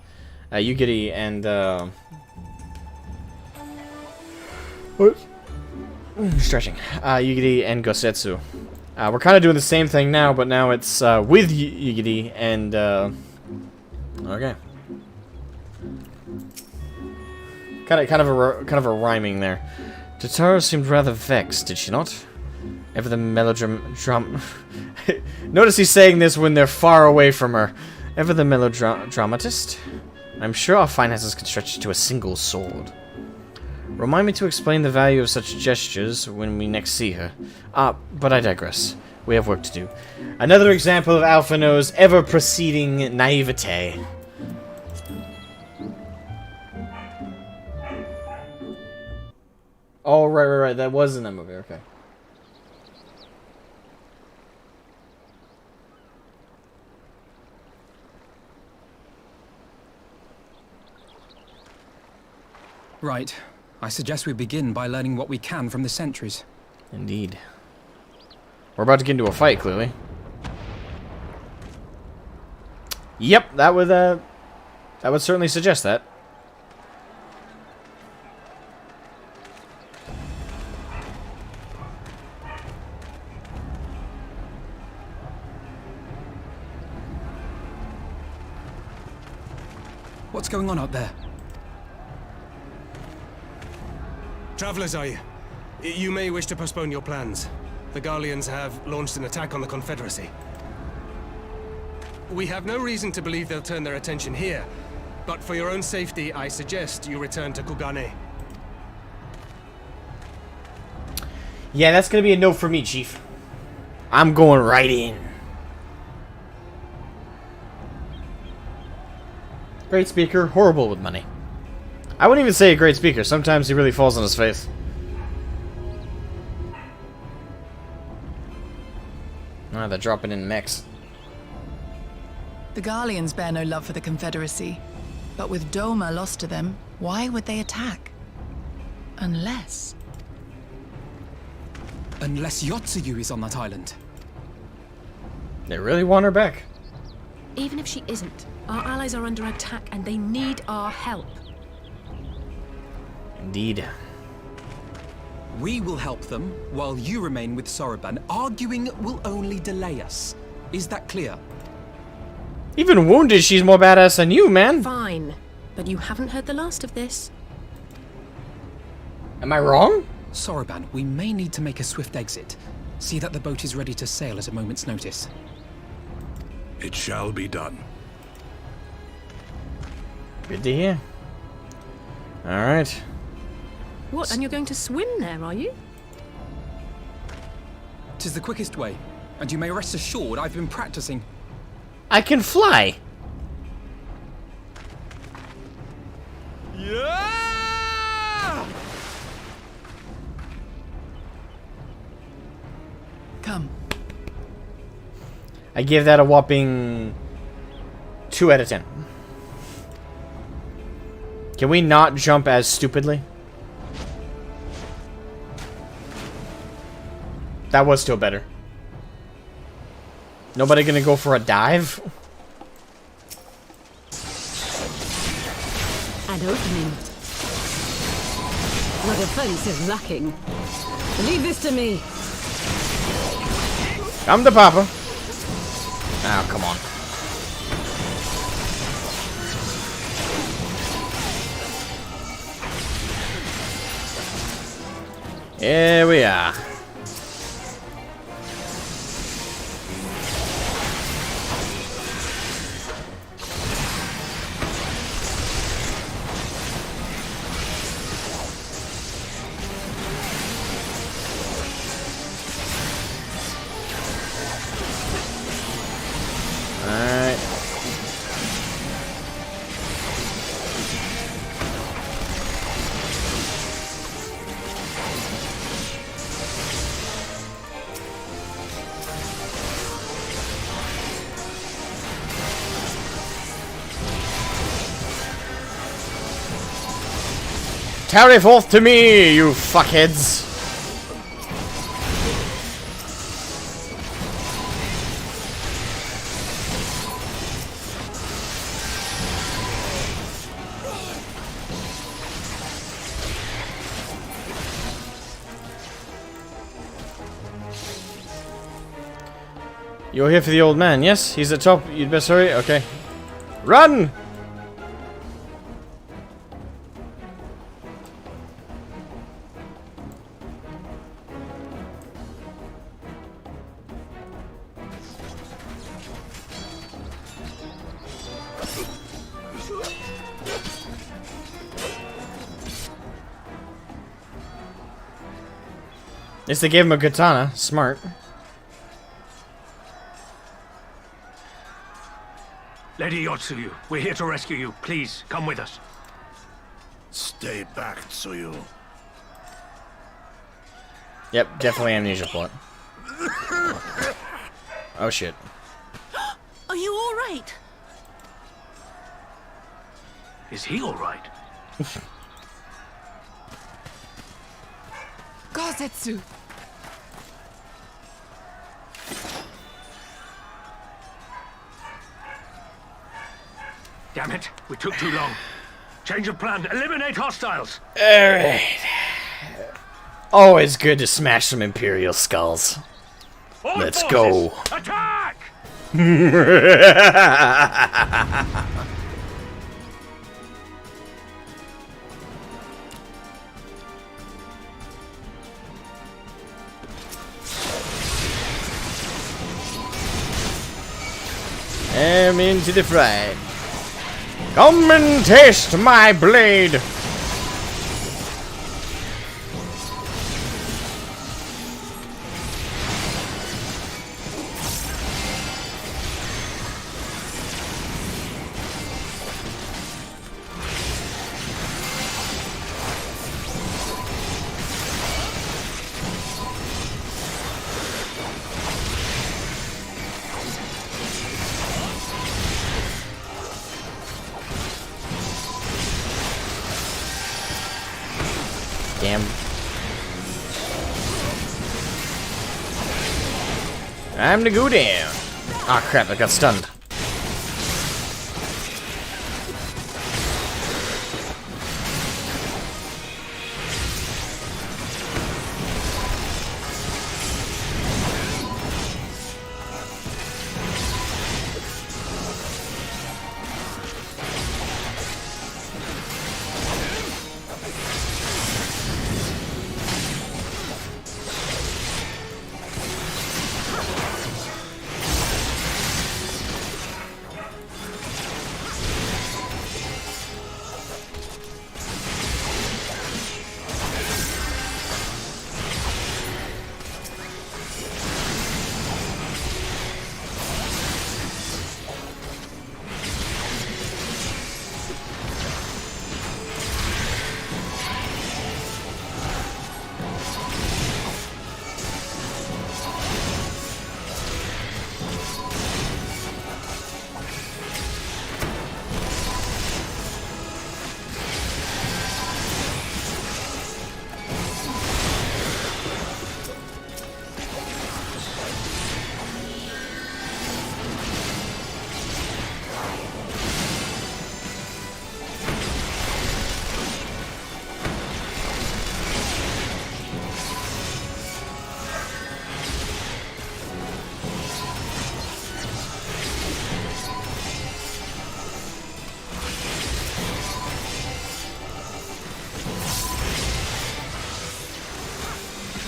and what? Stretching. Yugiri and Gosetsu. We're kind of doing the same thing now, but now it's with Yugiri and okay. Kind of a rhyming there. Totaro seemed rather vexed, did she not? Ever the Notice he's saying this when they're far away from her. Ever the melodramatist? I'm sure our finances can stretch to a single sword. Remind me to explain the value of such gestures when we next see her. But I digress. We have work to do. Another example of Alphino's ever-proceeding naivete. Oh, right. That was in that movie. Okay. Right. I suggest we begin by learning what we can from the sentries. Indeed. We're about to get into a fight, clearly. Yep, that would certainly suggest that. What's going on out there? Travelers, are you? You may wish to postpone your plans. The Garleans have launched an attack on the Confederacy. We have no reason to believe they'll turn their attention here, but for your own safety, I suggest you return to Kugane. Yeah, that's gonna be a no for me, Chief. I'm going right in. Great speaker, horrible with money. I wouldn't even say a great speaker. Sometimes he really falls on his face. Ah, they're dropping in mechs. The Garleans bear no love for the Confederacy, but with Doma lost to them, why would they attack? Unless Yotsuyu is on that island. They really want her back. Even if she isn't, our allies are under attack and they need our help. Indeed. We will help them, while you remain with Soroban. Arguing will only delay us. Is that clear? Even wounded, she's more badass than you, man. Fine, but you haven't heard the last of this. Am I wrong? Soroban, we may need to make a swift exit. See that the boat is ready to sail at a moment's notice. It shall be done. Good to hear. Alright. What, and you're going to swim there, are you? 'Tis the quickest way, and you may rest assured I've been practicing. I can fly. Yeah! Come. I give that a whopping 2 out of 10. Can we not jump as stupidly? That was still better. Nobody gonna go for a dive? An opening. What a face is lacking. Leave this to me. Come to Papa. Oh, come on. Here we are. Alright. Tarry forth to me, you fuckheads! You're here for the old man, yes? He's at top. You'd best hurry. Okay. Run! Yes, they gave him a katana. Smart. Lady Yotsuyu, we're here to rescue you. Please, come with us. Stay back, Tsuyu. Yep, definitely amnesia plot. Oh shit. Are you all right? Is he all right? Gozetsu! Damn it, we took too long. Change of plan, eliminate hostiles! Alright. Always good to smash some Imperial skulls. All Let's forces, go. Attack! I'm into the fray. Come and taste my blade. Damn. Time to go down. Ah, crap, I got stunned.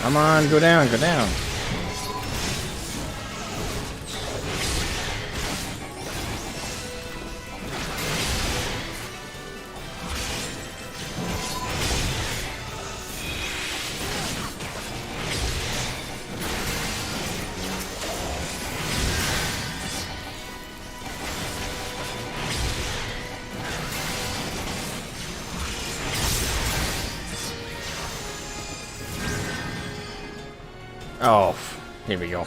Come on, go down, go down. Oh, here we go.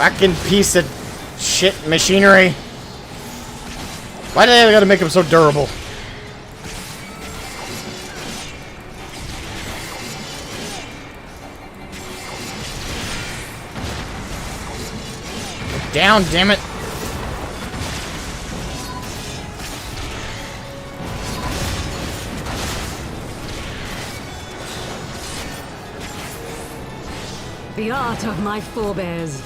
Fucking piece of shit machinery. Why do they gotta make them so durable? Down, damn it. The art of my forebears.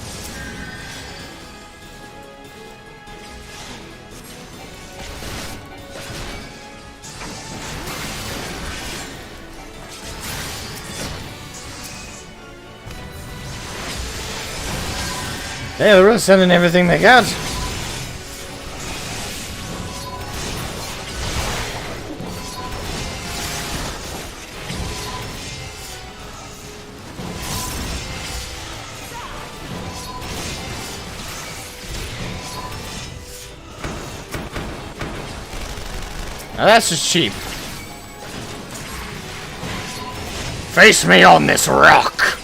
Hey, they're really sending everything they got. Now that's just cheap. Face me on this rock.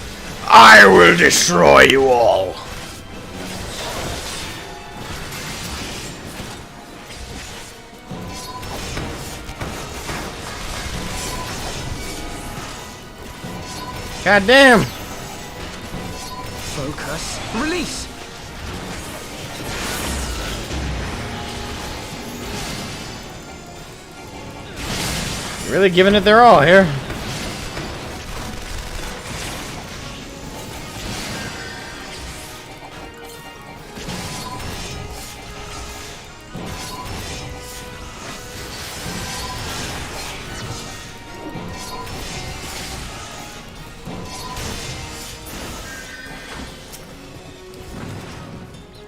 I will destroy you all. God damn! Focus. Release! Really giving it their all here.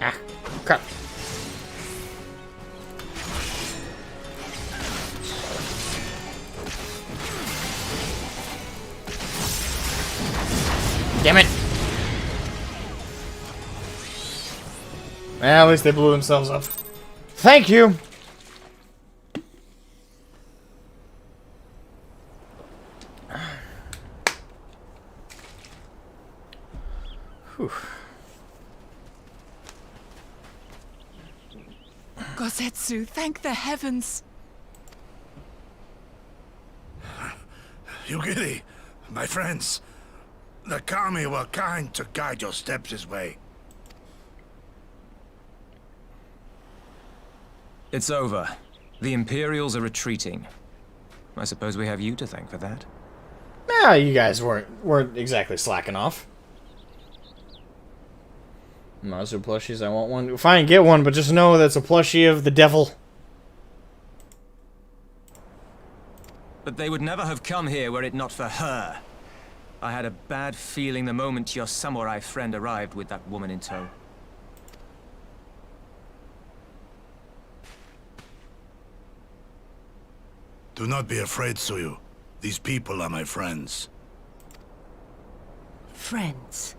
Ah, crap. Damn it. At least they blew themselves up. Thank you. Whew. Gosetsu, thank the heavens. Yugiri, my friends. The Kami were kind to guide your steps this way. It's over. The Imperials are retreating. I suppose we have you to thank for that. Nah, you guys weren't exactly slacking off. Mazu plushies, I want one. Fine, get one, but just know that's a plushie of the devil. But they would never have come here were it not for her. I had a bad feeling the moment your samurai friend arrived with that woman in tow. Do not be afraid, Suyu. These people are my friends. Friends.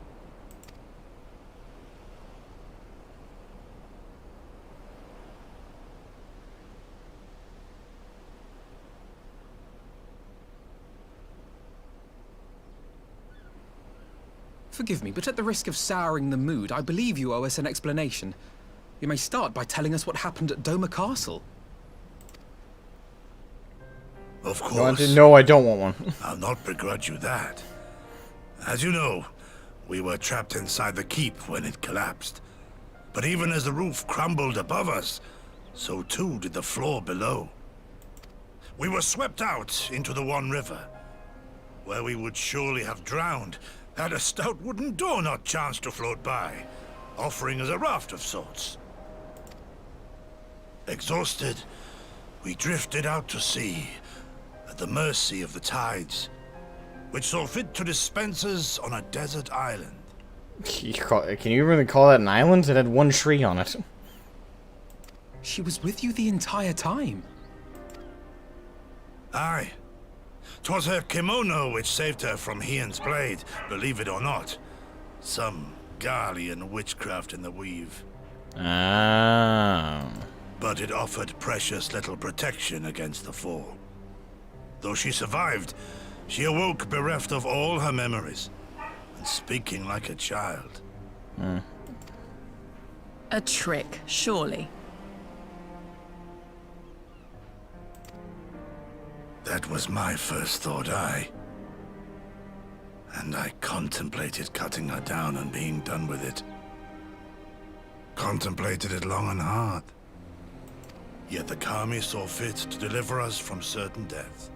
Forgive me, but at the risk of souring the mood, I believe you owe us an explanation. You may start by telling us what happened at Doma Castle. Of course. No, I don't want one. I'll not begrudge you that. As you know, we were trapped inside the keep when it collapsed. But even as the roof crumbled above us, so too did the floor below. We were swept out into the One River, where we would surely have drowned had a stout wooden door not chanced to float by, offering us a raft of sorts. Exhausted, we drifted out to sea, at the mercy of the tides, which saw fit to dispense us on a desert island. Can you really call that an island? It had one tree on it. She was with you the entire time. Aye. 'Twas her kimono which saved her from Hien's blade, believe it or not. Some Garlean witchcraft in the weave. Ah. But it offered precious little protection against the fall. Though she survived, she awoke bereft of all her memories, and speaking like a child. A trick, surely. That was my first thought, and I contemplated cutting her down and being done with it. Contemplated it long and hard. Yet the Kami saw fit to deliver us from certain death.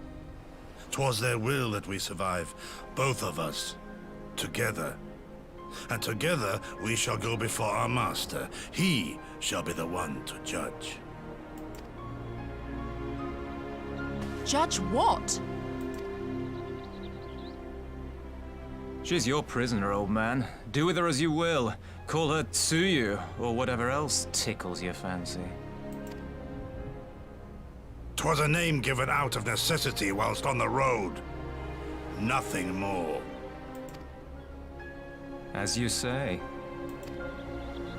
'Twas their will that we survive, both of us, together. And together we shall go before our master. He shall be the one to judge. Judge what? She's your prisoner, old man. Do with her as you will. Call her Tsuyu, or whatever else tickles your fancy. 'Twas a name given out of necessity whilst on the road. Nothing more. As you say.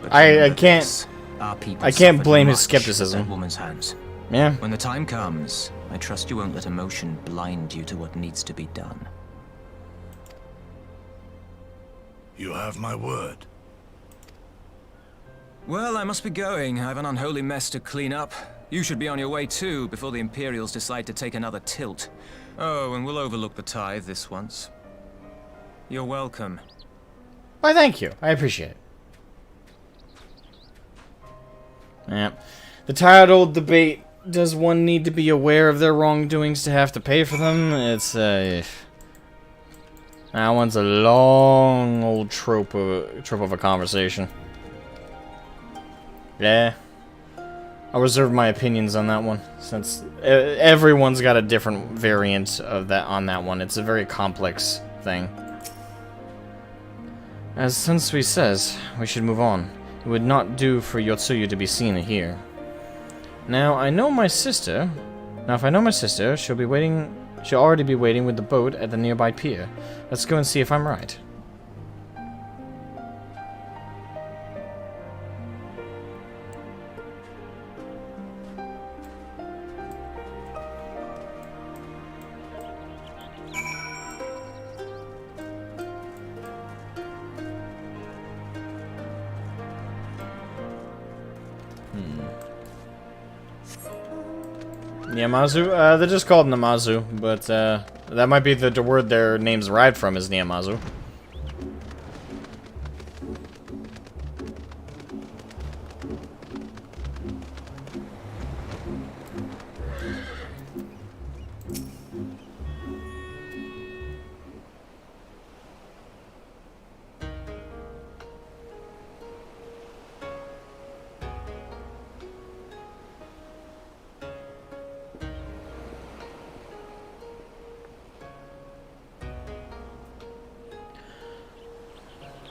But I remember can't this, our people I can't suffered blame his much skepticism. at that woman's hands. Yeah. When the time comes, I trust you won't let emotion blind you to what needs to be done. You have my word. Well, I must be going. I have an unholy mess to clean up. You should be on your way too, before the Imperials decide to take another tilt. Oh, and we'll overlook the tithe this once. You're welcome. Why, thank you. I appreciate it. Yeah. The tired old debate, does one need to be aware of their wrongdoings to have to pay for them? It's, that one's a long old trope of a conversation. Yeah. I'll reserve my opinions on that one, since everyone's got a different variant of that on that one. It's a very complex thing. As Sunsui says, we should move on. It would not do for Yotsuyu to be seen here. Now, if I know my sister, she'll already be waiting with the boat at the nearby pier. Let's go and see if I'm right. Niyamazu? They're just called Namazu, but that might be the word their names derived from is Niyamazu.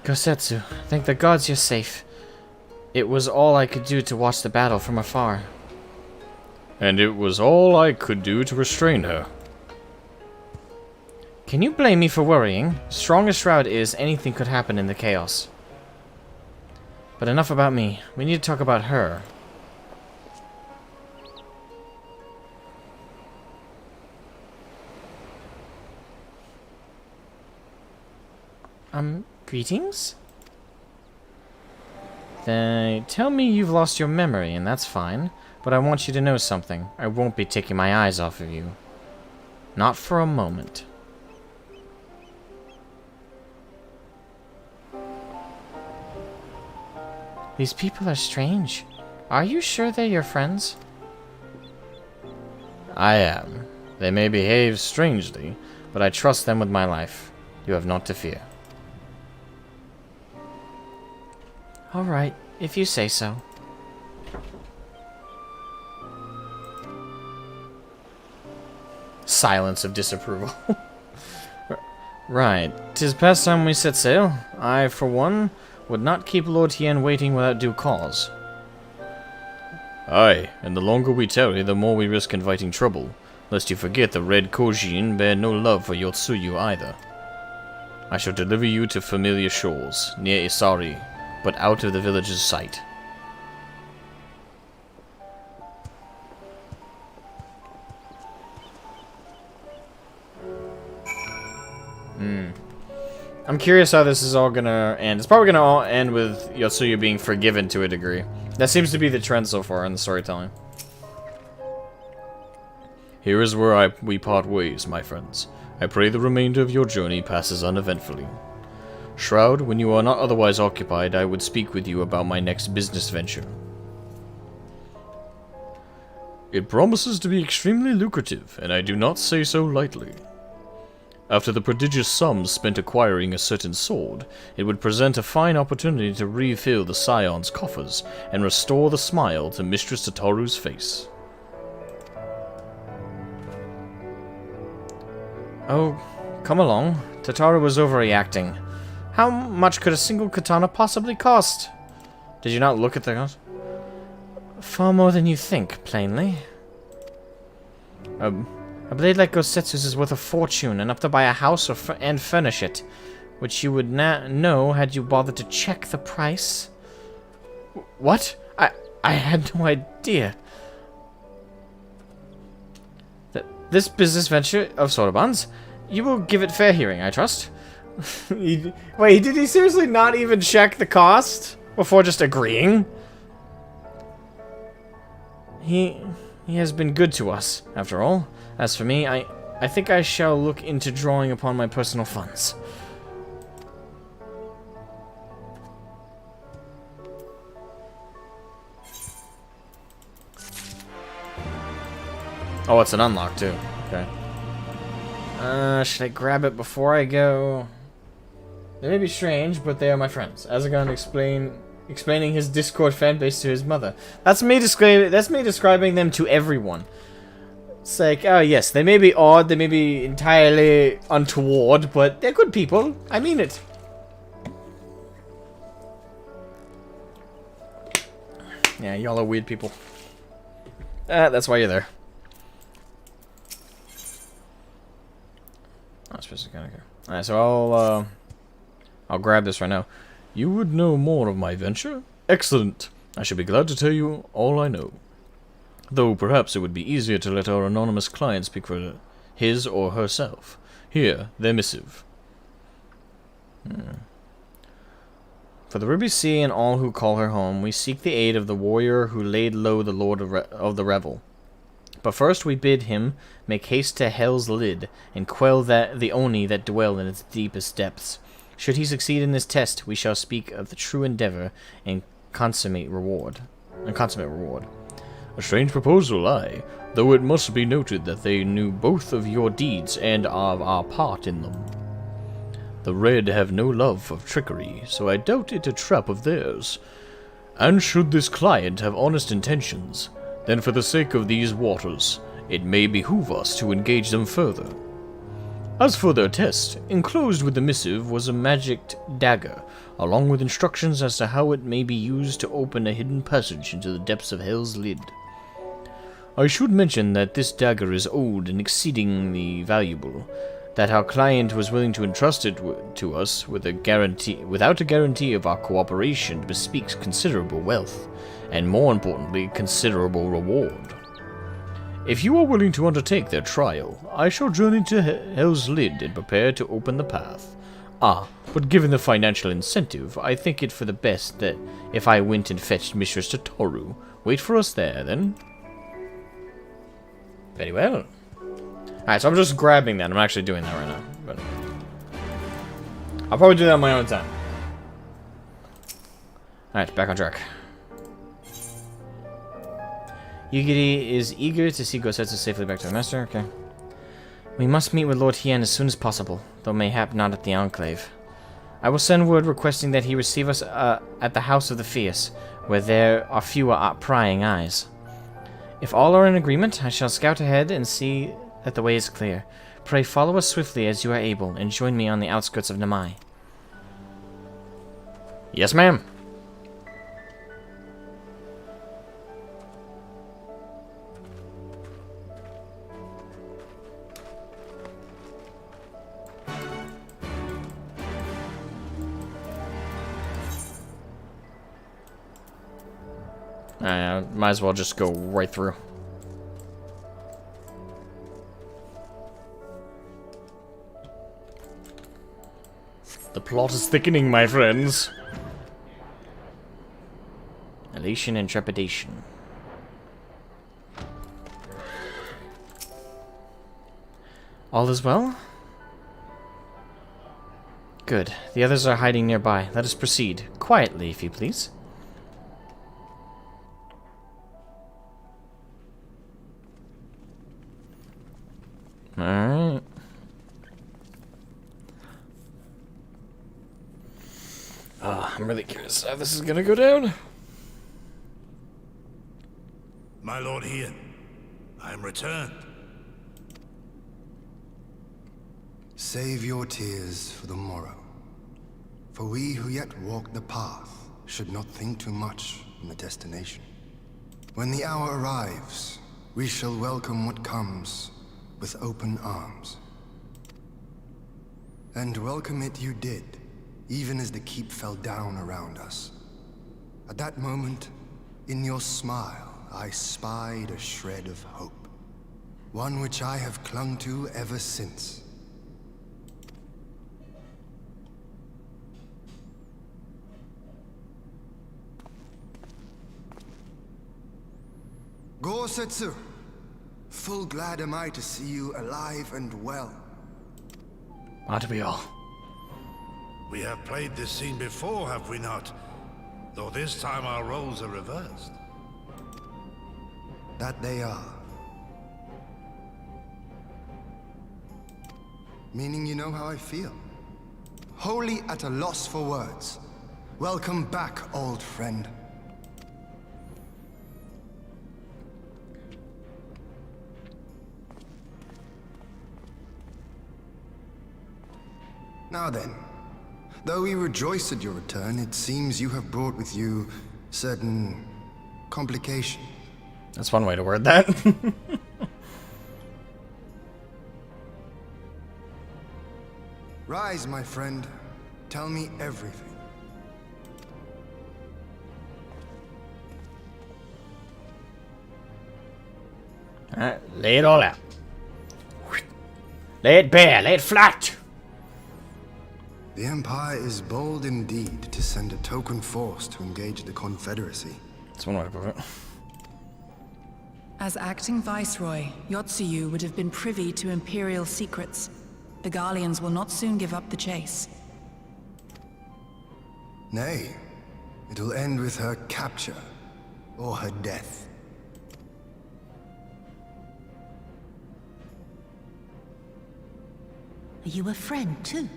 Gosetsu, thank the gods you're safe. It was all I could do to watch the battle from afar. And it was all I could do to restrain her. Can you blame me for worrying? Strong as Shroud is, anything could happen in the chaos. But enough about me. We need to talk about her. Greetings? They tell me you've lost your memory, and that's fine. But I want you to know something. I won't be taking my eyes off of you. Not for a moment. These people are strange. Are you sure they're your friends? I am. They may behave strangely, but I trust them with my life. You have naught to fear. Alright, if you say so. Silence of disapproval. Right, 'tis past time we set sail. I, for one, would not keep Lord Hien waiting without due cause. Aye, and the longer we tarry, the more we risk inviting trouble. Lest you forget the Red Kojin bear no love for Yotsuyu either. I shall deliver you to familiar shores, near Isari, but out of the village's sight. I'm curious how this is all gonna end. It's probably gonna all end with Yotsuya being forgiven to a degree. That seems to be the trend so far in the storytelling. Here is where we part ways, my friends. I pray the remainder of your journey passes uneventfully. Shroud, when you are not otherwise occupied, I would speak with you about my next business venture. It promises to be extremely lucrative, and I do not say so lightly. After the prodigious sums spent acquiring a certain sword, it would present a fine opportunity to refill the Scion's coffers and restore the smile to Mistress Tataru's face. Oh, come along. Tataru was overreacting. How much could a single katana possibly cost? Did you not look at the cost? Far more than you think, plainly. A blade like Gosetsu's is worth a fortune, enough to buy a house and furnish it, which you would know had you bothered to check the price. What? I had no idea. This business venture of Soraban's, you will give it fair hearing, I trust. Wait, did he seriously not even check the cost before just agreeing? He has been good to us, after all. As for me, I think I shall look into drawing upon my personal funds. Oh, it's an unlock too. Okay. Should I grab it before I go? They may be strange, but they are my friends. Asmogan explaining his Discord fanbase to his mother. That's me describing them to everyone. It's like, oh yes, they may be odd, they may be entirely untoward, but they're good people. I mean it. Yeah, y'all are weird people. That's why you're there. I suppose it's kind of good. Alright, so I'll grab this right now. You would know more of my venture? Excellent. I should be glad to tell you all I know. Though perhaps it would be easier to let our anonymous client speak for his or herself. Here, their missive. For the Ruby Sea and all who call her home, we seek the aid of the warrior who laid low the Lord of the Revel. But first we bid him make haste to Hell's Lid and quell the Oni that dwell in its deepest depths. Should he succeed in this test, we shall speak of the true endeavor and consummate reward. A strange proposal, aye, though it must be noted that they knew both of your deeds and of our part in them. The Red have no love of trickery, so I doubt it a trap of theirs. And should this client have honest intentions, then for the sake of these waters, it may behoove us to engage them further. As for their test, enclosed with the missive was a magicked dagger, along with instructions as to how it may be used to open a hidden passage into the depths of Hell's Lid. I should mention that this dagger is old and exceedingly valuable, that our client was willing to entrust it to us without a guarantee of our cooperation bespeaks considerable wealth, and more importantly, considerable reward. If you are willing to undertake their trial, I shall journey to Hell's Lid and prepare to open the path. But given the financial incentive, I think it for the best that if I went and fetched Mistress Tataru, wait for us there, then. Very well. Alright, so I'm just grabbing that. I'm actually doing that right now. But I'll probably do that on my own time. Alright, back on track. Yugiri is eager to see Gosetsu safely back to her master. Okay. We must meet with Lord Hien as soon as possible, though mayhap not at the Enclave. I will send word requesting that he receive us at the House of the Fierce, where there are fewer prying eyes. If all are in agreement, I shall scout ahead and see that the way is clear. Pray follow us swiftly as you are able, and join me on the outskirts of Namai. Yes, ma'am. Might as well just go right through. The plot is thickening, my friends. Elation and trepidation. All is well? Good. The others are hiding nearby. Let us proceed. Quietly, if you please. Alright. I'm really curious how this is gonna go down. My Lord Ian, I am returned. Save your tears for the morrow. For we who yet walk the path should not think too much on the destination. When the hour arrives, we shall welcome what comes with open arms. And welcome it you did, even as the keep fell down around us. At that moment, in your smile, I spied a shred of hope. One which I have clung to ever since. Gorsetsu, full glad am I to see you alive and well. Aren't we all? We have played this scene before, have we not? Though this time our roles are reversed. That they are. Meaning you know how I feel. Wholly at a loss for words. Welcome back, old friend. Now then, though we rejoice at your return, it seems you have brought with you certain complications. That's one way to word that. Rise, my friend. Tell me everything. Alright, lay it all out. Lay it bare, lay it flat. The Empire is bold indeed to send a token force to engage the Confederacy. That's one way to put it. As acting Viceroy, Yotsuyu would have been privy to Imperial secrets. The Garleans will not soon give up the chase. Nay, it will end with her capture, or her death. Are you a friend, too?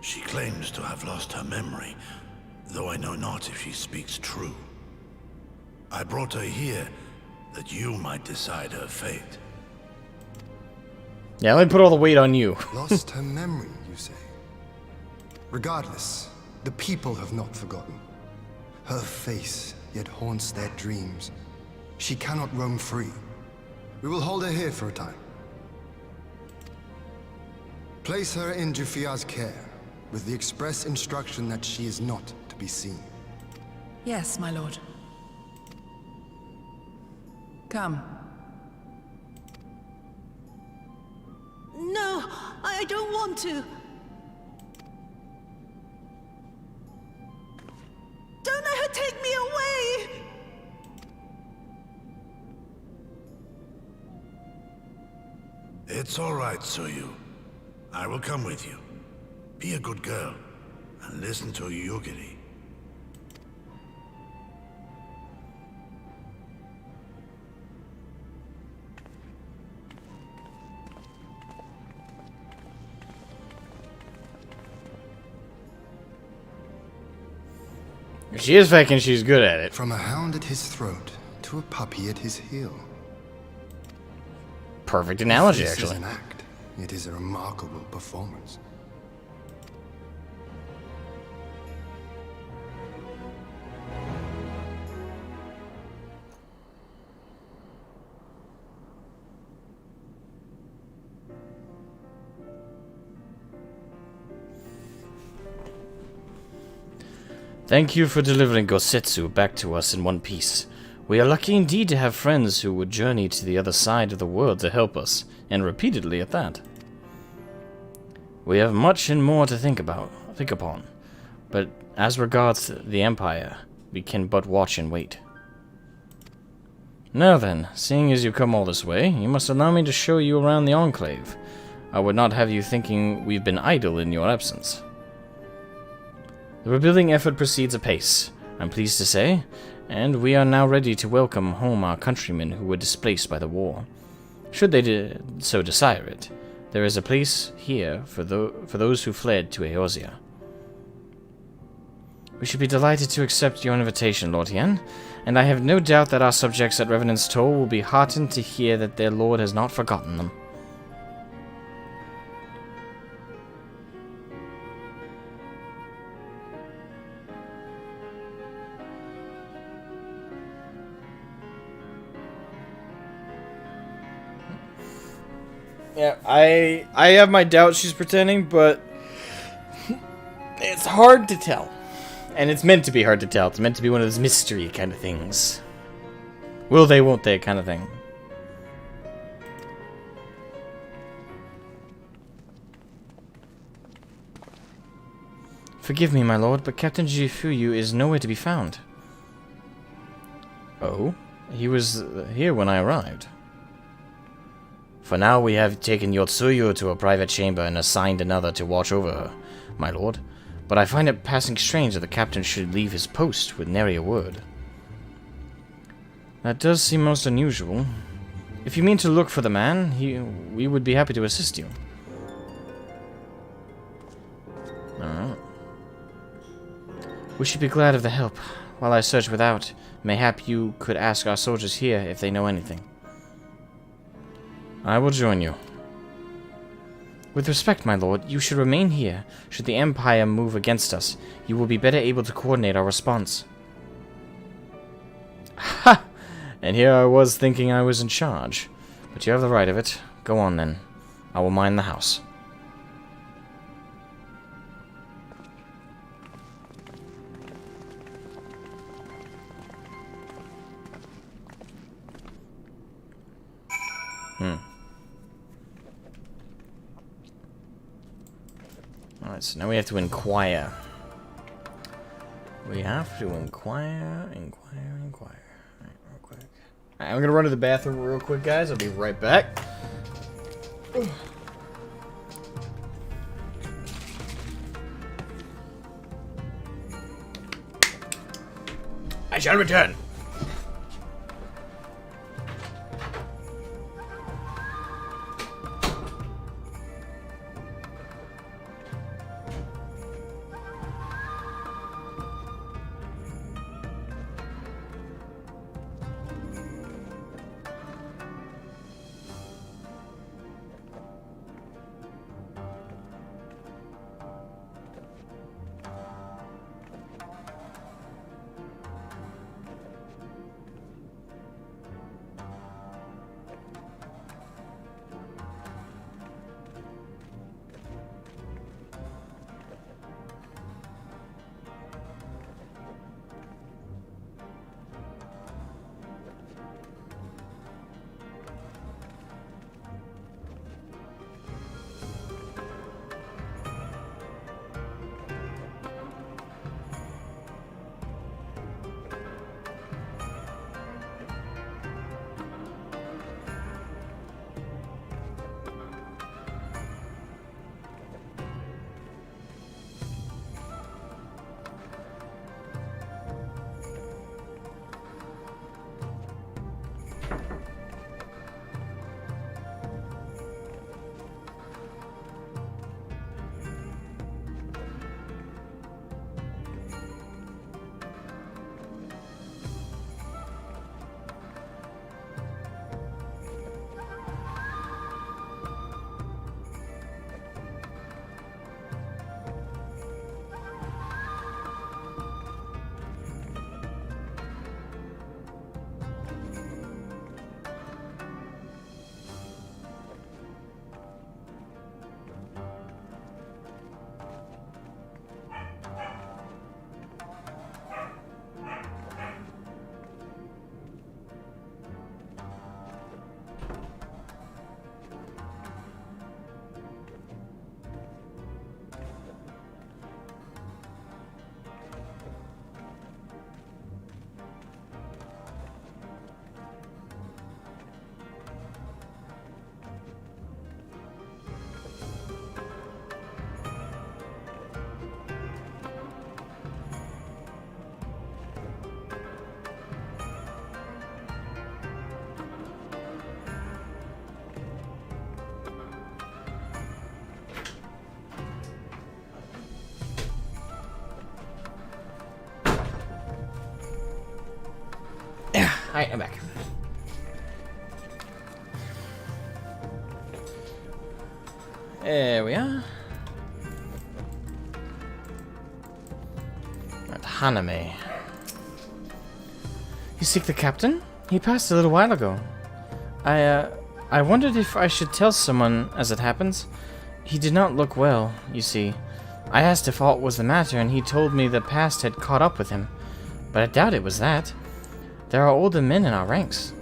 She claims to have lost her memory, though I know not if she speaks true. I brought her here that you might decide her fate. Yeah, let me put all the weight on you. Lost her memory, you say? Regardless, the people have not forgotten. Her face yet haunts their dreams. She cannot roam free. We will hold her here for a time. Place her in Jufia's care, with the express instruction that she is not to be seen. Yes, my lord. Come. No, I don't want to. Don't let her take me away! It's all right, Tsuyu. I will come with you. Be a good girl, and listen to Yugiri. She is faking she's good at it. From a hound at his throat to a puppy at his heel. Perfect analogy, This actually. is an act. It is a remarkable performance. Thank you for delivering Gosetsu back to us in one piece. We are lucky indeed to have friends who would journey to the other side of the world to help us, and repeatedly at that. We have much and more to think upon. But as regards the Empire, we can but watch and wait. Now then, seeing as you come all this way, you must allow me to show you around the Enclave. I would not have you thinking we've been idle in your absence. The rebuilding effort proceeds apace, I'm pleased to say, and we are now ready to welcome home our countrymen who were displaced by the war. Should they so desire it, there is a place here for those who fled to Eorzea. We should be delighted to accept your invitation, Lord Hien, and I have no doubt that our subjects at Revenant's Toll will be heartened to hear that their lord has not forgotten them. Yeah, I have my doubts she's pretending, but it's hard to tell. And it's meant to be hard to tell. It's meant to be one of those mystery kind of things. Will they, won't they kind of thing. Forgive me, my lord, but Captain Jifuyu is nowhere to be found. Oh? He was here when I arrived. For now, we have taken Yotsuyu to a private chamber and assigned another to watch over her, my lord. But I find it passing strange that the captain should leave his post with nary a word. That does seem most unusual. If you mean to look for the man, we would be happy to assist you. Alright. We should be glad of the help. While I search without, mayhap you could ask our soldiers here if they know anything. I will join you. With respect, my lord, you should remain here. Should the Empire move against us, you will be better able to coordinate our response. Ha! And here I was thinking I was in charge. But you have the right of it. Go on then. I will mind the house. Alright, so now we have to inquire. We have to inquire. Alright, real quick. Alright, I'm gonna run to the bathroom real quick, guys. I'll be right back. I shall return. Alright, I'm back. There we are. At Haname. You seek the captain? He passed a little while ago. I wondered if I should tell someone, as it happens. He did not look well, you see. I asked if aught was the matter, and he told me the past had caught up with him. But I doubt it was that. There are older men in our ranks.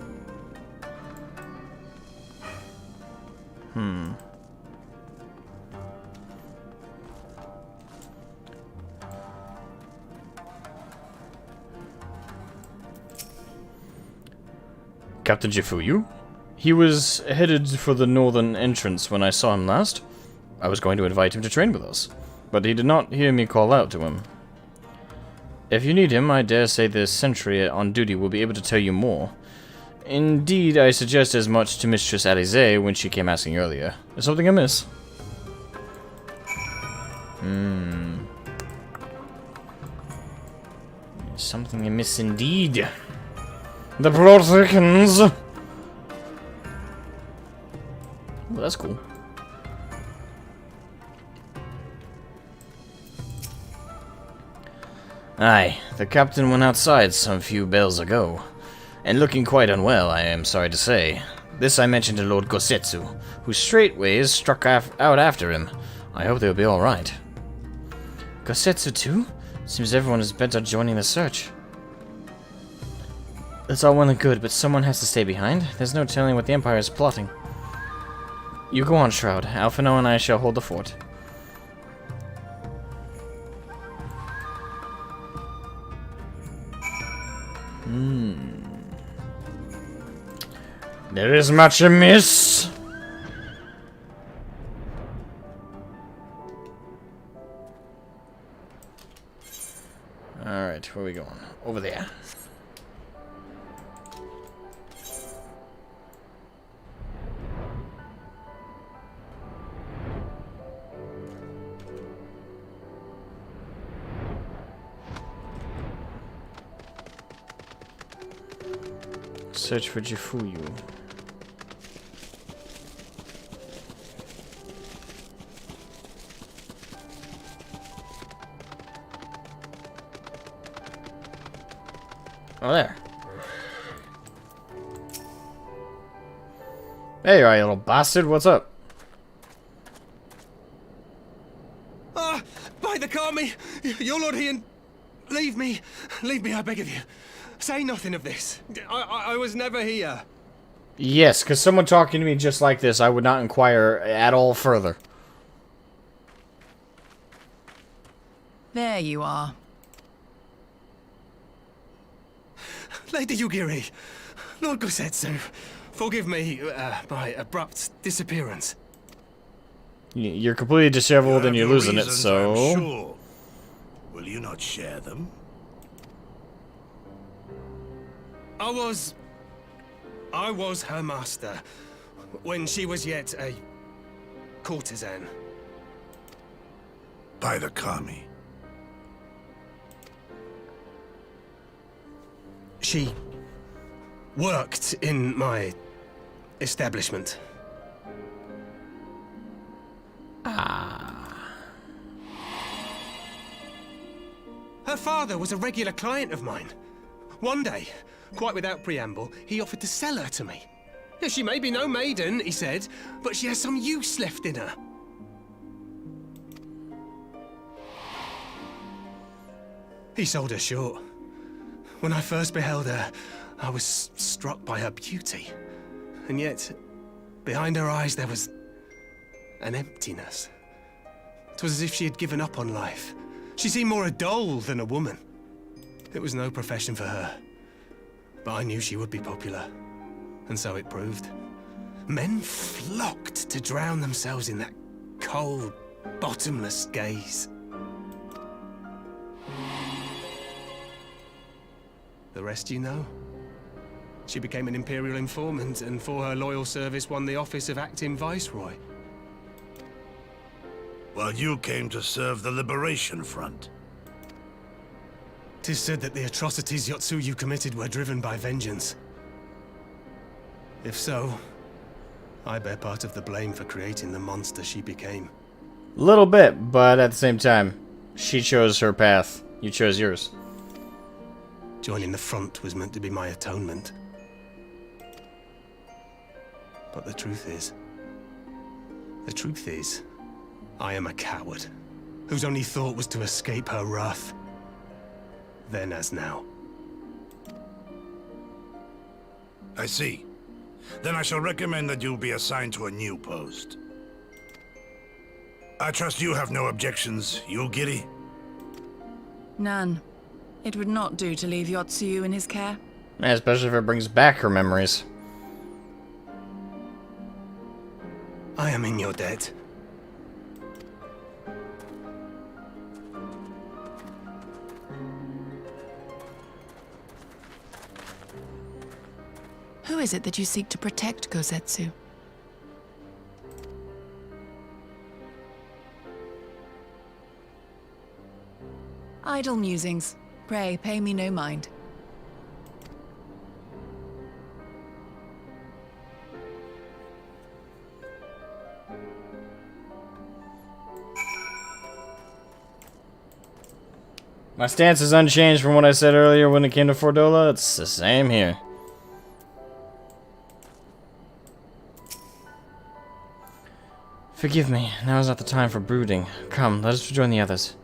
Captain Jifuyu? He was headed for the northern entrance when I saw him last. I was going to invite him to train with us, but he did not hear me call out to him. If you need him, I dare say the sentry on duty will be able to tell you more. Indeed, I suggest as much to Mistress Alize when she came asking earlier. Is something amiss? Something amiss indeed. The plot thickens. Well, that's cool. Aye, the captain went outside some few bells ago, and looking quite unwell, I am sorry to say. This I mentioned to Lord Gosetsu, who straightways struck out after him. I hope they'll be alright. Gosetsu too? Seems everyone is bent on joining the search. That's all well and good, but someone has to stay behind. There's no telling what the Empire is plotting. You go on, Shroud. Alphino and I shall hold the fort. There is much amiss. Alright, where are we going? Over there. Search for Jifuyu. Oh, there. Hey, you little bastard. What's up? Ah! By the Kami! Your Lord Ian! Leave me! Leave me, I beg of you. Say nothing of this. I was never here. Yes, because someone talking to me just like this, I would not inquire at all further. There you are. Lady Yugiri, Lord Gosetsu, forgive me my abrupt disappearance. You're completely disheveled and you're losing it, reasons, so... I'm sure. Will you not share them? I was her master when she was yet a courtesan. By the Kami. She worked in my establishment. Her father was a regular client of mine. One day, quite without preamble, he offered to sell her to me. Yeah, she may be no maiden, he said, but she has some use left in her. He sold her short. When I first beheld her, I was struck by her beauty. And yet, behind her eyes there was an emptiness. It was as if she had given up on life. She seemed more a doll than a woman. It was no profession for her. But I knew she would be popular. And so it proved. Men flocked to drown themselves in that cold, bottomless gaze. The rest you know. She became an Imperial informant, and for her loyal service won the office of Acting Viceroy. While you came to serve the Liberation Front. 'Tis said that the atrocities Yotsuyu committed were driven by vengeance. If so, I bear part of the blame for creating the monster she became. Little bit, but at the same time, she chose her path. You chose yours. Joining the front was meant to be my atonement. But the truth is, I am a coward, whose only thought was to escape her wrath. Then as now. I see. Then I shall recommend that you be assigned to a new post. I trust you have no objections, Yulgiri? None. It would not do to leave Yotsuyu in his care. Yeah, especially if it brings back her memories. I am in your debt. Who is it that you seek to protect, Gosetsu? Idle musings. Pray, pay me no mind. My stance is unchanged from what I said earlier when it came to Fordola. It's the same here. Forgive me, now is not the time for brooding. Come, let us rejoin the others.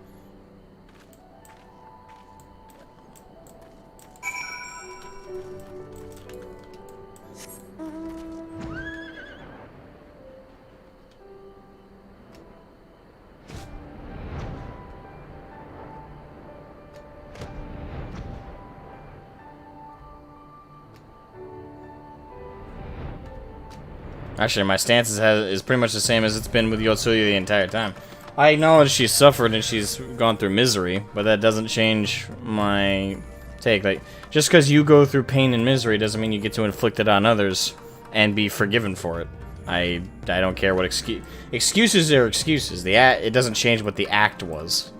Actually, my stance is pretty much the same as it's been with Yotsuya the entire time. I acknowledge she's suffered and she's gone through misery, but that doesn't change my take. Like, just because you go through pain and misery doesn't mean you get to inflict it on others and be forgiven for it. I don't care what excuses are excuses. It doesn't change what the act was.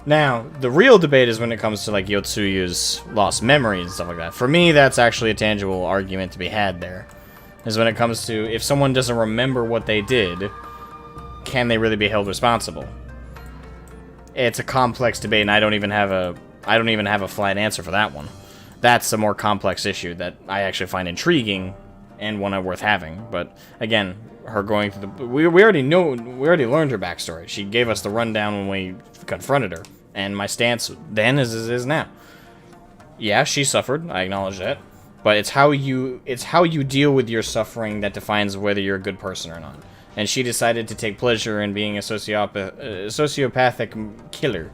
Now, the real debate is when it comes to like Yotsuyu's lost memory and stuff like that. For me, that's actually a tangible argument to be had there. Is when it comes to if someone doesn't remember what they did, can they really be held responsible? It's a complex debate, and I don't even have a flat answer for that one. That's a more complex issue that I actually find intriguing and one worth having. But again, her going through the we already learned her backstory. She gave us the rundown when we confronted her, and my stance then is now. Yeah, she suffered. I acknowledge that. But it's how you deal with your suffering that defines whether you're a good person or not. And she decided to take pleasure in being a sociopathic killer.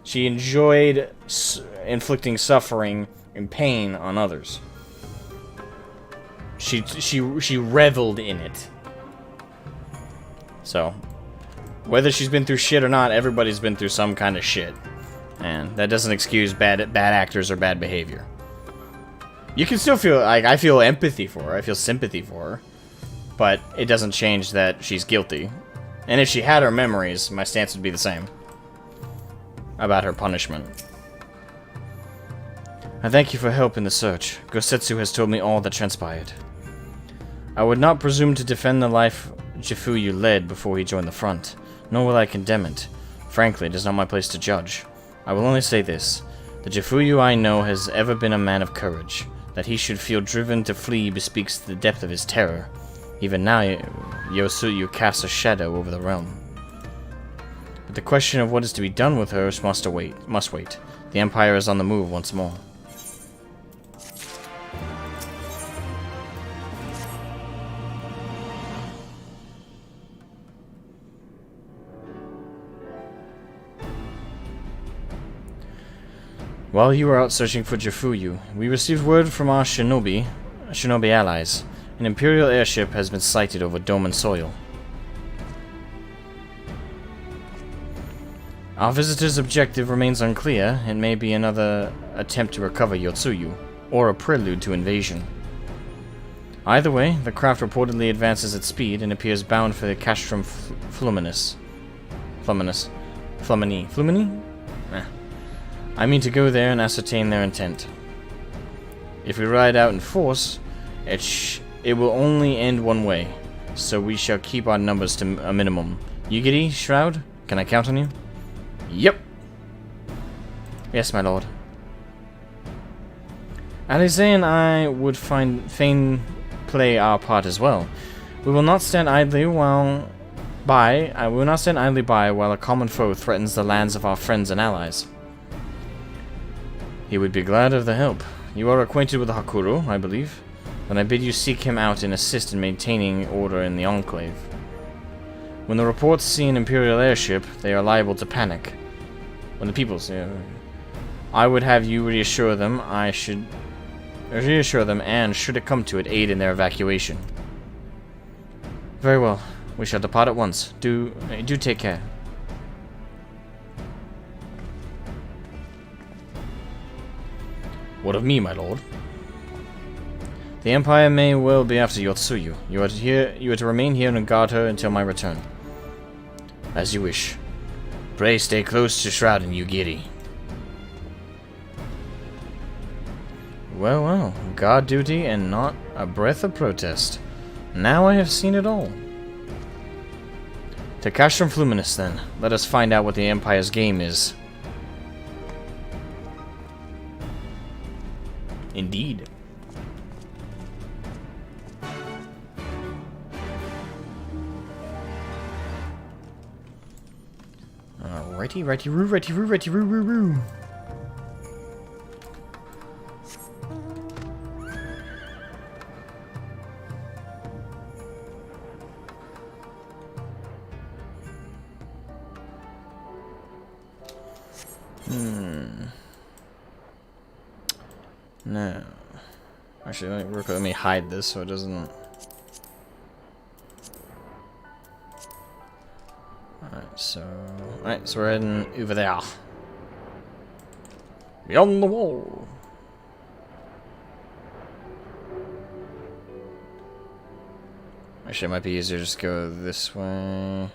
She enjoyed inflicting suffering and pain on others. She reveled in it. So, whether she's been through shit or not, everybody's been through some kind of shit. And that doesn't excuse bad actors or bad behavior. You can still feel, like, I feel empathy for her, I feel sympathy for her, but it doesn't change that she's guilty. And if she had her memories, my stance would be the same about her punishment. I thank you for help in the search. Gosetsu has told me all that transpired. I would not presume to defend the life Jifuyu led before he joined the front, nor will I condemn it. Frankly, it is not my place to judge. I will only say this. The Jifuyu I know has ever been a man of courage. That he should feel driven to flee bespeaks the depth of his terror. Even now, Yotsuyu casts a shadow over the realm. But the question of what is to be done with her must wait. The Empire is on the move once more. While you were out searching for Jifuyu, we received word from our shinobi allies. An Imperial airship has been sighted over Doman soil. Our visitor's objective remains unclear. It may be another attempt to recover Yotsuyu, or a prelude to invasion. Either way, the craft reportedly advances at speed and appears bound for the Castrum Flumini? I mean to go there and ascertain their intent. If we ride out in force, it will only end one way, so we shall keep our numbers to a minimum. Yugiri, Shroud, can I count on you? Yep. Yes, my lord. Alize and I would fain play our part as well. We will not stand idly by while a common foe threatens the lands of our friends and allies. He would be glad of the help. You are acquainted with the Hakuru, I believe. Then I bid you seek him out and assist in maintaining order in the Enclave. When the reports see an Imperial airship, they are liable to panic. When the people say, I would have you reassure them, and should it come to it, aid in their evacuation. Very well. We shall depart at once. Do take care. What of me, my lord? The Empire may well be after Yotsuyu. You are to remain here and guard her until my return. As you wish. Pray stay close to Shroud and Yugiri. Well, well. Guard duty and not a breath of protest. Now I have seen it all. To Castrum Fluminus, then. Let us find out what the Empire's game is. Indeed. Righty-roo. No. Actually, let me hide this so it doesn't... Alright, so we're heading over there. Beyond the wall. Actually, it might be easier to just go this way.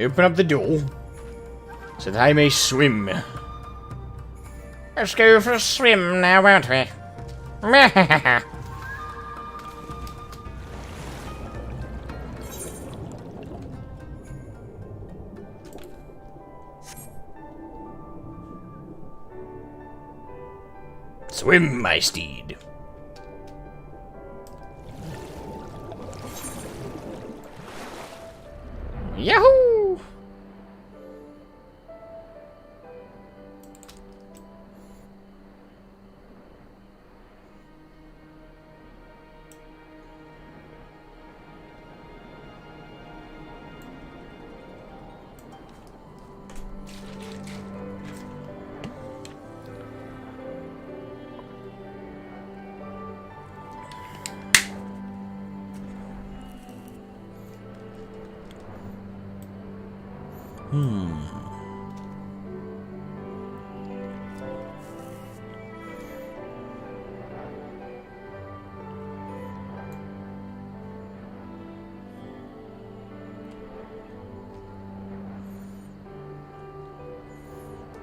Open up the door so that I may swim. Let's go for a swim now, won't we? Swim, my steed. Yahoo!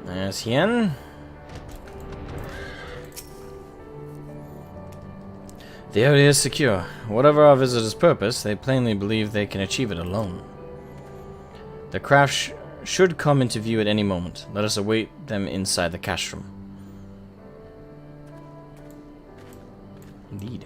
There's Hien. The area is secure. Whatever our visitors' purpose, they plainly believe they can achieve it alone. The craft should come into view at any moment. Let us await them inside the castrum. Indeed.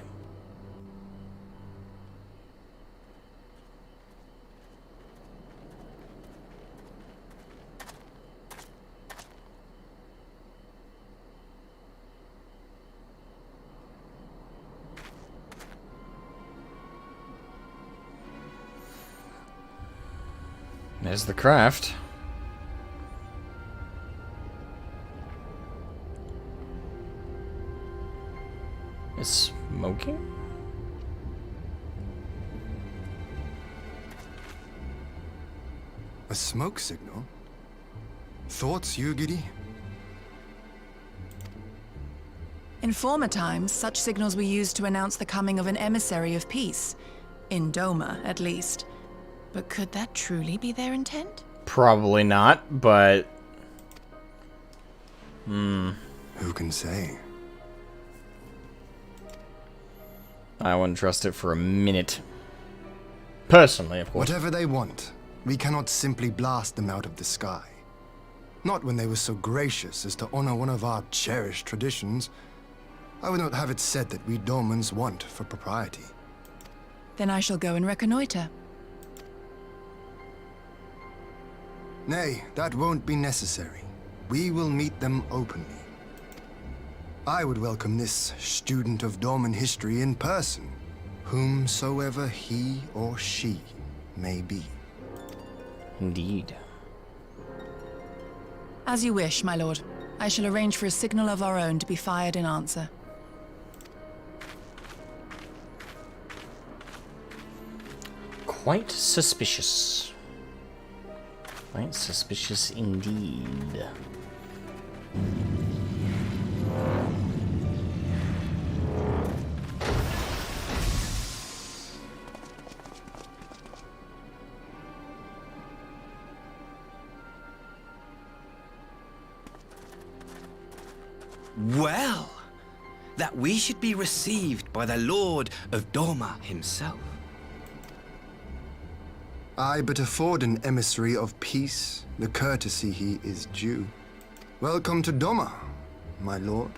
There's the craft. It's smoking? A smoke signal? Thoughts, Yugiri? In former times, such signals were used to announce the coming of an emissary of peace. In Doma, at least. But could that truly be their intent? Probably not, but... Who can say? I wouldn't trust it for a minute. Personally, of course. Whatever they want, we cannot simply blast them out of the sky. Not when they were so gracious as to honor one of our cherished traditions. I would not have it said that we Dormans want for propriety. Then I shall go and reconnoiter. Nay, that won't be necessary. We will meet them openly. I would welcome this student of Dorman history in person, whomsoever he or she may be. Indeed. As you wish, my lord. I shall arrange for a signal of our own to be fired in answer. Quite suspicious. Quite suspicious indeed. Well, that we should be received by the Lord of Doma himself. I but afford an emissary of peace the courtesy he is due. Welcome to Doma, my lord.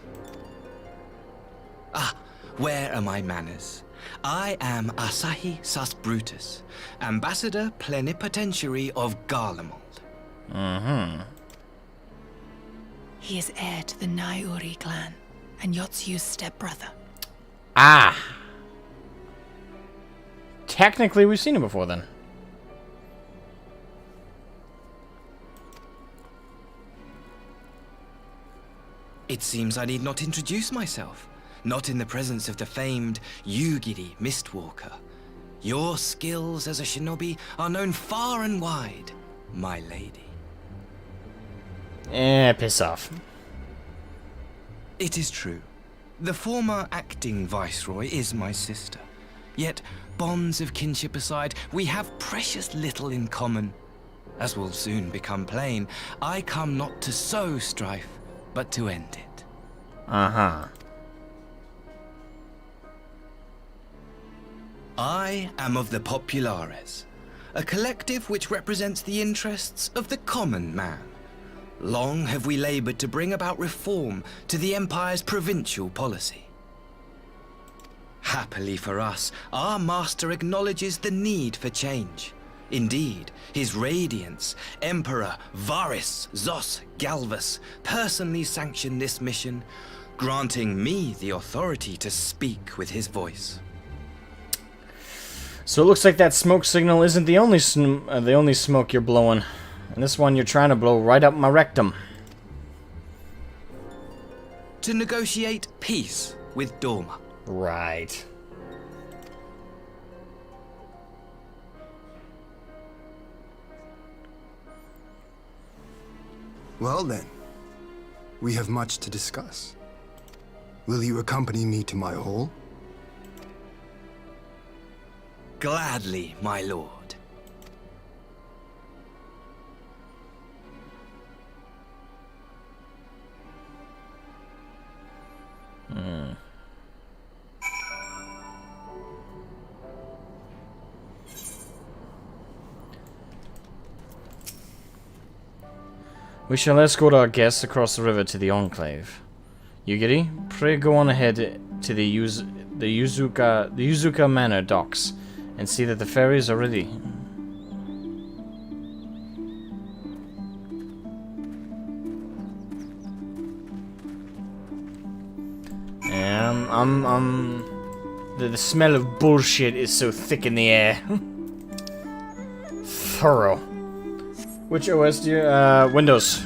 Ah, where are my manners? I am Asahi Sas Brutus, ambassador plenipotentiary of Garlemald. He is heir to the Naiuri clan, and Yotsu's stepbrother. Ah! Technically, we've seen him before then. It seems I need not introduce myself, not in the presence of the famed Yugiri Mistwalker. Your skills as a shinobi are known far and wide, my lady. Piss off. It is true. The former acting viceroy is my sister. Yet, bonds of kinship aside, we have precious little in common. As will soon become plain, I come not to sow strife, but to end it. Uh-huh. I am of the Populares, a collective which represents the interests of the common man. Long have we labored to bring about reform to the Empire's provincial policy. Happily for us, our master acknowledges the need for change. Indeed, His Radiance, Emperor Varys Zos Galvus, personally sanctioned this mission, granting me the authority to speak with his voice. So it looks like that smoke signal isn't the only smoke you're blowing. And this one you're trying to blow right up my rectum. To negotiate peace with Doma. Right. Well then, we have much to discuss. Will you accompany me to my hall? Gladly, my lord. We shall escort our guests across the river to the Enclave. Yugiri, pray go on ahead to the Yuzuka Manor docks and see that the ferries are ready. The smell of bullshit is so thick in the air. Thorough. Which OS do you, Windows.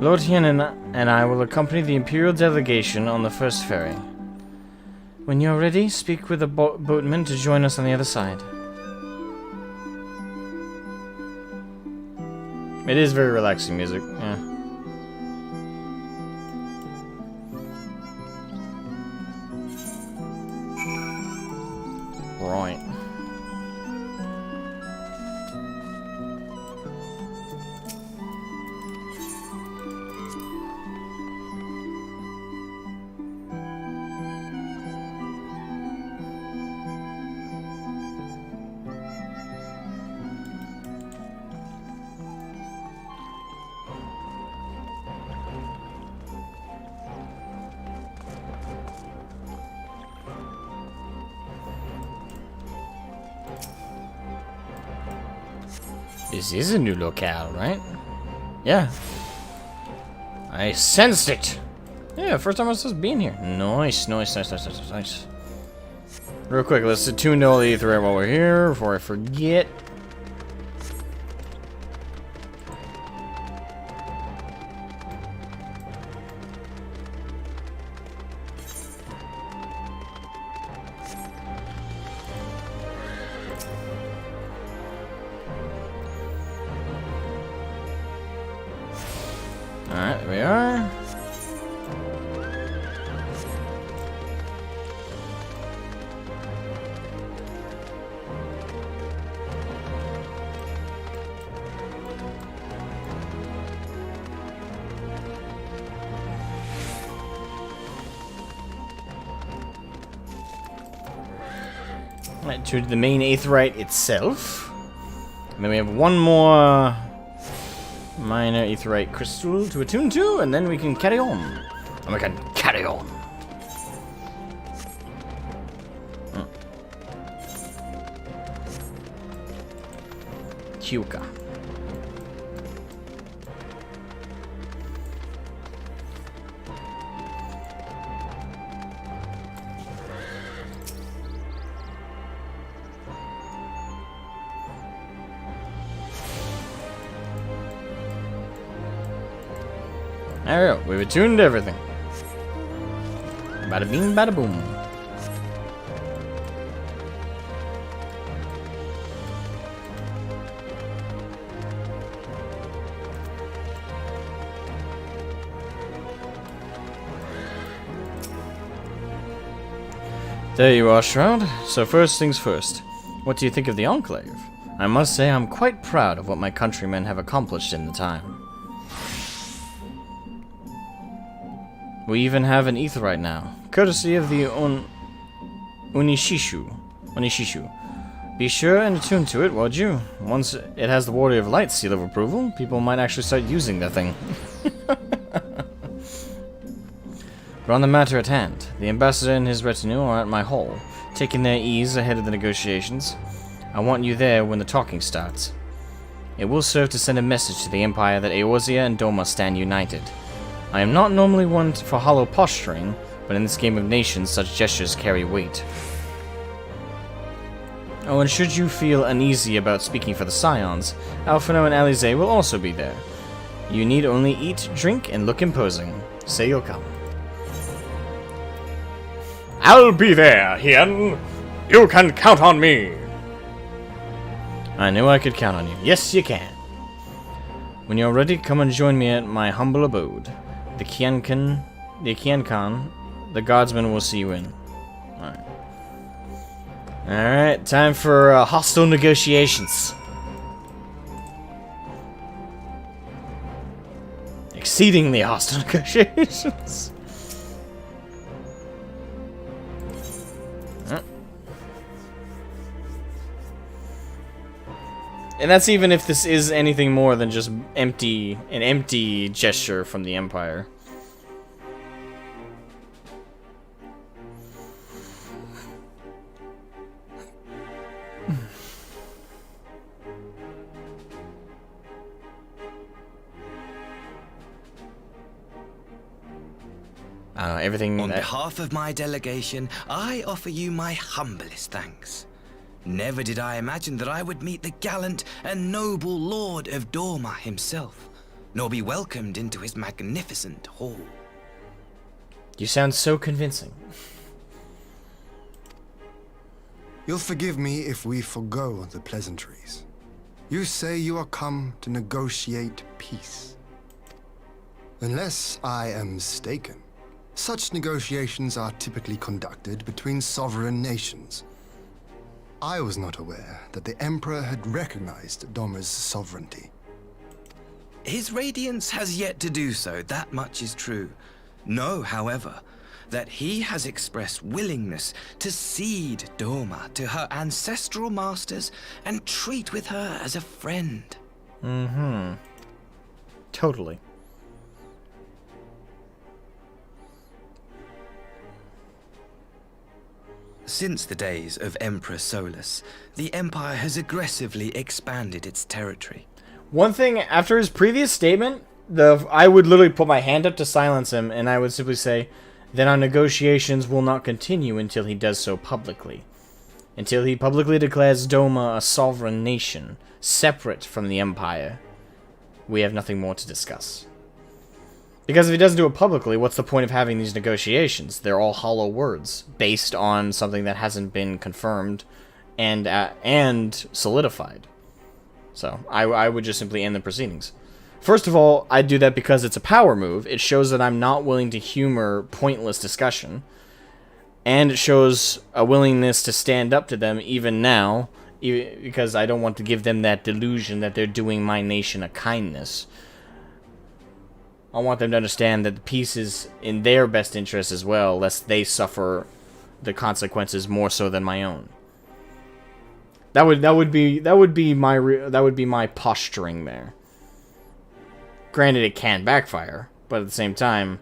Lord Hien and I will accompany the Imperial delegation on the first ferry. When you're ready, speak with the boatman to join us on the other side. It is very relaxing music, yeah. Right. This is a new locale, right? Yeah. I sensed it! Yeah, first time I was just being here. Nice. Real quick, let's attune to all the aetherite while we're here, before I forget. Alright, there we are. Alright, to the main aetherite itself. And then we have one more minor aetherite crystal to attune to, and then we can carry on. And we can carry on. Kyuka. There we go. We've attuned to everything. Bada bing, bada boom. There you are, Shroud. So first things first. What do you think of the Enclave? I must say I'm quite proud of what my countrymen have accomplished in the time. We even have an aetherite now, courtesy of the Unishishu. Be sure and attune to it, would you? Once it has the Warrior of Light seal of approval, people might actually start using that thing. But on the matter at hand, the ambassador and his retinue are at my hall, taking their ease ahead of the negotiations. I want you there when the talking starts. It will serve to send a message to the Empire that Eorzea and Doma stand united. I am not normally one for hollow posturing, but in this game of nations, such gestures carry weight. Oh, and should you feel uneasy about speaking for the Scions, Alphino and Alize will also be there. You need only eat, drink, and look imposing. Say you'll come. I'll be there, Hien. You can count on me. I knew I could count on you. Yes, you can. When you're ready, come and join me at my humble abode. The Qiankan, the guardsmen will see you in. Alright, time for hostile negotiations. Exceedingly hostile negotiations. And that's even if this is anything more than just an empty gesture from the Empire. Everything on behalf of my delegation, I offer you my humblest thanks. Never did I imagine that I would meet the gallant and noble Lord of Doma himself. nor be welcomed into his magnificent hall. You sound so convincing. You'll forgive me if we forgo the pleasantries. You say you are come to negotiate peace. Unless I am mistaken, such negotiations are typically conducted between sovereign nations. I was not aware that the Emperor had recognized Doma's sovereignty. His Radiance has yet to do so, that much is true. Know, however, that he has expressed willingness to cede Doma to her ancestral masters and treat with her as a friend. Mm-hmm. Totally. Since the days of Emperor Solus, the Empire has aggressively expanded its territory. One thing, after his previous statement, I would literally put my hand up to silence him, and I would simply say, then our negotiations will not continue until he does so publicly. Until he publicly declares Doma a sovereign nation, separate from the Empire. We have nothing more to discuss. Because if he doesn't do it publicly, what's the point of having these negotiations? They're all hollow words, based on something that hasn't been confirmed and solidified. So, I would just simply end the proceedings. First of all, I do that because it's a power move. It shows that I'm not willing to humor pointless discussion. And it shows a willingness to stand up to them even now, because I don't want to give them that delusion that they're doing my nation a kindness. I want them to understand that the peace is in their best interest as well, lest they suffer the consequences more so than my own. That would be my posturing there. Granted, it can backfire, but at the same time,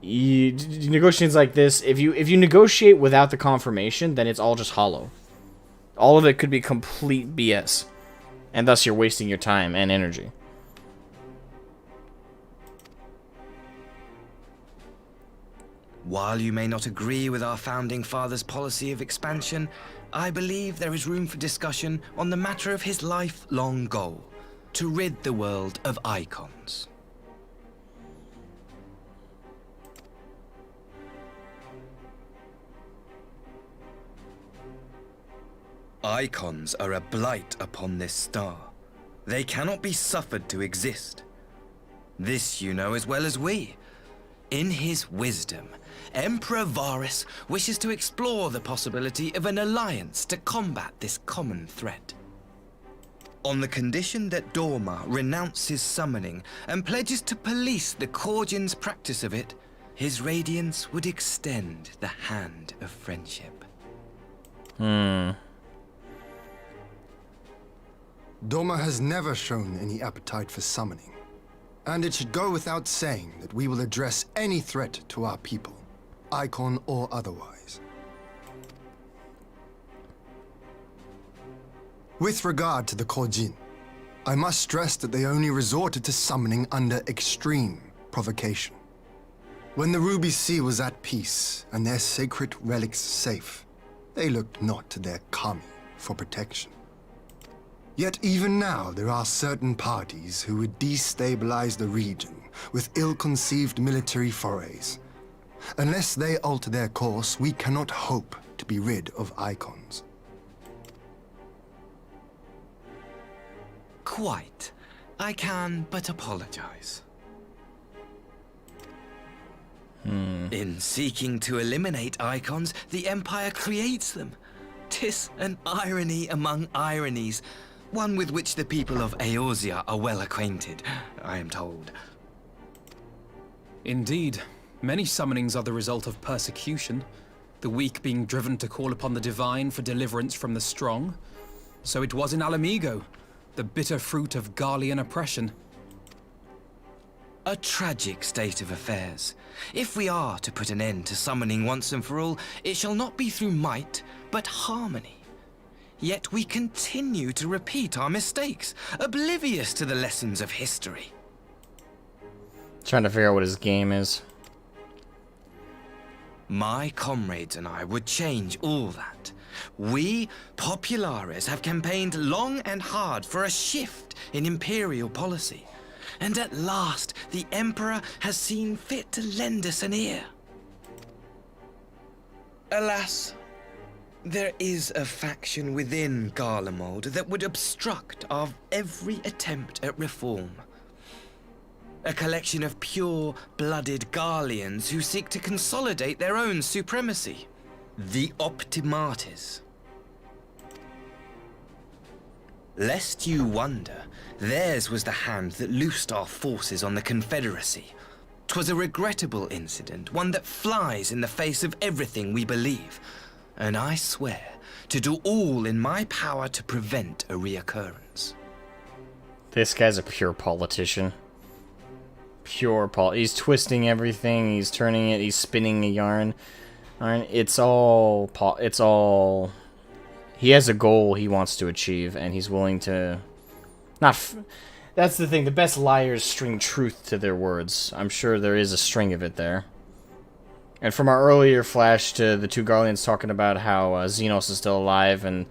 negotiations like this, if you negotiate without the confirmation, then it's all just hollow. All of it could be complete BS, and thus you're wasting your time and energy. While you may not agree with our founding father's policy of expansion, I believe there is room for discussion on the matter of his lifelong goal, to rid the world of icons. Icons are a blight upon this star. They cannot be suffered to exist. This you know as well as we. In his wisdom, Emperor Varus wishes to explore the possibility of an alliance to combat this common threat. On the condition that Doma renounces summoning and pledges to police the Korgin's practice of it, his Radiance would extend the hand of friendship. Doma has never shown any appetite for summoning. And it should go without saying that we will address any threat to our people, icon or otherwise. With regard to the Korjin, I must stress that they only resorted to summoning under extreme provocation. When the Ruby Sea was at peace and their sacred relics safe, they looked not to their kami for protection. Yet even now, there are certain parties who would destabilize the region with ill-conceived military forays. Unless they alter their course, we cannot hope to be rid of icons. Quite. I can but apologize. In seeking to eliminate icons, the Empire creates them. 'Tis an irony among ironies. One with which the people of Eorzea are well acquainted, I am told. Indeed. Many summonings are the result of persecution, the weak being driven to call upon the divine for deliverance from the strong. So it was in Alamigo, the bitter fruit of Garlean oppression. A tragic state of affairs. If we are to put an end to summoning once and for all, it shall not be through might, but harmony. Yet we continue to repeat our mistakes, oblivious to the lessons of history. Trying to figure out what his game is. My comrades and I would change all that. We, Populares, have campaigned long and hard for a shift in imperial policy. and at last the Emperor has seen fit to lend us an ear. Alas, there is a faction within Garlemald that would obstruct our every attempt at reform. A collection of pure-blooded Garleans who seek to consolidate their own supremacy. The Optimates. Lest you wonder, theirs was the hand that loosed our forces on the Confederacy. 'Twas a regrettable incident, one that flies in the face of everything we believe, and I swear to do all in my power to prevent a reoccurrence. This guy's a pure politician. He's twisting everything, he's turning it, he's spinning a yarn. It's all he has a goal he wants to achieve, and he's willing to that's the thing, the best liars string truth to their words. I'm sure there is a string of it there. And from our earlier flash to the two Garleans talking about how Xenos is still alive, and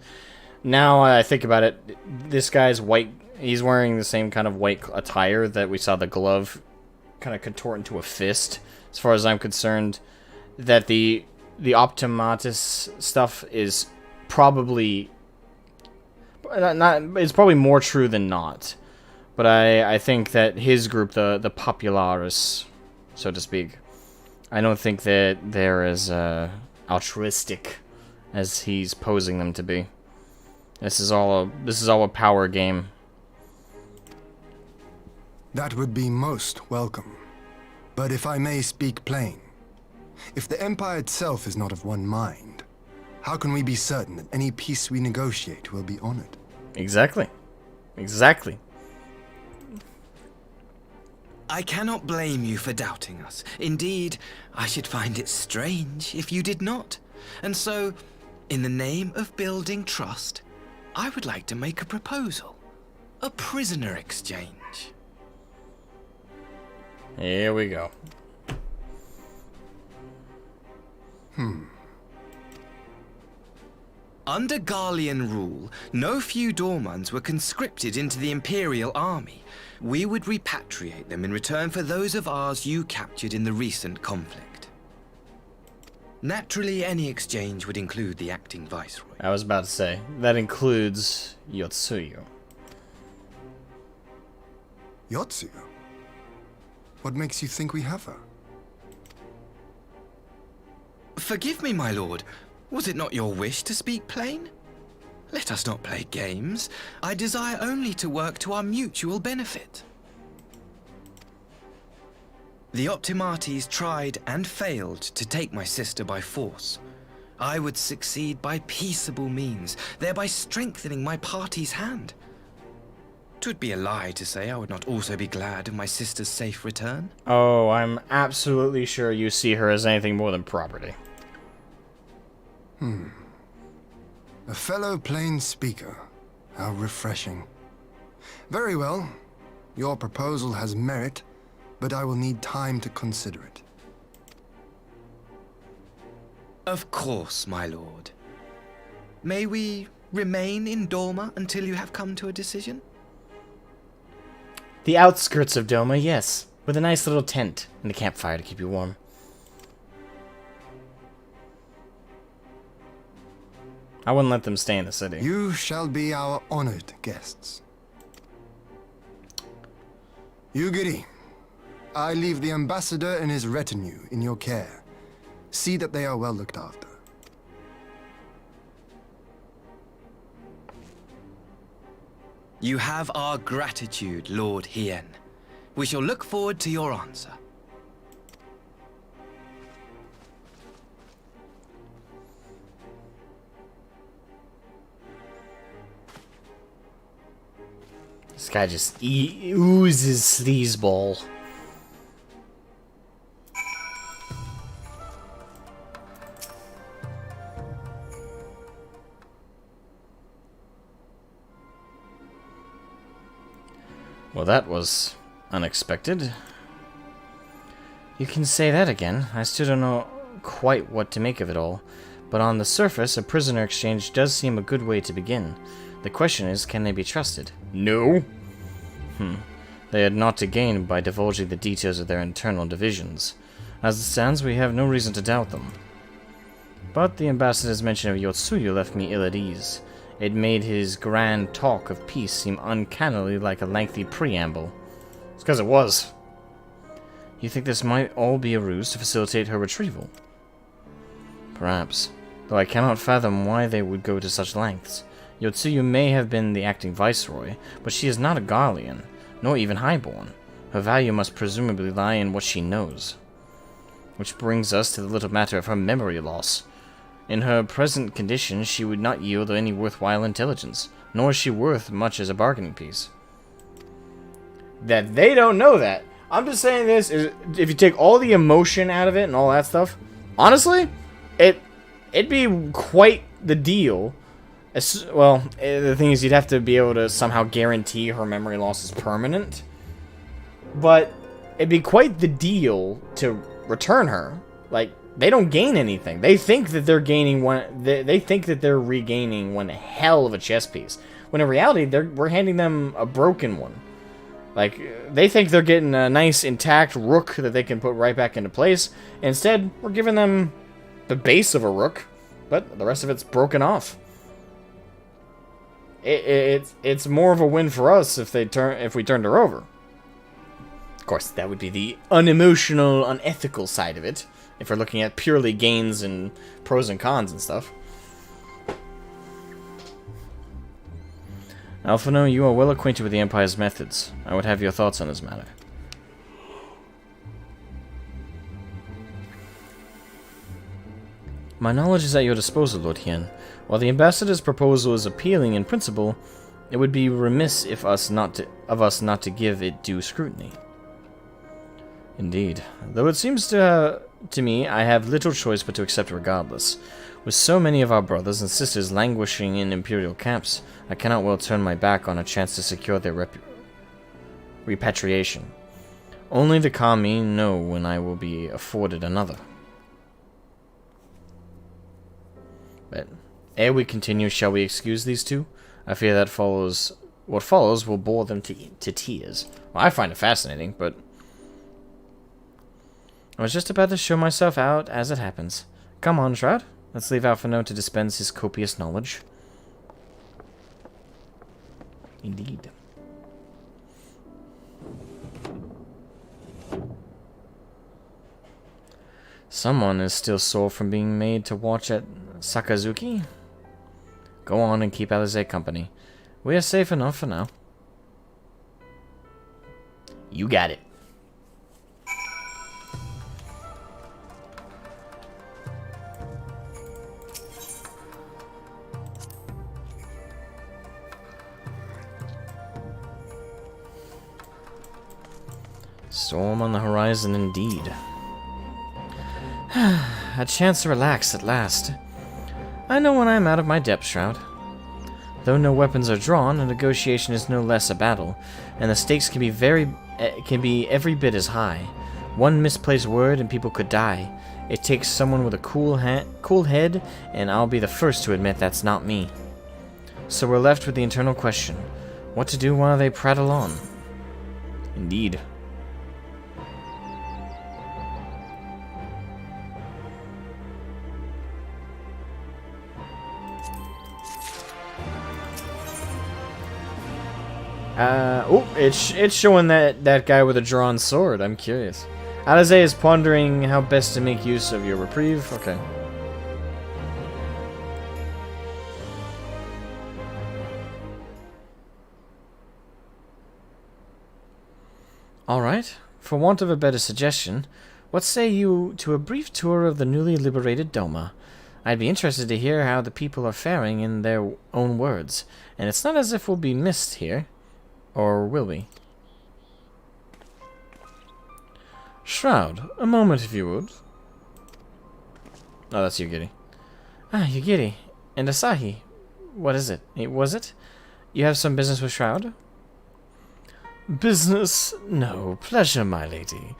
now I think about it, this guy's white, he's wearing the same kind of white attire that we saw the glove kind of contort into a fist. As far as I'm concerned, that the Optimatus stuff is probably it's probably more true than not. But I think that his group, the Popularis, so to speak, I don't think that they're as altruistic as he's posing them to be. This is all a power game. That would be most welcome. But if I may speak plain, if the Empire itself is not of one mind, how can we be certain that any peace we negotiate will be honored? Exactly. Exactly. I cannot blame you for doubting us. Indeed, I should find it strange if you did not. And so, in the name of building trust, I would like to make a proposal. A prisoner exchange. Here we go. Under Garlean rule, no few Dormans were conscripted into the Imperial Army. We would repatriate them in return for those of ours you captured in the recent conflict. Naturally, any exchange would include the acting Viceroy. I was about to say, that includes Yotsuyu. Yotsuyu? What makes you think we have her? Forgive me, my lord. Was it not your wish to speak plain? Let us not play games. I desire only to work to our mutual benefit. The Optimates tried and failed to take my sister by force. I would succeed by peaceable means, thereby strengthening my party's hand. 'Twould be a lie to say I would not also be glad of my sister's safe return. Oh, I'm absolutely sure you see her as anything more than property. A fellow plain speaker. How refreshing. Very well. Your proposal has merit, but I will need time to consider it. Of course, my lord. May we remain in Dorma until you have come to a decision? The outskirts of Doma, yes, with a nice little tent and a campfire to keep you warm. I wouldn't let them stay in the city. You shall be our honored guests. Yugiri, I leave the ambassador and his retinue in your care. See that they are well looked after. You have our gratitude, Lord Hien. We shall look forward to your answer. This guy just oozes sleazeball. Well, that was unexpected. You can say that again. I still don't know quite what to make of it all. But on the surface, a prisoner exchange does seem a good way to begin. The question is, can they be trusted? No. They had naught to gain by divulging the details of their internal divisions. As it stands, we have no reason to doubt them. But the ambassador's mention of Yotsuyu left me ill at ease. It made his grand talk of peace seem uncannily like a lengthy preamble. It's because it was. You think this might all be a ruse to facilitate her retrieval? Perhaps, though I cannot fathom why they would go to such lengths. Yotsuyu may have been the acting viceroy, but she is not a Garlean, nor even highborn. Her value must presumably lie in what she knows. Which brings us to the little matter of her memory loss. In her present condition, she would not yield any worthwhile intelligence, nor is she worth much as a bargaining piece. That they don't know that. I'm just saying this is, if you take all the emotion out of it and all that stuff, honestly, it'd be quite the deal. Well, the thing is, you'd have to be able to somehow guarantee her memory loss is permanent. But it'd be quite the deal to return her. Like, they don't gain anything. They think that they're gaining one. They think that they're regaining one hell of a chess piece, when in reality, we're handing them a broken one. Like, they think they're getting a nice intact rook that they can put right back into place. Instead, we're giving them the base of a rook, but the rest of it's broken off. It's more of a win for us if we turned her over. Of course, that would be the unemotional, unethical side of it, if we're looking at purely gains and pros and cons and stuff. Alphino, you are well acquainted with the Empire's methods. I would have your thoughts on this matter. My knowledge is at your disposal, Lord Hien. While the ambassador's proposal is appealing in principle, it would be remiss of us not to give it due scrutiny. Indeed, though it seems to me I have little choice but to accept regardless. With so many of our brothers and sisters languishing in imperial camps, I cannot well turn my back on a chance to secure their repatriation. Only the Kami know when I will be afforded another. But ere we continue, shall we excuse these two? I fear that what follows will bore them to tears. Well, I find it fascinating, but I was just about to show myself out as it happens. Come on, Shroud. Let's leave Alphino to dispense his copious knowledge. Indeed. Someone is still sore from being made to watch at Sakazuki? Go on and keep Alize company. We are safe enough for now. You got it. Storm on the horizon indeed. A chance to relax at last. I know when I am out of my depth, Shroud. Though no weapons are drawn, a negotiation is no less a battle, and the stakes can be every bit as high. One misplaced word and people could die. It takes someone with a cool head, and I'll be the first to admit that's not me. So we're left with the eternal question: what to do while they prattle on? Indeed. It's showing that guy with a drawn sword. I'm curious. Alize is pondering how best to make use of your reprieve. Okay. Alright, for want of a better suggestion, what say you to a brief tour of the newly liberated Doma? I'd be interested to hear how the people are faring in their own words, and it's not as if we'll be missed here. Or will we? Shroud, a moment if you would. Oh, that's Yugiri. Ah, Yugiri. And Asahi. What is it? Was it? You have some business with Shroud? Business? No, pleasure, my lady.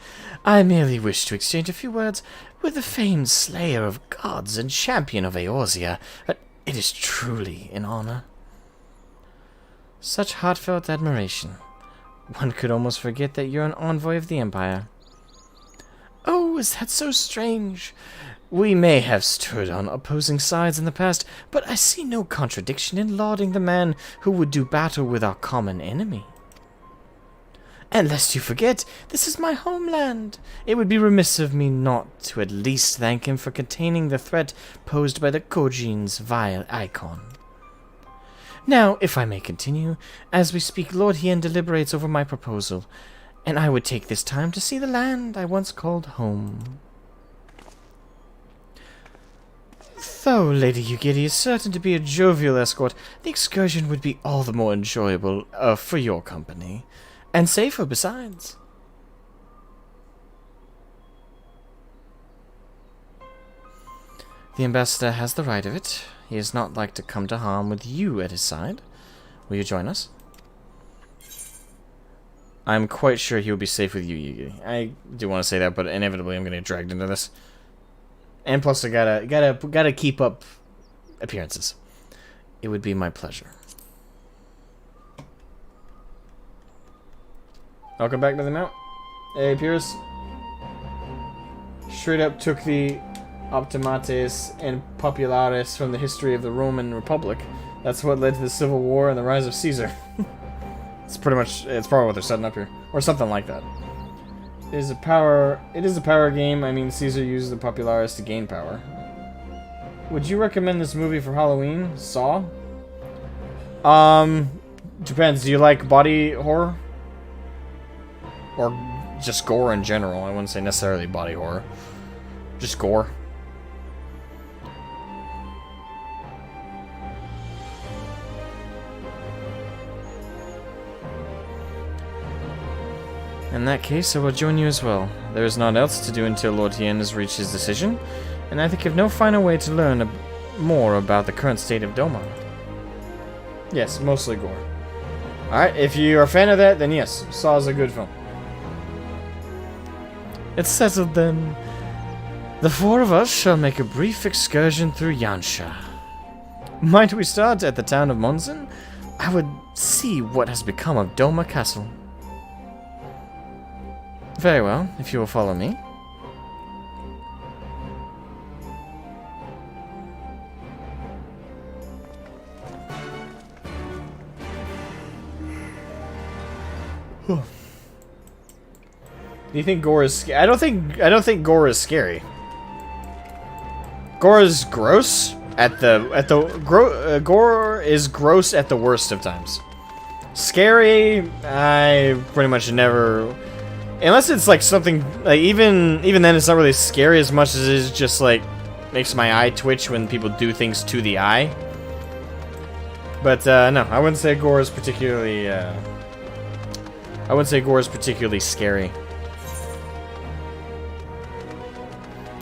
I merely wish to exchange a few words with the famed slayer of gods and champion of Eorzea. It is truly an honor. Such heartfelt admiration. One could almost forget that you're an envoy of the Empire. Oh, is that so strange? We may have stood on opposing sides in the past, but I see no contradiction in lauding the man who would do battle with our common enemy. And lest you forget, this is my homeland. It would be remiss of me not to at least thank him for containing the threat posed by the Kojin's vile icon. Now, if I may continue, as we speak, Lord Hien deliberates over my proposal, and I would take this time to see the land I once called home. Though Lady Yugiri is certain to be a jovial escort, the excursion would be all the more enjoyable for your company, and safer besides. The ambassador has the right of it. He is not like to come to harm with you at his side. Will you join us? I'm quite sure he will be safe with you, Yugi. I do want to say that, but inevitably I'm going to get dragged into this. And plus, I gotta keep up appearances. It would be my pleasure. Welcome back to the mount. Hey, Pierce. Straight up took the Optimates and Populares from the history of the Roman Republic. That's what led to the Civil War and the rise of Caesar. It's probably what they're setting up here. Or something like that. It is a power game. I mean, Caesar used the Populares to gain power. Would you recommend this movie for Halloween? Saw? Depends. Do you like body horror? Or just gore in general? I wouldn't say necessarily body horror. Just gore. In that case, I will join you as well. There is naught else to do until Lord Hien has reached his decision, and I think of no finer way to learn more about the current state of Doma. Yes, mostly gore. Alright, if you are a fan of that, then yes, Saw is a good film. It's settled then. The four of us shall make a brief excursion through Yansha. Might we start at the town of Monzen? I would see what has become of Doma Castle. Very well, if you will follow me. Do you think gore is scary? I don't think gore is scary. Gore is gross gore is gross at the worst of times. Scary, I pretty much never. Unless it's like something like even then it's not really scary as much as it is just like makes my eye twitch when people do things to the eye. But no, I wouldn't say gore is particularly scary.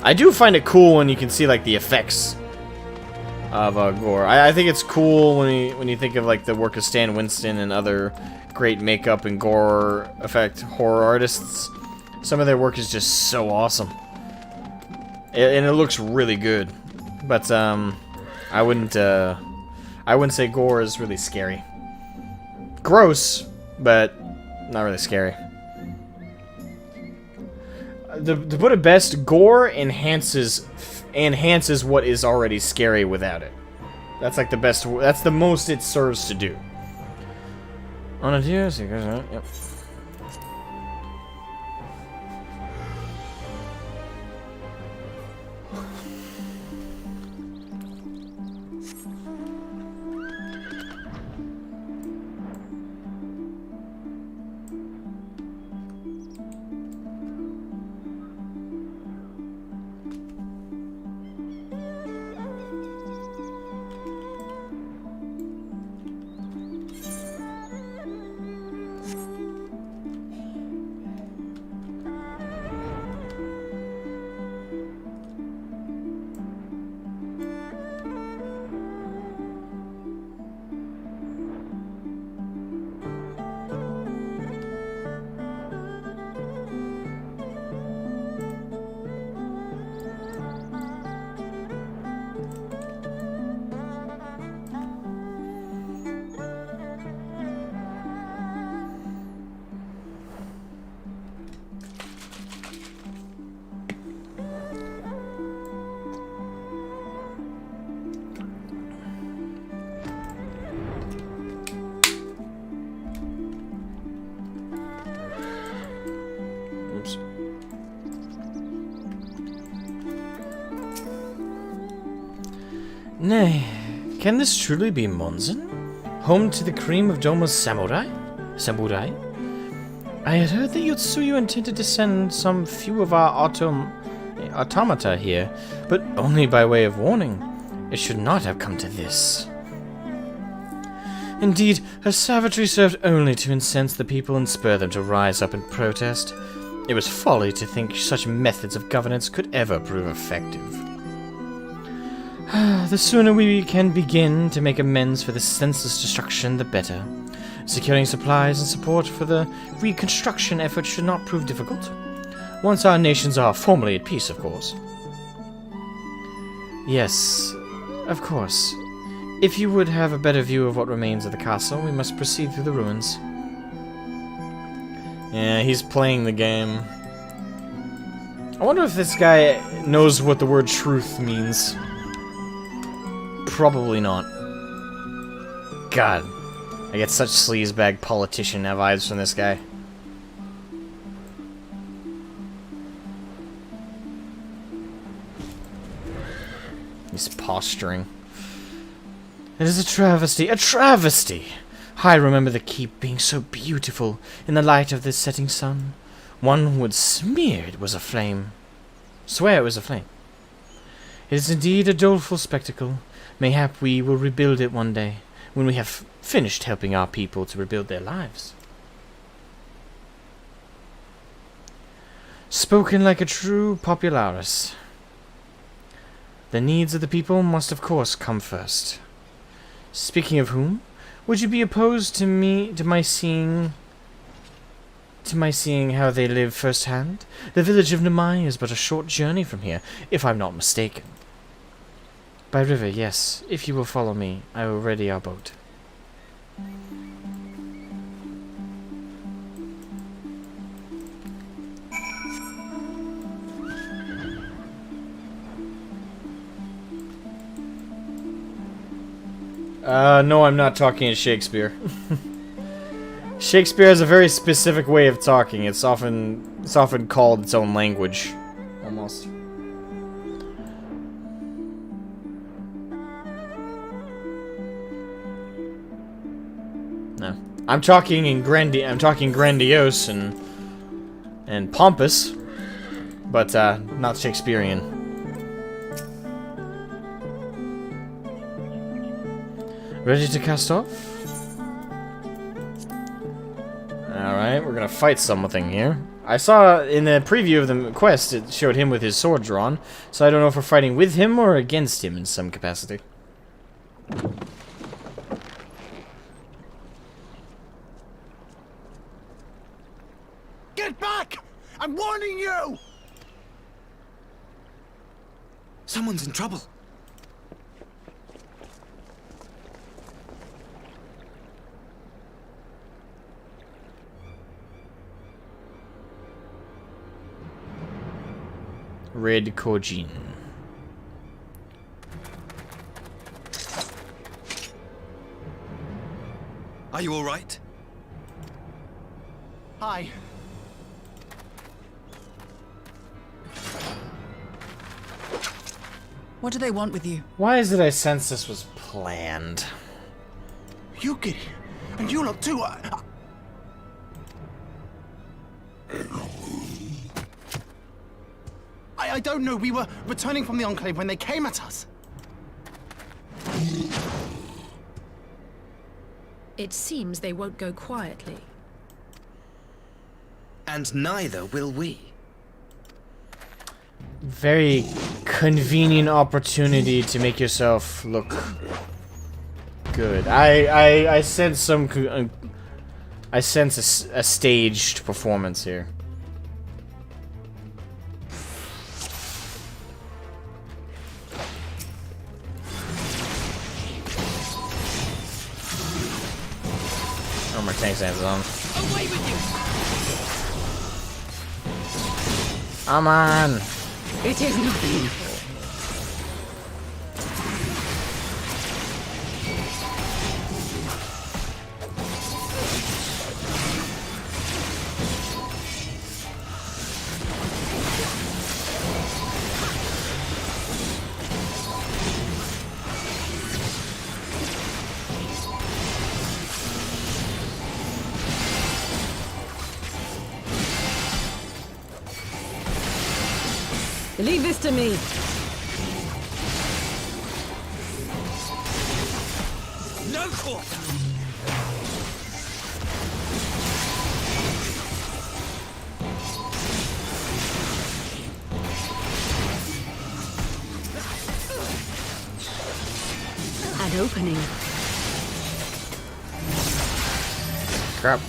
I do find it cool when you can see like the effects of gore. I think it's cool when you think of like the work of Stan Winston and other great makeup and gore effect horror artists. Some of their work is just so awesome, and it looks really good. But I wouldn't say gore is really scary. Gross, but not really scary. To put it best, gore enhances what is already scary without it. That's like the best. That's the most it serves to do. On a deer, so yep. Nay, can this truly be Monzen? Home to the cream of Doma's samurai? I had heard that Yotsuyu intended to send some few of our automata here, but only by way of warning. It should not have come to this. Indeed, her savagery served only to incense the people and spur them to rise up and protest. It was folly to think such methods of governance could ever prove effective. The sooner we can begin to make amends for this senseless destruction, the better. Securing supplies and support for the reconstruction effort should not prove difficult. Once our nations are formally at peace, of course. Yes, of course. If you would have a better view of what remains of the castle, we must proceed through the ruins. Yeah, he's playing the game. I wonder if this guy knows what the word truth means. Probably not. God. I get such sleazebag politician vibes from this guy. He's posturing. It is a travesty, a travesty! I remember the keep being so beautiful in the light of the setting sun. One would swear it was aflame. It is indeed a doleful spectacle. Mayhap we will rebuild it one day, when we have finished helping our people to rebuild their lives. Spoken like a true popularis. The needs of the people must of course come first. Speaking of whom, would you be opposed to my seeing how they live firsthand? The village of Namai is but a short journey from here, if I'm not mistaken. By river, yes. If you will follow me, I will ready our boat. No, I'm not talking in Shakespeare. Shakespeare has a very specific way of talking. It's often called its own language. Almost. No. I'm talking grandiose and pompous, but not Shakespearean. Ready to cast off? Alright, we're gonna fight something here. I saw in the preview of the quest, it showed him with his sword drawn, so I don't know if we're fighting with him or against him in some capacity. Get back! I'm warning you! Someone's in trouble. Red Kojin. Are you all right? Hi. What do they want with you? Why is it I sense this was planned? Yuki, and you lot too. I don't know. We were returning from the Enclave when they came at us. It seems they won't go quietly. And neither will we. Very convenient opportunity to make yourself look good. I sense some. I sense a staged performance here. My tank stands on. Away with you! I'm on. It is nothing. Leave this to me. No quarter! An opening. Crap.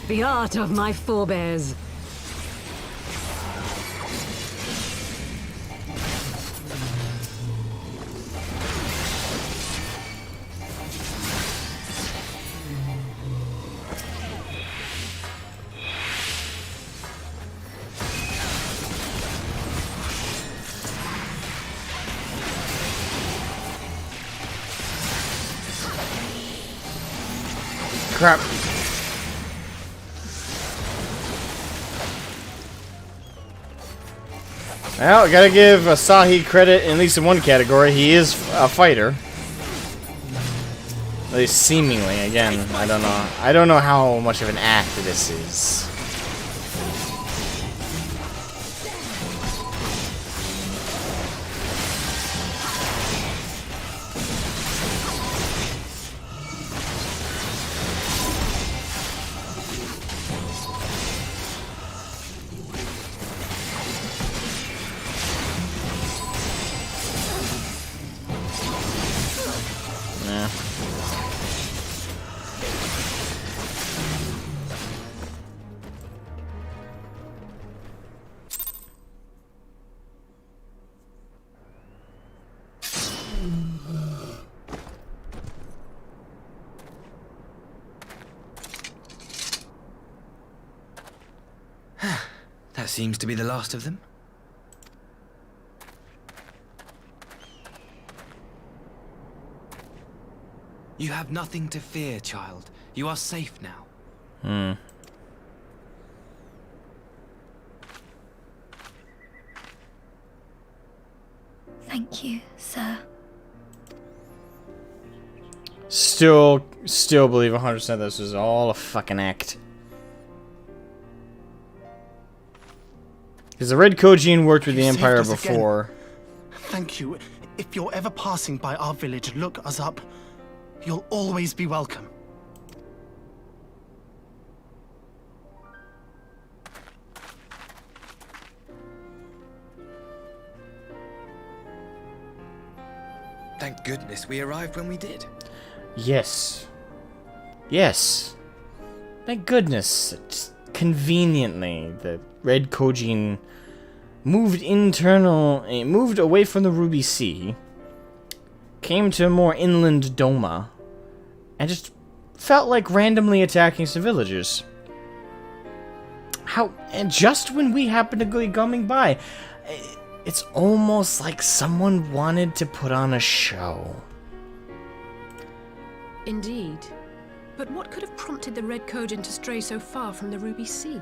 The art of my forebears. Crap. Well, gotta give Asahi credit, at least in one category. He is a fighter. At least seemingly. Again, I don't know. I don't know how much of an act this is. That seems to be the last of them. You have nothing to fear, child. You are safe now. Thank you, sir. Still believe 100% this is all a fucking act. Because the Red Kojin worked with the Empire before. Thank you. If you're ever passing by our village, look us up. You'll always be welcome. Thank goodness we arrived when we did. Yes. Yes. Thank goodness. Just conveniently, the Red Kojin moved away from the Ruby Sea, came to more inland Doma, and just felt like randomly attacking some villagers. And just when we happened to be coming by, it's almost like someone wanted to put on a show. Indeed. But what could have prompted the Red Kojin to stray so far from the Ruby Sea?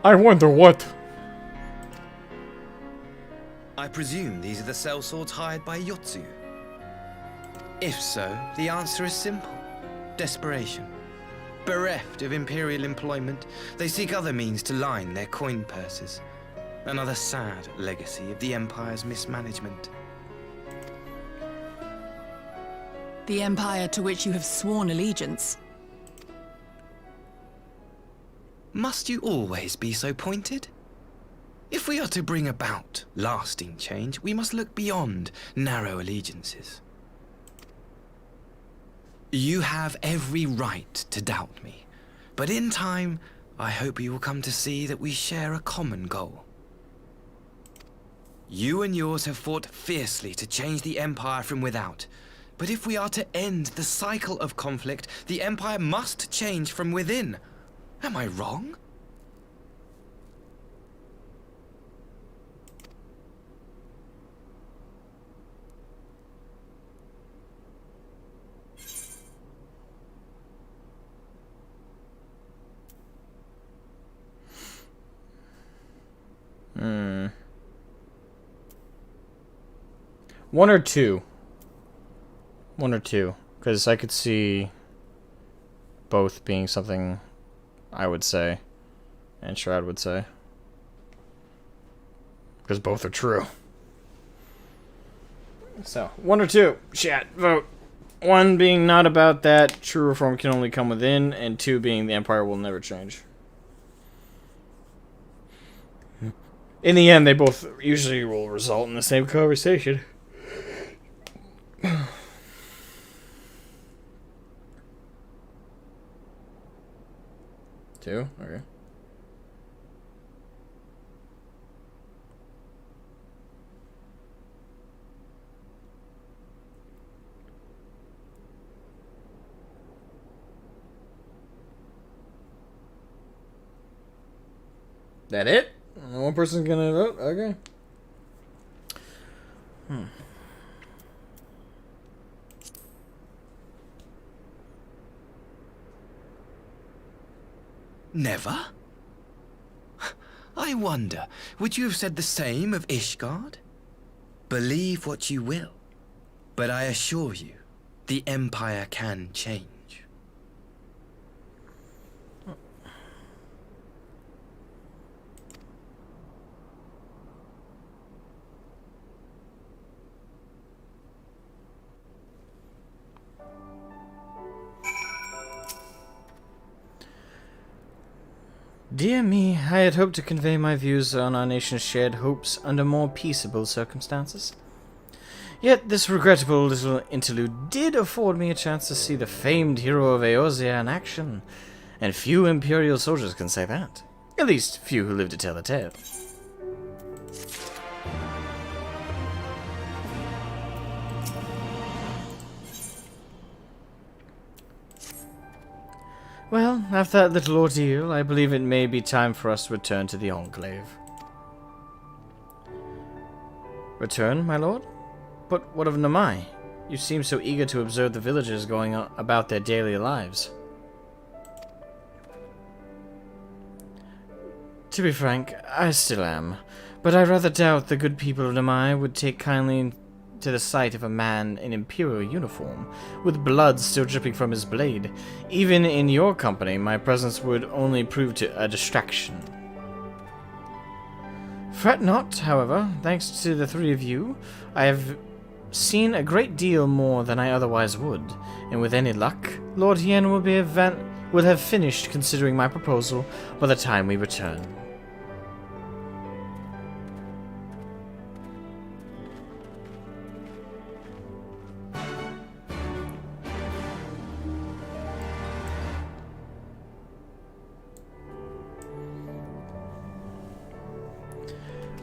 I wonder what. I presume these are the sellswords hired by Yotsu. If so, the answer is simple. Desperation. Bereft of imperial employment, they seek other means to line their coin purses. Another sad legacy of the Empire's mismanagement. The Empire to which you have sworn allegiance. Must you always be so pointed? If we are to bring about lasting change, we must look beyond narrow allegiances. You have every right to doubt me, but in time, I hope you will come to see that we share a common goal. You and yours have fought fiercely to change the Empire from without, but if we are to end the cycle of conflict, the Empire must change from within. Am I wrong? One or two. One or two. Because I could see both being something I would say. And Shroud would say. Because both are true. So, one or two. Chat, vote. One being not about that, true reform can only come within, and two being the Empire will never change. In the end, they both usually will result in the same conversation. Two? Okay. That it? One person's gonna vote? Okay. Never? I wonder, would you have said the same of Ishgard? Believe what you will, but I assure you, the Empire can change. Dear me, I had hoped to convey my views on our nation's shared hopes under more peaceable circumstances. Yet this regrettable little interlude did afford me a chance to see the famed hero of Eorzea in action, and few Imperial soldiers can say that. At least, few who live to tell the tale. Well, after that little ordeal, I believe it may be time for us to return to the Enclave. Return, my lord? But what of Namai? You seem so eager to observe the villagers going about their daily lives. To be frank, I still am, but I rather doubt the good people of Namai would take kindly to the sight of a man in Imperial uniform, with blood still dripping from his blade. Even in your company, my presence would only prove a distraction. Fret not, however, thanks to the three of you, I have seen a great deal more than I otherwise would, and with any luck, Lord Hien will have finished considering my proposal by the time we return.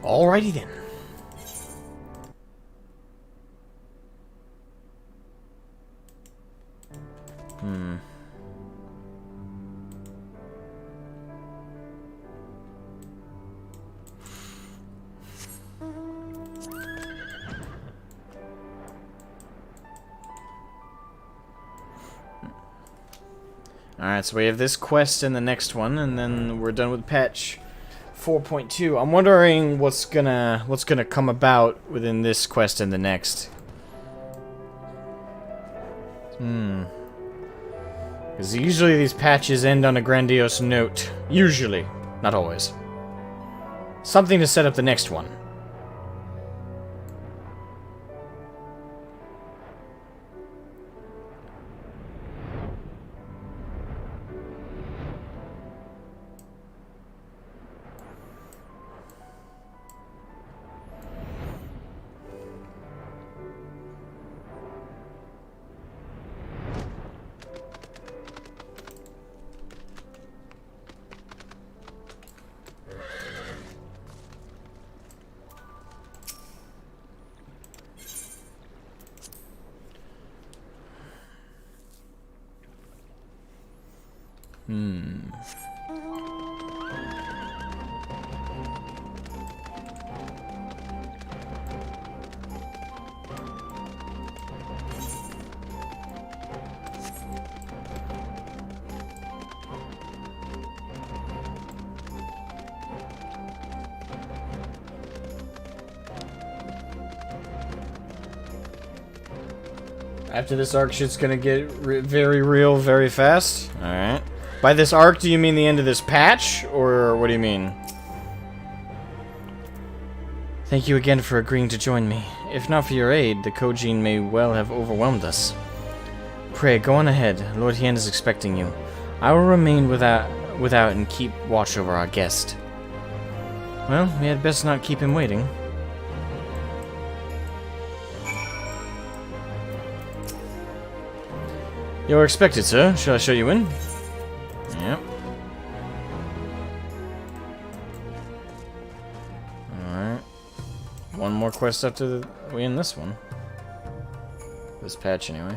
Alrighty then. Alright, so we have this quest and the next one, and then we're done with patch 4.2. I'm wondering what's gonna come about within this quest and the next. Because usually these patches end on a grandiose note. Usually. Not always. Something to set up the next one. After this arc, shit's gonna get very real very fast. Alright. By this arc, do you mean the end of this patch? Or what do you mean? Thank you again for agreeing to join me. If not for your aid, the Kojin may well have overwhelmed us. Pray, go on ahead. Lord Hien is expecting you. I will remain without and keep watch over our guest. Well, we had best not keep him waiting. You're expected, sir. Shall I show you in? Yep. Alright. One more quest after we end this one. This patch, anyway.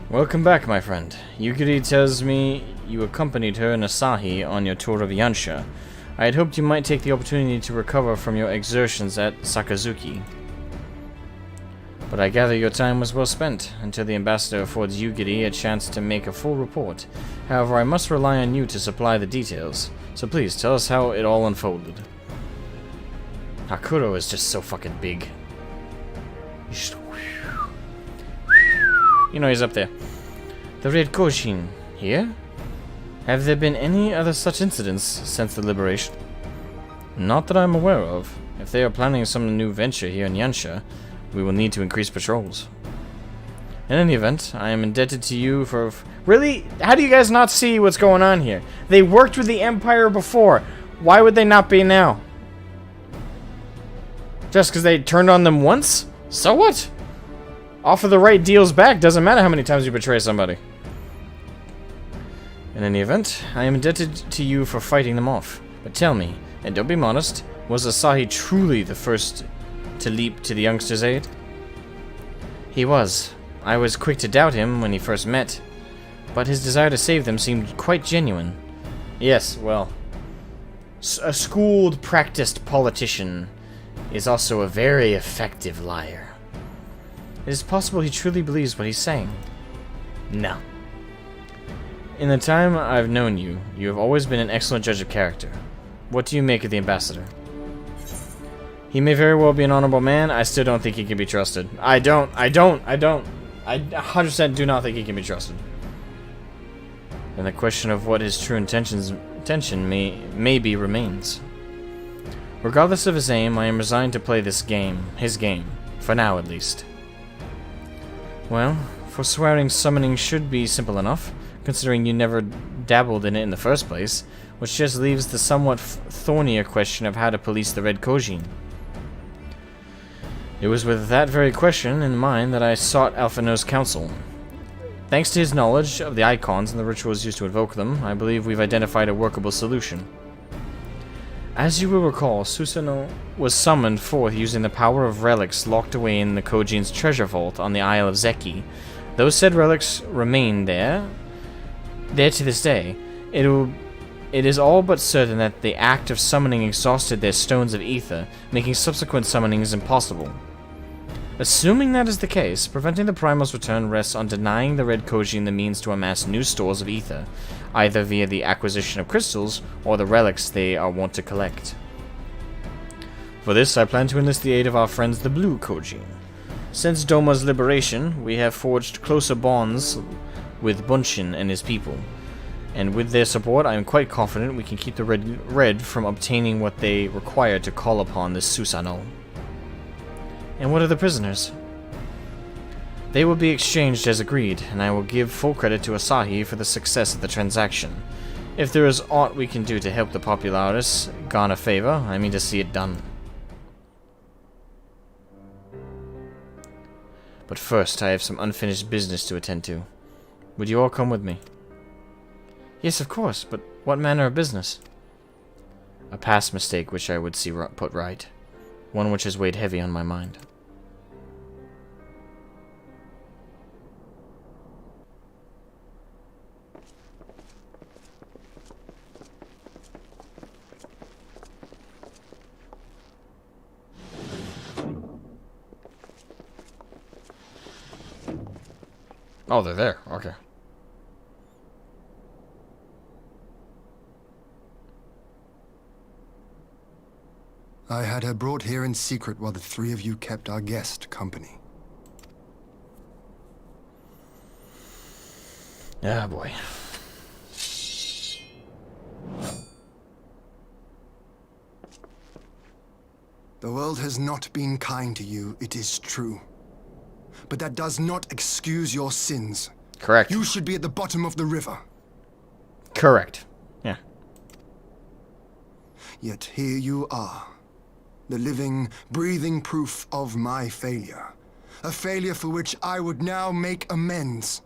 Welcome back, my friend. Yukiri tells me you accompanied her and Asahi on your tour of Yansha. I had hoped you might take the opportunity to recover from your exertions at Sakazuki. But I gather your time was well spent, until the ambassador affords Yukiri a chance to make a full report. However, I must rely on you to supply the details. So please, tell us how it all unfolded. Hakuro is just so fucking big. You know he's up there. The Red Kojin, here? Have there been any other such incidents since the liberation? Not that I'm aware of. If they are planning some new venture here in Yansha, we will need to increase patrols. In any event, I am indebted to you for... Really? How do you guys not see what's going on here? They worked with the Empire before. Why would they not be now? Just because they turned on them once? So what? Offer the right deals back. Doesn't matter how many times you betray somebody. In any event, I am indebted to you for fighting them off. But tell me, and don't be modest, was Asahi truly the first to leap to the youngster's aid? He was. I was quick to doubt him when he first met, but his desire to save them seemed quite genuine. Yes, well, a schooled, practiced politician is also a very effective liar. It is possible he truly believes what he's saying. No. In the time I've known you, you have always been an excellent judge of character. What do you make of the ambassador? He may very well be an honorable man. I still don't think he can be trusted. I 100% do not think he can be trusted. And the question of what his true intention maybe remains. Regardless of his aim, I am resigned to play this game, his game, for now at least. Well, forswearing summoning should be simple enough, considering you never dabbled in it in the first place, which just leaves the somewhat thornier question of how to police the Red Kojin. It was with that very question in mind that I sought Alphino's counsel. Thanks to his knowledge of the icons and the rituals used to invoke them, I believe we've identified a workable solution. As you will recall, Susanoo was summoned forth using the power of relics locked away in the Kojin's treasure vault on the Isle of Zeki. Those said relics remain there to this day. It is all but certain that the act of summoning exhausted their stones of ether, making subsequent summonings impossible. Assuming that is the case, preventing the Primal's return rests on denying the Red Kojin the means to amass new stores of ether, either via the acquisition of crystals or the relics they are wont to collect. For this, I plan to enlist the aid of our friends the Blue Kojin. Since Doma's liberation, we have forged closer bonds with Bunshin and his people, and with their support, I am quite confident we can keep the Red from obtaining what they require to call upon this Susanoo. And what of the prisoners? They will be exchanged as agreed, and I will give full credit to Asahi for the success of the transaction. If there is aught we can do to help the Popularis garner favor, I mean to see it done. But first, I have some unfinished business to attend to. Would you all come with me? Yes, of course, but what manner of business? A past mistake which I would see put right. One which has weighed heavy on my mind. Oh, they're there. Okay. I had her brought here in secret while the three of you kept our guest company. Ah, boy. The world has not been kind to you, it is true. But that does not excuse your sins. Correct. You should be at the bottom of the river. Correct. Yeah. Yet here you are. The living, breathing proof of my failure. A failure for which I would now make amends.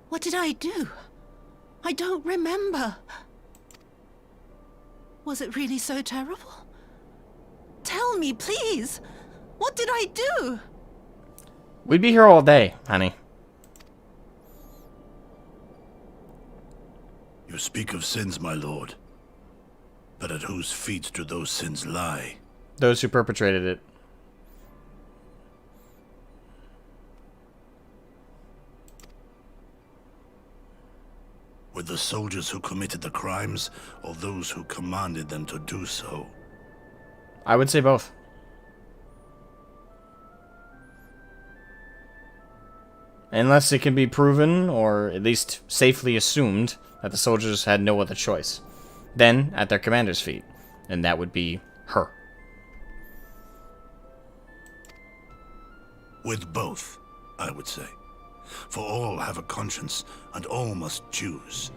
What did I do? I don't remember. Was it really so terrible? Tell me, please. What did I do? We'd be here all day, honey. You speak of sins, my lord. But at whose feet do those sins lie? Those who perpetrated it. With the soldiers who committed the crimes, or those who commanded them to do so? I would say both. Unless it can be proven, or at least safely assumed, that the soldiers had no other choice. Then, at their commander's feet. And that would be her. With both, I would say. For all have a conscience, and all must choose.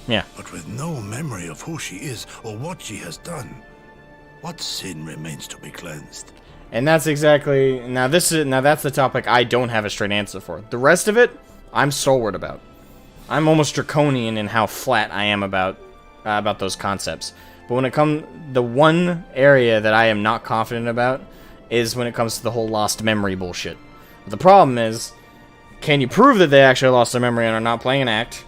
Yeah. But with no memory of who she is, or what she has done, what sin remains to be cleansed? And that's exactly... Now that's the topic I don't have a straight answer for. The rest of it, I'm stalwart about. I'm almost draconian in how flat I am about those concepts. But when it comes... The one area that I am not confident about is when it comes to the whole lost memory bullshit. But the problem is, can you prove that they actually lost their memory and are not playing an act?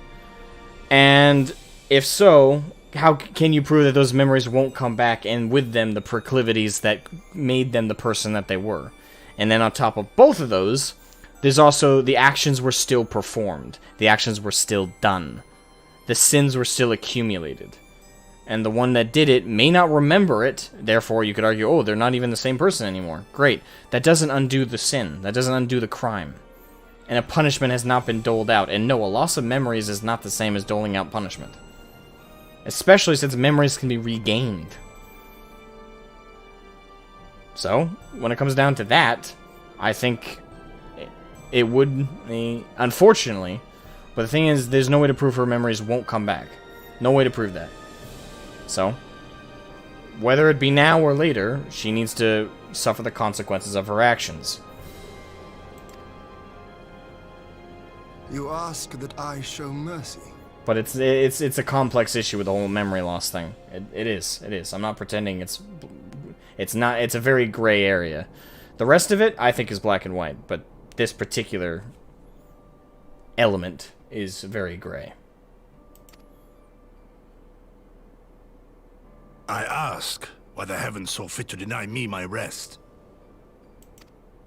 And if so, how can you prove that those memories won't come back, and with them the proclivities that made them the person that they were? And then on top of both of those, there's also the actions were still performed. The actions were still done. The sins were still accumulated. And the one that did it may not remember it, therefore you could argue, oh, they're not even the same person anymore. Great. That doesn't undo the sin. That doesn't undo the crime. And a punishment has not been doled out. And no, a loss of memories is not the same as doling out punishment. Especially since memories can be regained. So, when it comes down to that, I think it would, unfortunately, but the thing is, there's no way to prove her memories won't come back. No way to prove that. So, whether it be now or later, she needs to suffer the consequences of her actions. You ask that I show mercy. But it's a complex issue with the whole memory loss thing. It is. I'm not pretending it's not. It's a very gray area. The rest of it, I think, is black and white. But this particular element is very gray. I ask why the heavens saw fit to deny me my rest.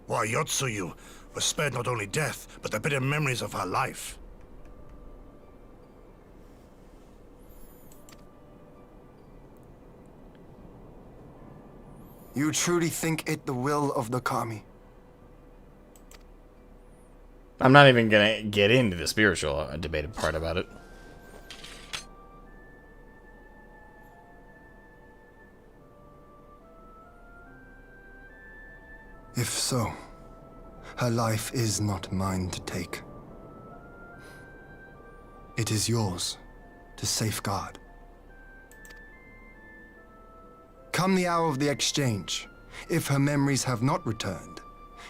Why Yotsuyu was spared not only death, but the bitter memories of her life. You truly think it the will of the kami? I'm not even gonna get into the spiritual debated part about it. If so, her life is not mine to take. It is yours to safeguard. Come the hour of the exchange, if her memories have not returned,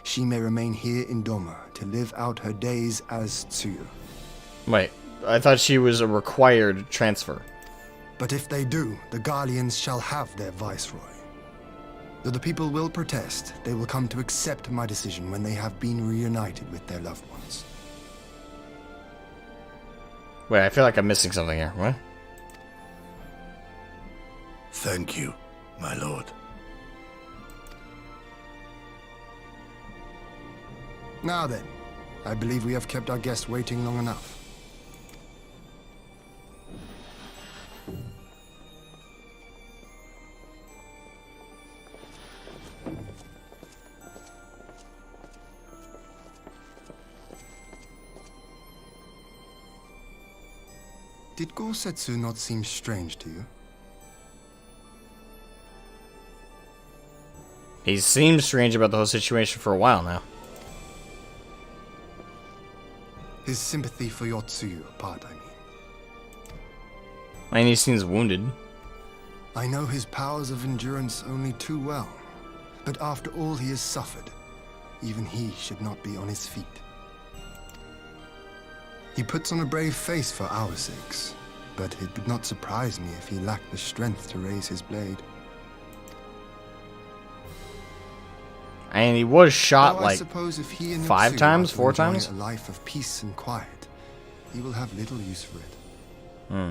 she may remain here in Doma to live out her days as Tsuyu. Wait, I thought she was a required transfer. But if they do, the Guardians shall have their viceroy. Though the people will protest, they will come to accept my decision when they have been reunited with their loved ones. Wait, I feel like I'm missing something here. What? Thank you, my lord. Now then, I believe we have kept our guest waiting long enough. Did Gorsetsu not seem strange to you? He seemed strange about the whole situation for a while now. His sympathy for your Tsuyu part, I mean. And he seems wounded. I know his powers of endurance only too well, but after all he has suffered, even he should not be on his feet. He puts on a brave face for our sakes, but it would not surprise me if he lacked the strength to raise his blade. And he was shot Though I like suppose if he and 5 Yotsuyu times, are to 4 enjoy times? a life of peace and quiet, he will have little use for it. Hmm.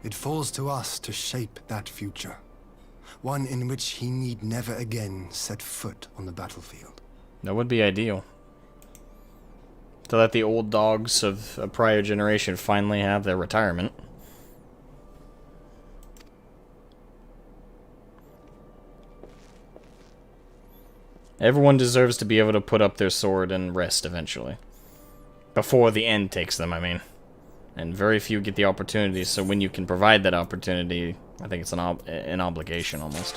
It falls to us to shape that future, one in which he need never again set foot on the battlefield. That would be ideal. To let the old dogs of a prior generation finally have their retirement. Everyone deserves to be able to put up their sword and rest eventually. Before the end takes them, I mean. And very few get the opportunity, so when you can provide that opportunity, I think it's an obligation almost.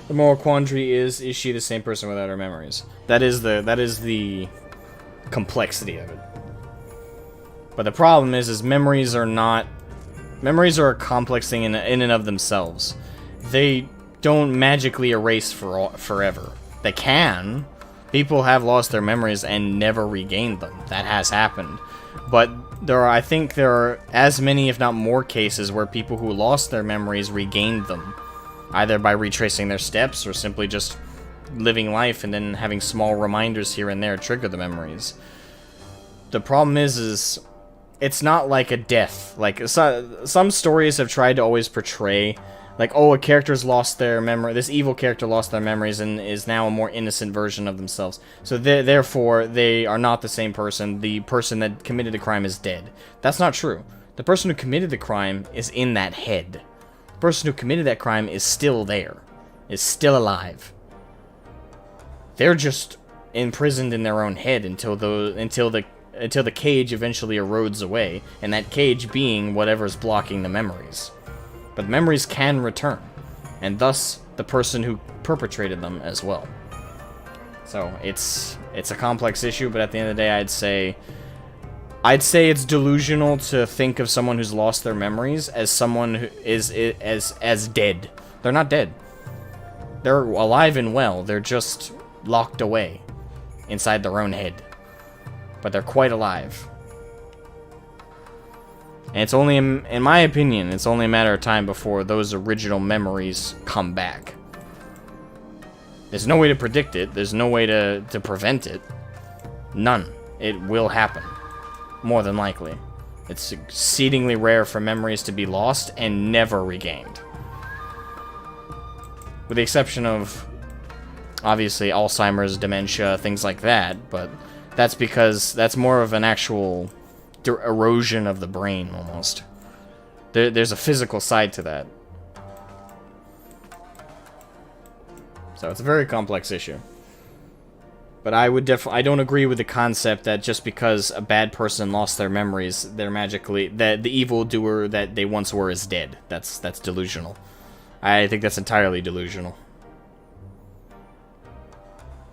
The moral quandary is she the same person without her memories? That is the complexity of it. But the problem is memories are a complex thing in and of themselves. They don't magically erase forever. They can. People have lost their memories and never regained them. That has happened. But I think there are as many, if not more, cases where people who lost their memories regained them. Either by retracing their steps or simply just living life and then having small reminders here and there trigger the memories. The problem is it's not like a death. Like, some stories have tried to always portray, like, oh, a character's lost their memory, this evil character lost their memories and is now a more innocent version of themselves. So therefore, they are not the same person. The person that committed the crime is dead. That's not true. The person who committed the crime is in that head. The person who committed that crime is still there. Is still alive. They're just imprisoned in their own head until the cage eventually erodes away, and that cage being whatever's blocking the memories. But the memories can return, and thus the person who perpetrated them as well. So it's a complex issue, but at the end of the day, I'd say it's delusional to think of someone who's lost their memories as someone who is as dead. They're not dead. They're alive and well. They're just locked away inside their own head. But they're quite alive. And it's only, in my opinion, it's only a matter of time before those original memories come back. There's no way to predict it. There's no way to prevent it. None. It will happen. More than likely. It's exceedingly rare for memories to be lost and never regained. With the exception of, obviously, Alzheimer's, dementia, things like that, but that's because that's more of an actual erosion of the brain, almost. There's a physical side to that. So it's a very complex issue. But I don't agree with the concept that just because a bad person lost their memories, they're magically, that the evildoer that they once were is dead. That's delusional. I think that's entirely delusional.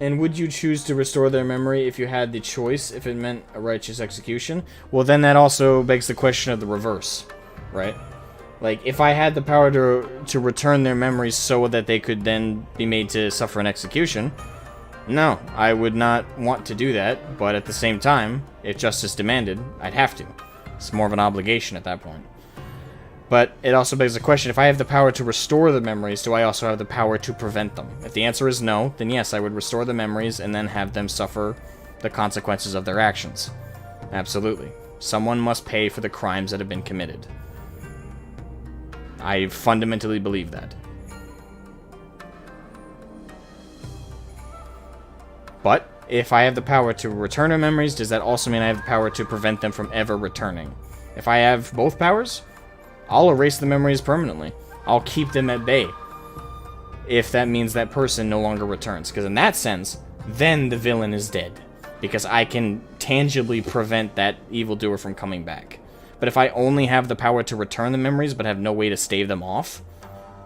And would you choose to restore their memory if you had the choice, if it meant a righteous execution? Well, then that also begs the question of the reverse, right? Like, if I had the power to return their memories so that they could then be made to suffer an execution, no, I would not want to do that, but at the same time, if justice demanded, I'd have to. It's more of an obligation at that point. But it also begs the question, if I have the power to restore the memories, do I also have the power to prevent them? If the answer is no, then yes, I would restore the memories and then have them suffer the consequences of their actions. Absolutely. Someone must pay for the crimes that have been committed. I fundamentally believe that. But, if I have the power to return their memories, does that also mean I have the power to prevent them from ever returning? If I have both powers, I'll erase the memories permanently. I'll keep them at bay. If that means that person no longer returns. Because in that sense, then the villain is dead. Because I can tangibly prevent that evildoer from coming back. But if I only have the power to return the memories but have no way to stave them off,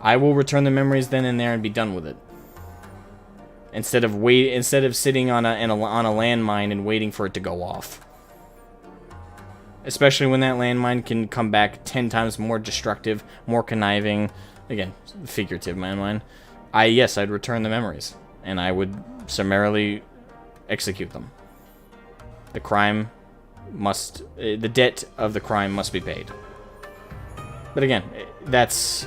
I will return the memories then and there and be done with it. Instead of sitting on a landmine and waiting for it to go off. Especially when that landmine can come back 10 times more destructive, more conniving. Again, figurative landmine. I'd return the memories. And I would summarily execute them. The crime must... the debt of the crime must be paid. But again, that's...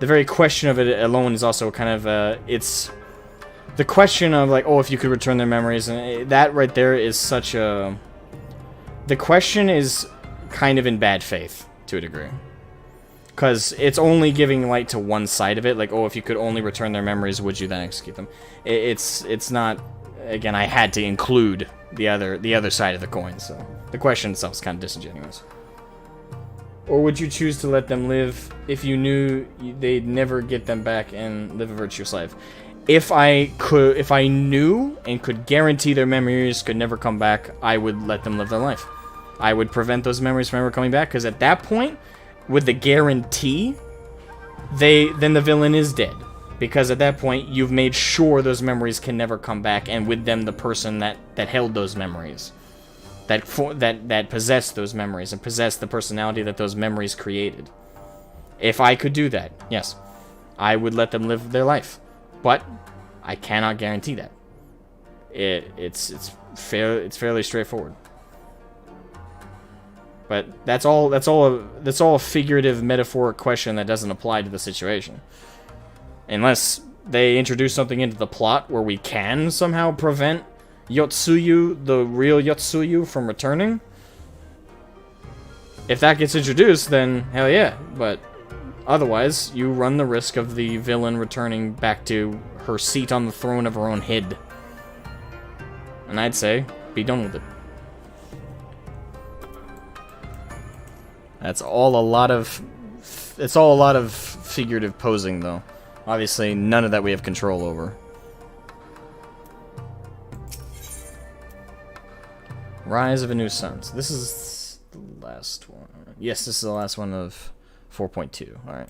the very question of it alone is also kind of... it's... the question of, like, oh, if you could return their memories, and that right there is such a... the question is kind of in bad faith, to a degree. Because it's only giving light to one side of it, like, oh, if you could only return their memories, would you then execute them? It's not... again, I had to include the other side of the coin, so... the question itself is kind of disingenuous. Or would you choose to let them live if you knew they'd never get them back and live a virtuous life? If I knew and could guarantee their memories could never come back, I would let them live their life. I would prevent those memories from ever coming back, because at that point, with the guarantee, then the villain is dead. Because at that point, you've made sure those memories can never come back, and with them the person that held those memories. That possessed those memories, and possessed the personality that those memories created. If I could do that, yes, I would let them live their life. But I cannot guarantee that. It's fairly straightforward. But that's all a figurative, metaphoric question that doesn't apply to the situation. Unless they introduce something into the plot where we can somehow prevent Yotsuyu, the real Yotsuyu, from returning. If that gets introduced, then hell yeah. But otherwise, you run the risk of the villain returning back to her seat on the throne of her own head. And I'd say, be done with it. It's all a lot of figurative posing, though. Obviously, none of that we have control over. Rise of a New Sun. So this is the last one. Yes, this is the last one of 4.2. Alright.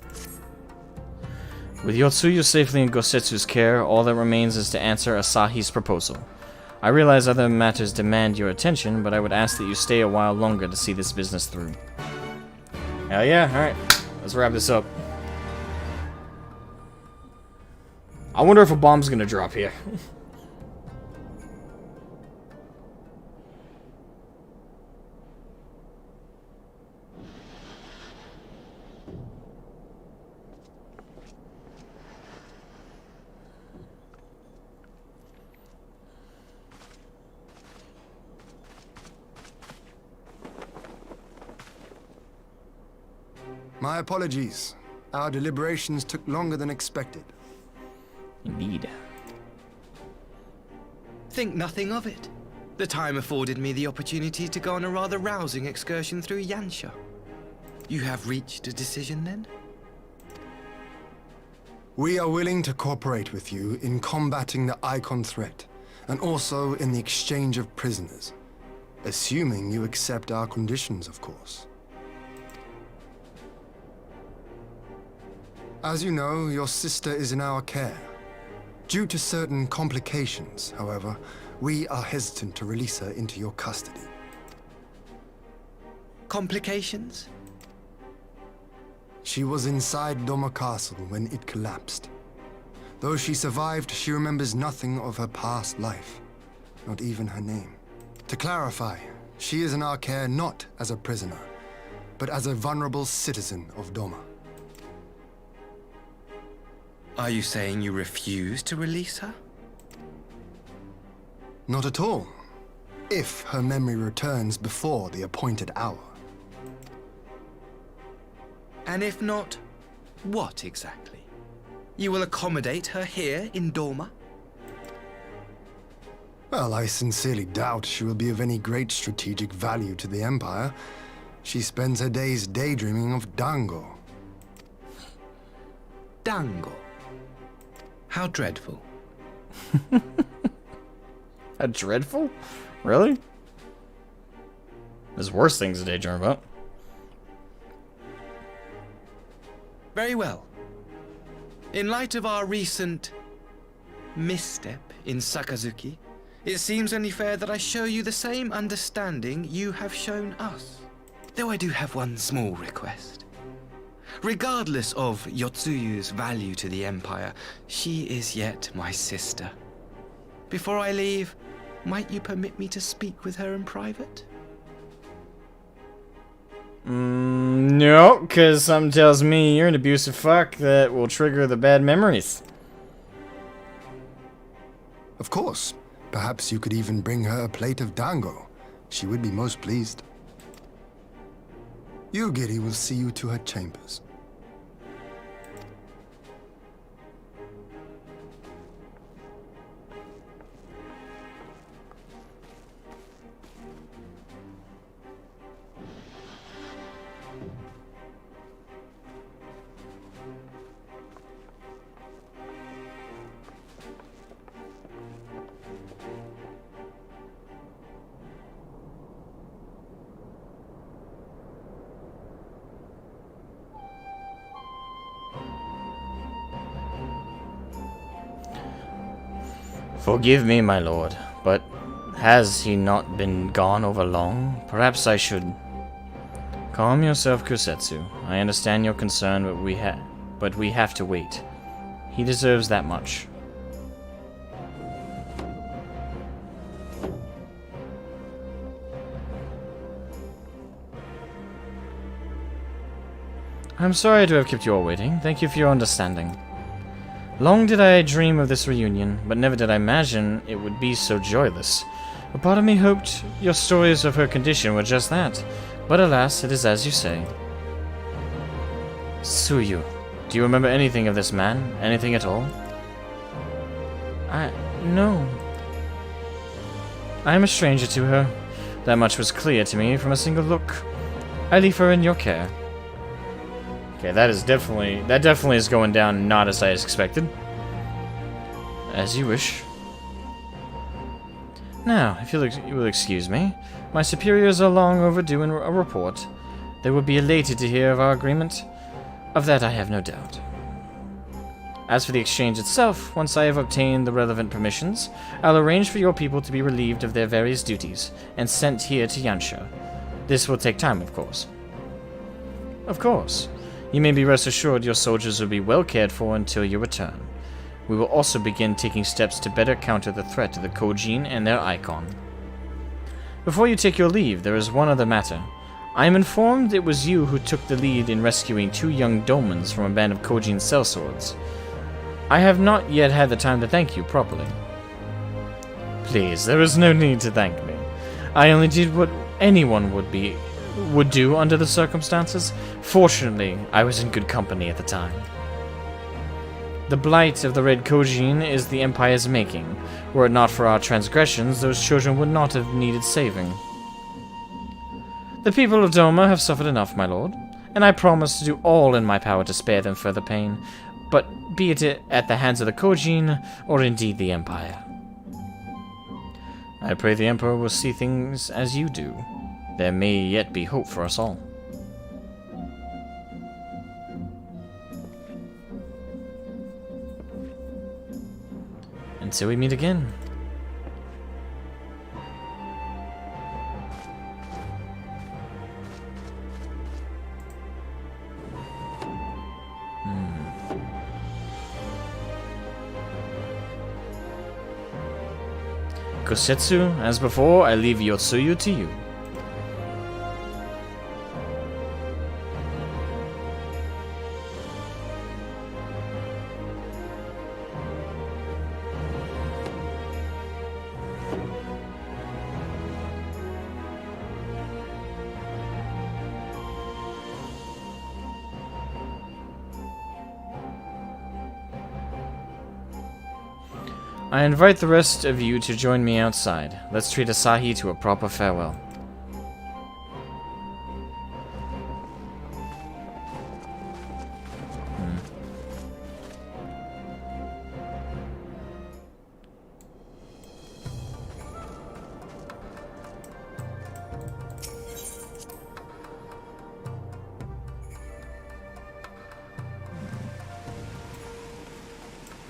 With Yotsuyu safely in Gosetsu's care, all that remains is to answer Asahi's proposal. I realize other matters demand your attention, but I would ask that you stay a while longer to see this business through. Hell yeah, alright. Let's wrap this up. I wonder if a bomb's gonna drop here. My apologies. Our deliberations took longer than expected. Indeed. Think nothing of it. The time afforded me the opportunity to go on a rather rousing excursion through Yansha. You have reached a decision, then? We are willing to cooperate with you in combating the Icon threat, and also in the exchange of prisoners. Assuming you accept our conditions, of course. As you know, your sister is in our care. Due to certain complications, however, we are hesitant to release her into your custody. Complications? She was inside Doma Castle when it collapsed. Though she survived, she remembers nothing of her past life, not even her name. To clarify, she is in our care not as a prisoner, but as a vulnerable citizen of Doma. Are you saying you refuse to release her? Not at all. If her memory returns before the appointed hour. And if not, what exactly? You will accommodate her here in Doma? Well, I sincerely doubt she will be of any great strategic value to the Empire. She spends her days daydreaming of Dango. Dango? How dreadful. Dreadful? Really? There's worse things to daydream about. Very well. In light of our recent misstep in Sakazuki, it seems only fair that I show you the same understanding you have shown us. Though I do have one small request. Regardless of Yotsuyu's value to the Empire, she is yet my sister. Before I leave, might you permit me to speak with her in private? No, because something tells me you're an abusive fuck that will trigger the bad memories. Of course. Perhaps you could even bring her a plate of dango. She would be most pleased. Yugiri will see you to her chambers. Forgive me, my lord, but has he not been gone over long? Perhaps I should... Calm yourself, Kusetsu. I understand your concern, but we have to wait. He deserves that much. I'm sorry to have kept you all waiting. Thank you for your understanding. Long did I dream of this reunion, but never did I imagine it would be so joyless. A part of me hoped your stories of her condition were just that, but alas, it is as you say. Tsuyu, do you remember anything of this man? Anything at all? No. I am a stranger to her. That much was clear to me from a single look. I leave her in your care. Okay, that definitely is going down not as I expected. As you wish. Now, if you will excuse me, my superiors are long overdue in a report. They will be elated to hear of our agreement. Of that I have no doubt. As for the exchange itself, once I have obtained the relevant permissions, I'll arrange for your people to be relieved of their various duties and sent here to Yansha. This will take time, of course. Of course. You may be rest assured your soldiers will be well cared for until your return. We will also begin taking steps to better counter the threat to the Kojin and their icon. Before you take your leave, there is one other matter. I am informed it was you who took the lead in rescuing 2 young domans from a band of Kojin sellswords. I have not yet had the time to thank you properly. Please, there is no need to thank me. I only did what anyone would do under the circumstances. Fortunately, I was in good company at the time. The blight of the Red Kojin is the Empire's making. Were it not for our transgressions, those children would not have needed saving. The people of Doma have suffered enough, my lord, and I promise to do all in my power to spare them further pain, but be it at the hands of the Kojin, or indeed the Empire. I pray the Emperor will see things as you do. There may yet be hope for us all. Until we meet again. Kosetsu, as before, I leave Yotsuyu to you. I invite the rest of you to join me outside. Let's treat Asahi to a proper farewell.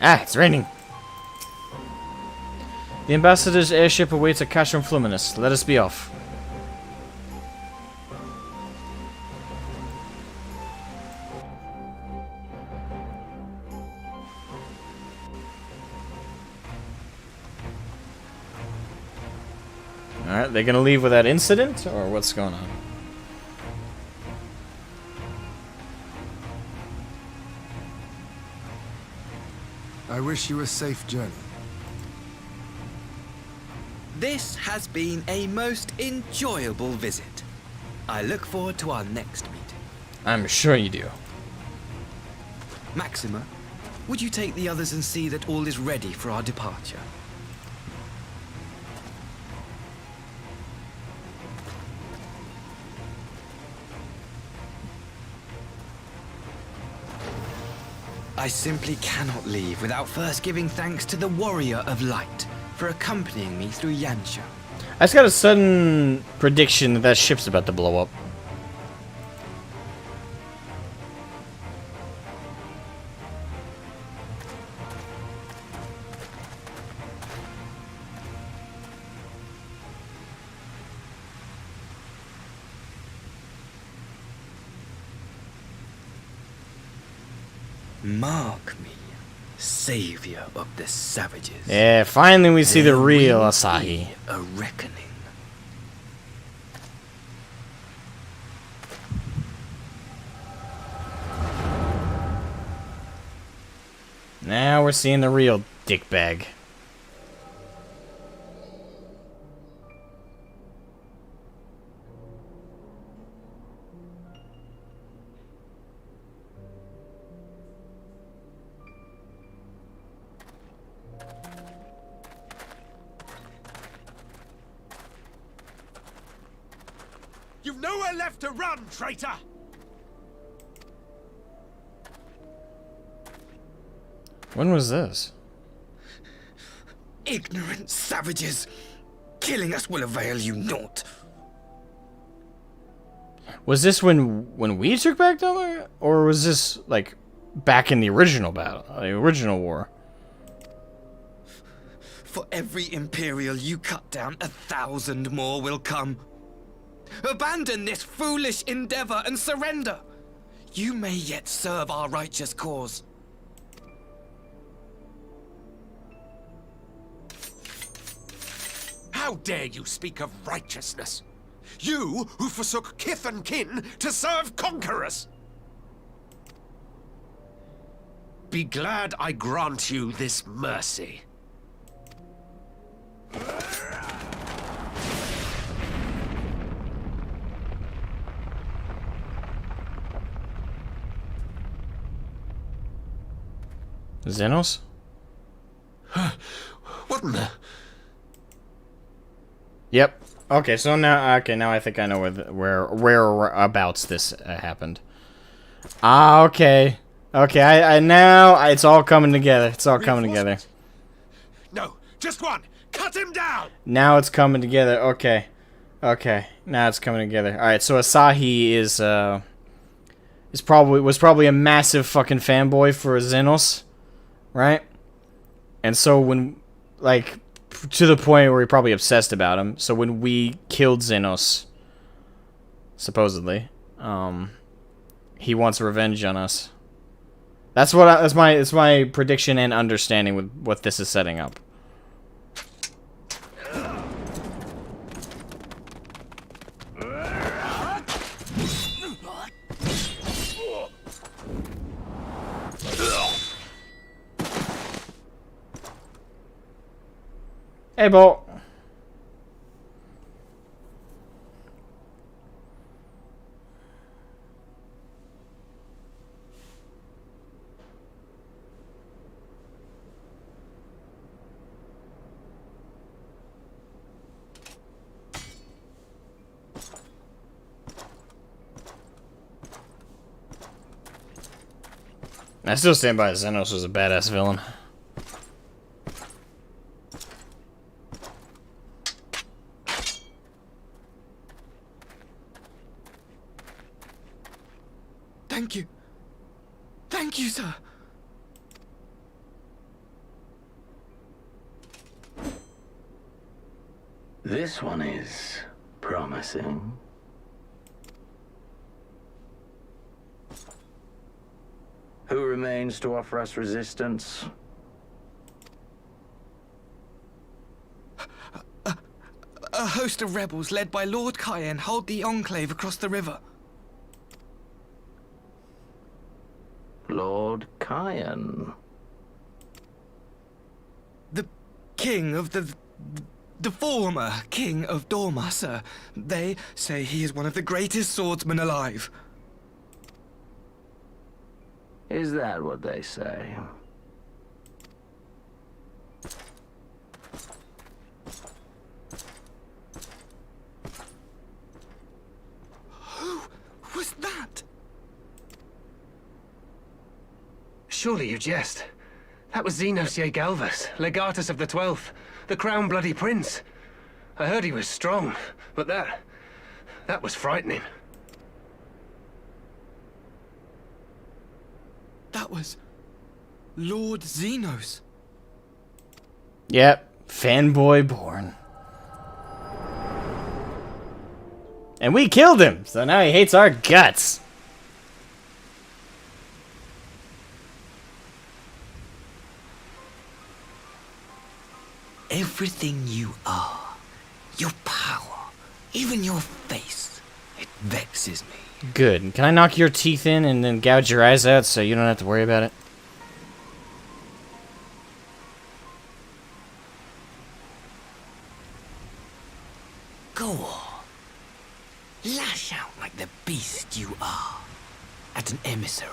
Ah, it's raining. The ambassador's airship awaits at Castrum Fluminus. Let us be off. Alright, they're gonna leave without incident, or what's going on? I wish you a safe journey. This has been a most enjoyable visit. I look forward to our next meeting. I'm sure you do. Maxima, would you take the others and see that all is ready for our departure? I simply cannot leave without first giving thanks to the Warrior of Light for accompanying me through Yansha. I just got a sudden prediction that that ship's about to blow up. Mark me, savior of the savages. Yeah, finally we see the real Asahi. A reckoning. Now we're seeing the real dickbag. You've nowhere left to run, traitor! When was this? Ignorant savages! Killing us will avail you naught. Was this when we took back Delaware? Or was this, like, back in the original battle? The original war? For every Imperial you cut down, 1,000 more will come. Abandon this foolish endeavor and surrender. You may yet serve our righteous cause. How dare you speak of righteousness? You who forsook kith and kin to serve conquerors! Be glad I grant you this mercy. Xenos? What in the... Yep. Okay, so now I think I know whereabouts this happened. Ah, okay. Okay, I now it's all coming together. It's all coming together. No, just one. Cut him down. Now it's coming together. Okay. Okay. Now it's coming together. All right, so Asahi was probably a massive fucking fanboy for Xenos, right? And so when, like, to the point where he probably obsessed about him. So when we killed Xenos, supposedly, he wants revenge on us. That's my prediction and understanding with what this is setting up. Hey, Bo. I still stand by Xenos was a badass villain. Thank you. Thank you, sir. This one is promising. Who remains to offer us resistance? A host of rebels led by Lord Cayenne hold the enclave across the river. Lord Cayenne? The king of the former king of Dorma, sir. They say he is one of the greatest swordsmen alive. Is that what they say? Who was that? Surely you jest. That was Xenos Galvus, legatus of the 12th, the crown bloody prince. I heard he was strong, but that was frightening. That was Lord Xenos. Yep, fanboy born. And we killed him, so now he hates our guts. Everything you are, your power, even your face, it vexes me. Good. Can I knock your teeth in and then gouge your eyes out so you don't have to worry about it? Go on. Lash out like the beast you are at an emissary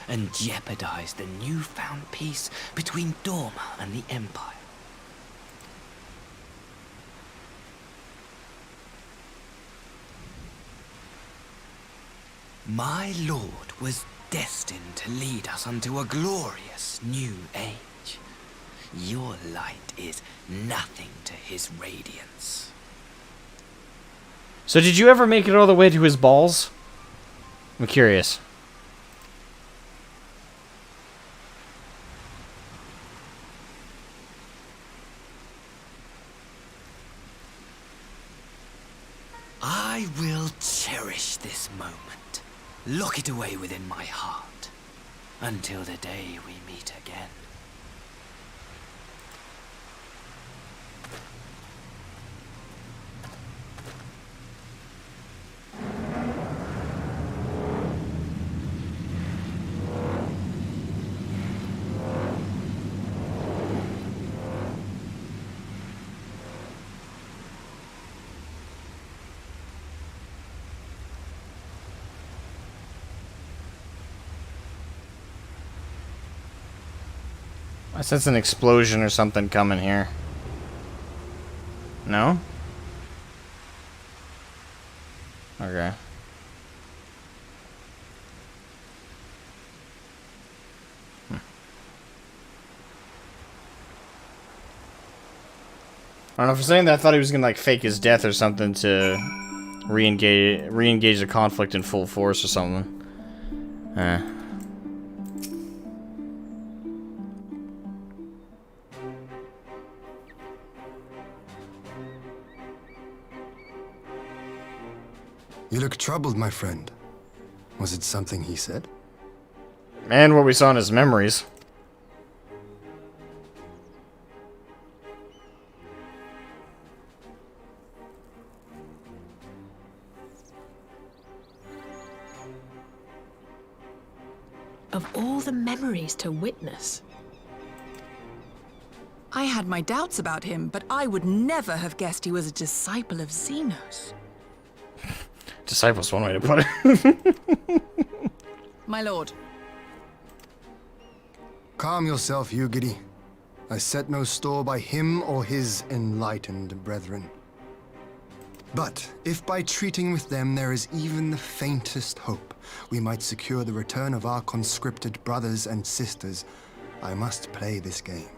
and jeopardize the newfound peace between Dorma and the Empire. My lord was destined to lead us unto a glorious new age. Your light is nothing to his radiance. So did you ever make it all the way to his balls? I'm curious. I will cherish this moment. Lock it away within my heart until the day we meet again. I sense an explosion or something coming here. No? Okay. I don't know, for saying that, I thought he was gonna like fake his death or something to re-engage the conflict in full force or something. You look troubled, my friend. Was it something he said? And what we saw in his memories. Of all the memories to witness. I had my doubts about him, but I would never have guessed he was a disciple of Xenos. Disciple's one way to put it. My lord. Calm yourself, Ugidi. I set no store by him or his enlightened brethren. But if by treating with them there is even the faintest hope, we might secure the return of our conscripted brothers and sisters, I must play this game.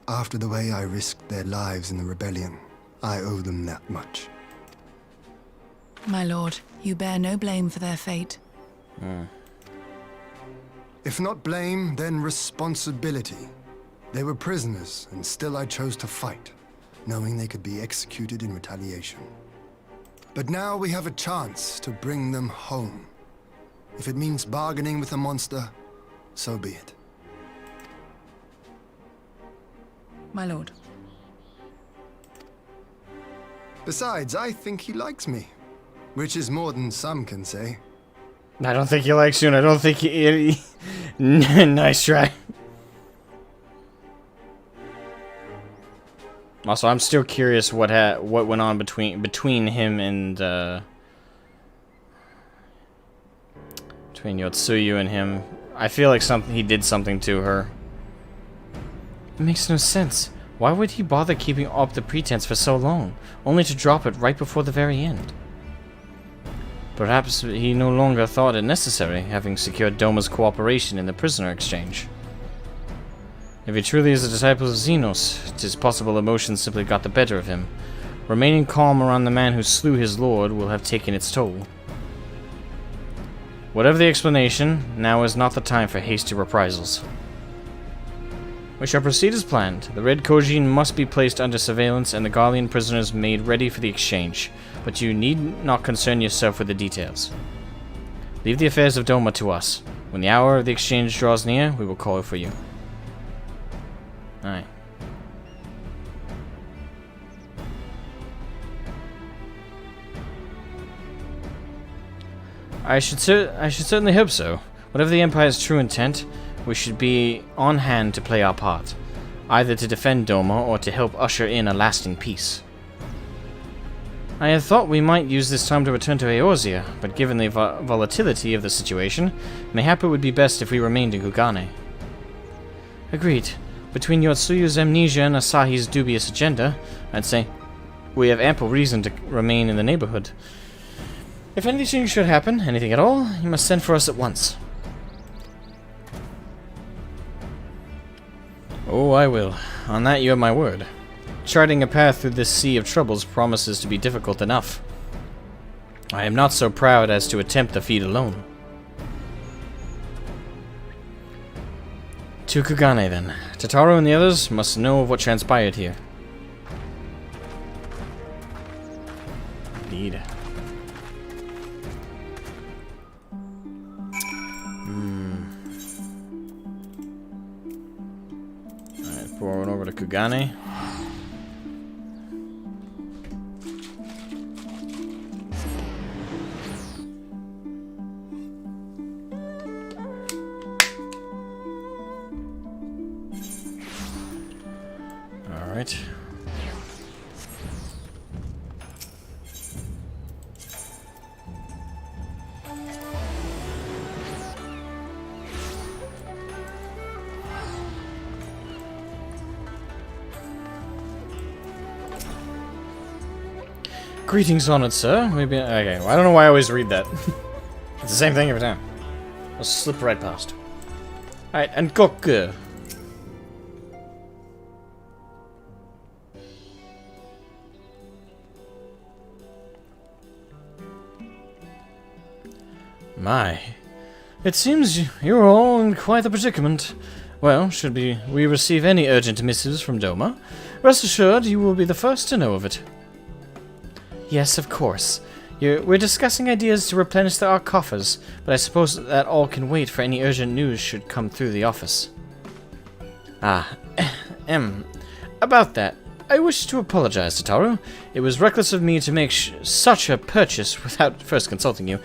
After the way I risked their lives in the rebellion, I owe them that much. My lord, you bear no blame for their fate. If not blame, then responsibility. They were prisoners, and still I chose to fight. knowing they could be executed in retaliation. But now we have a chance to bring them home. If it means bargaining with the monster, so be it. My lord. Besides, I think he likes me, which is more than some can say. I don't think he likes you, and I don't think he nice try. Also, I'm still curious what went on between him and between Yotsuyu and him. I feel like he did something to her. It makes no sense. Why would he bother keeping up the pretense for so long, only to drop it right before the very end? Perhaps he no longer thought it necessary, having secured Doma's cooperation in the prisoner exchange. If he truly is a disciple of Xenos, 'tis possible emotions simply got the better of him. Remaining calm around the man who slew his lord will have taken its toll. Whatever the explanation, now is not the time for hasty reprisals. We shall proceed as planned. The Red Kojin must be placed under surveillance and the Garlean prisoners made ready for the exchange, but you need not concern yourself with the details. Leave the affairs of Doma to us. When the hour of the exchange draws near, we will call for you. Aye. I should certainly hope so. Whatever the Empire's true intent, we should be on hand to play our part, either to defend Doma or to help usher in a lasting peace. I had thought we might use this time to return to Eorzea, but given the volatility of the situation, mayhap it would be best if we remained in Kugane. Agreed. Between Yotsuyu's amnesia and Asahi's dubious agenda, I'd say we have ample reason to remain in the neighborhood. If anything should happen, anything at all, you must send for us at once. Oh, I will. On that you have my word. Charting a path through this sea of troubles promises to be difficult enough. I am not so proud as to attempt the feat alone. To Kugane, then. Tataru and the others must know of what transpired here. Indeed. Alright, forward over to Kugane. Alright. Greetings, honored sir. Maybe okay. Well, I don't know why I always read that. It's the same thing every time. I'll slip right past. Alright, and Goku. My. It seems you're all in quite the predicament. Well, should we receive any urgent missives from Doma, rest assured you will be the first to know of it. Yes, of course. We're discussing ideas to replenish our coffers, but I suppose that all can wait for any urgent news should come through the office. About that, I wish to apologize, Tataru. It was reckless of me to make such a purchase without first consulting you.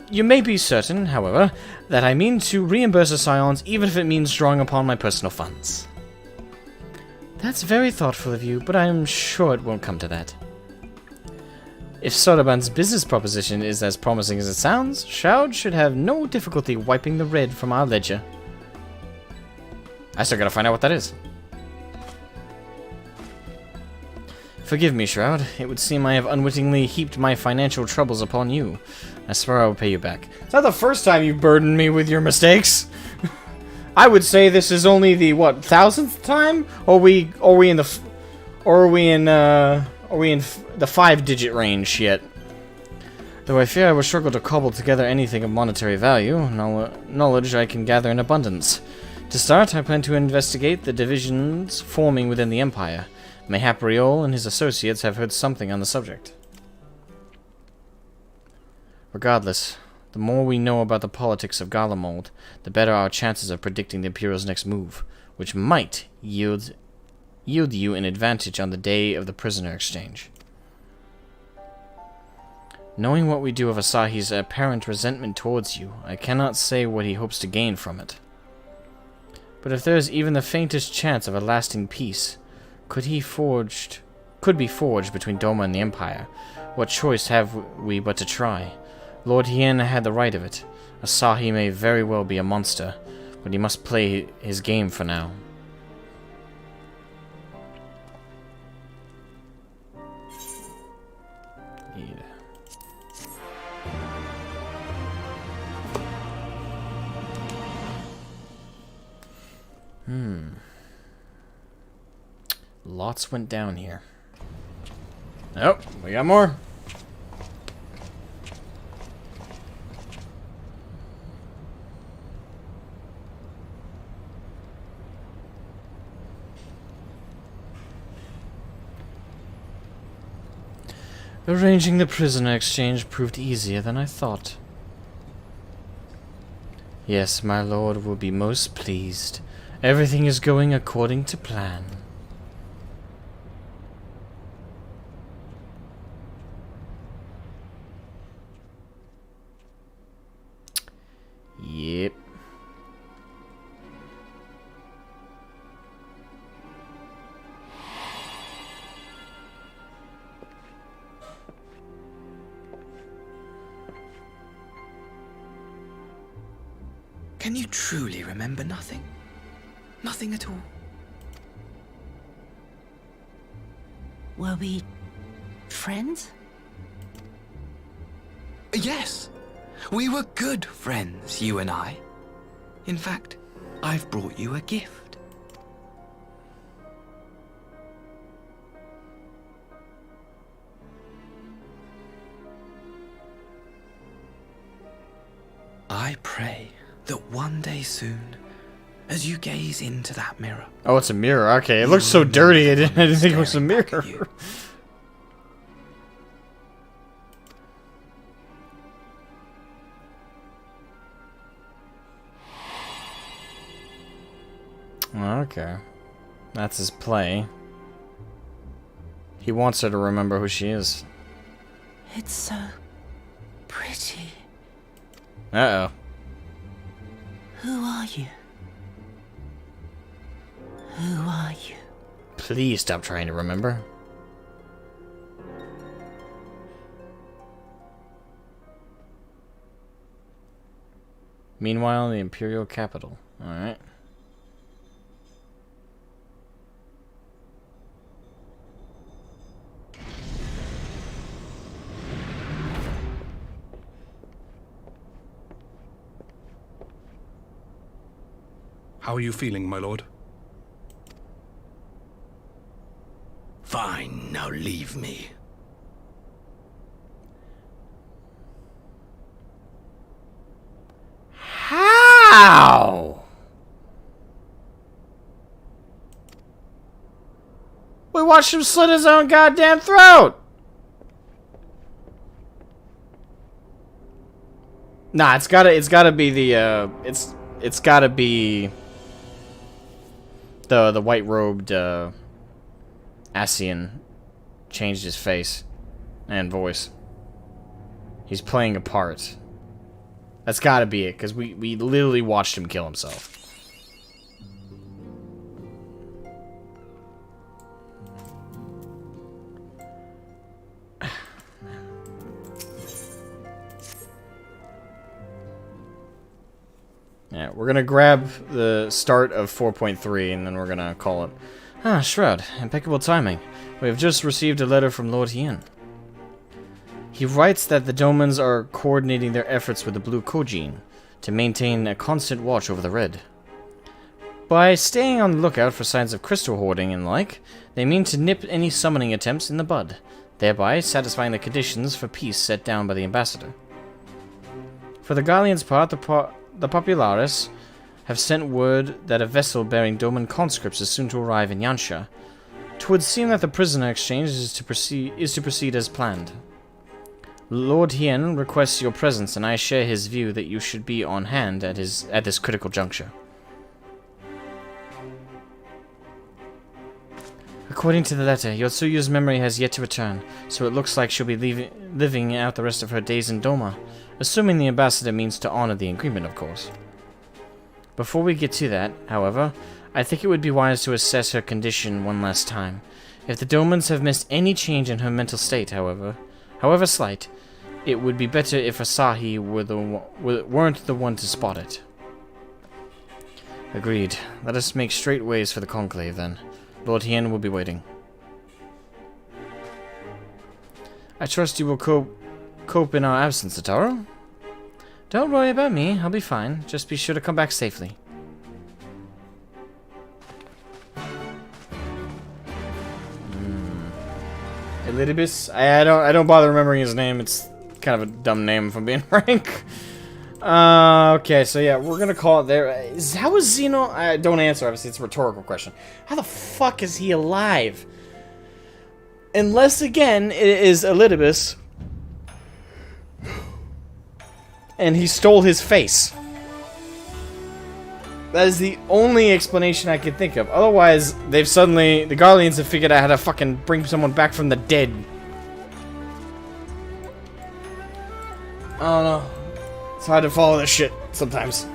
You may be certain, however, that I mean to reimburse the Scions even if it means drawing upon my personal funds. That's very thoughtful of you, but I am sure it won't come to that. If Sodaban's business proposition is as promising as it sounds, Shroud should have no difficulty wiping the red from our ledger. I still gotta find out what that is. Forgive me, Shroud. It would seem I have unwittingly heaped my financial troubles upon you. I swear I will pay you back. It's not the first time you've burdened me with your mistakes. I would say this is only the, what, 1000th time? Or are we in the 5-digit range yet? Though I fear I will struggle to cobble together anything of monetary value, knowledge I can gather in abundance. To start, I plan to investigate the divisions forming within the Empire. Mayhap Riol and his associates have heard something on the subject. Regardless, the more we know about the politics of Garlemald, the better our chances of predicting the Imperial's next move, which might yield you an advantage on the day of the prisoner exchange. Knowing what we do of Asahi's apparent resentment towards you, I cannot say what he hopes to gain from it. But if there is even the faintest chance of a lasting peace, could be forged between Doma and the Empire, what choice have we but to try? Lord Hien had the right of it. Asahi may very well be a monster, but he must play his game for now. Lots went down here. Oh, we got more. Arranging the prisoner exchange proved easier than I thought. Yes, my lord will be most pleased. Everything is going according to plan. Yep. Can you truly remember nothing? Nothing at all? Were we friends? Yes! We were good friends, you and I. In fact, I've brought you a gift. I pray that one day soon, as you gaze into that mirror... Oh, it's a mirror. Okay, it looks so dirty. I didn't think it was a mirror. Okay. That's his play. He wants her to remember who she is. It's so pretty. Uh-oh. Who are you? Who are you? Please stop trying to remember. Meanwhile, in the Imperial capital. Alright. How are you feeling, my lord? Fine, now leave me. How? We watched him slit his own goddamn throat! Nah, it's gotta be the, it's gotta be the white-robed, Asian changed his face and voice. He's playing a part. That's gotta be it, because we literally watched him kill himself. Yeah, we're gonna grab the start of 4.3 and then we're gonna call it. Ah, Shroud. Impeccable timing. We have just received a letter from Lord Hien. He writes that the Domans are coordinating their efforts with the Blue Kojin to maintain a constant watch over the Red. By staying on the lookout for signs of crystal hoarding and the like, they mean to nip any summoning attempts in the bud, thereby satisfying the conditions for peace set down by the ambassador. For the Galleon's part, the Populares have sent word that a vessel bearing Doman conscripts is soon to arrive in Yansha, 'Twould seem that the prisoner exchange is to proceed as planned. Lord Hien requests your presence, and I share his view that you should be on hand at this critical juncture. According to the letter, Yotsuyu's memory has yet to return, so it looks like she'll be living out the rest of her days in Doma, assuming the ambassador means to honor the agreement, of course. Before we get to that, however, I think it would be wise to assess her condition one last time. If the Domans have missed any change in her mental state, however slight, it would be better if Asahi weren't the one to spot it. Agreed. Let us make straight ways for the conclave, then. Lord Hien will be waiting. I trust you will cope in our absence, Ataro? Don't worry about me, I'll be fine. Just be sure to come back safely. Elidibus? I don't bother remembering his name. It's kind of a dumb name, if I'm being frank. Okay, so yeah, we're gonna call it there. How is Xeno? Don't answer, obviously, it's a rhetorical question. How the fuck is he alive? Unless, again, it is Elidibus, and he stole his face. That is the only explanation I can think of. Otherwise, the Garleans have figured out how to fucking bring someone back from the dead. I don't know. It's hard to follow this shit sometimes.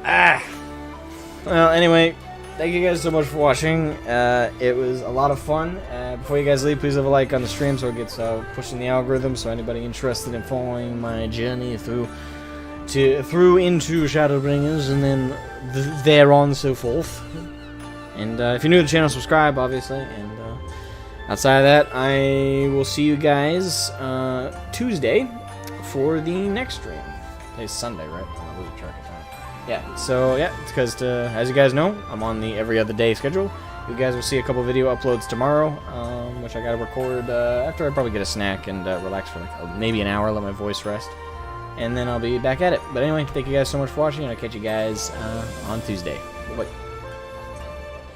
Well, anyway, thank you guys so much for watching. It was a lot of fun. Before you guys leave, please leave a like on the stream so it gets pushed in the algorithm. So anybody interested in following my journey through into Shadowbringers and then thereon so forth. And if you're new to the channel, subscribe, obviously. And outside of that, I will see you guys Tuesday for the next stream. Today's Sunday, right? I'm losing track of time. Yeah, so yeah, it's because as you guys know, I'm on the every other day schedule. You guys will see a couple video uploads tomorrow, which I gotta record after I probably get a snack and relax for like maybe an hour, let my voice rest. And then I'll be back at it. But anyway, thank you guys so much for watching, and I'll catch you guys on Tuesday. Bye-bye.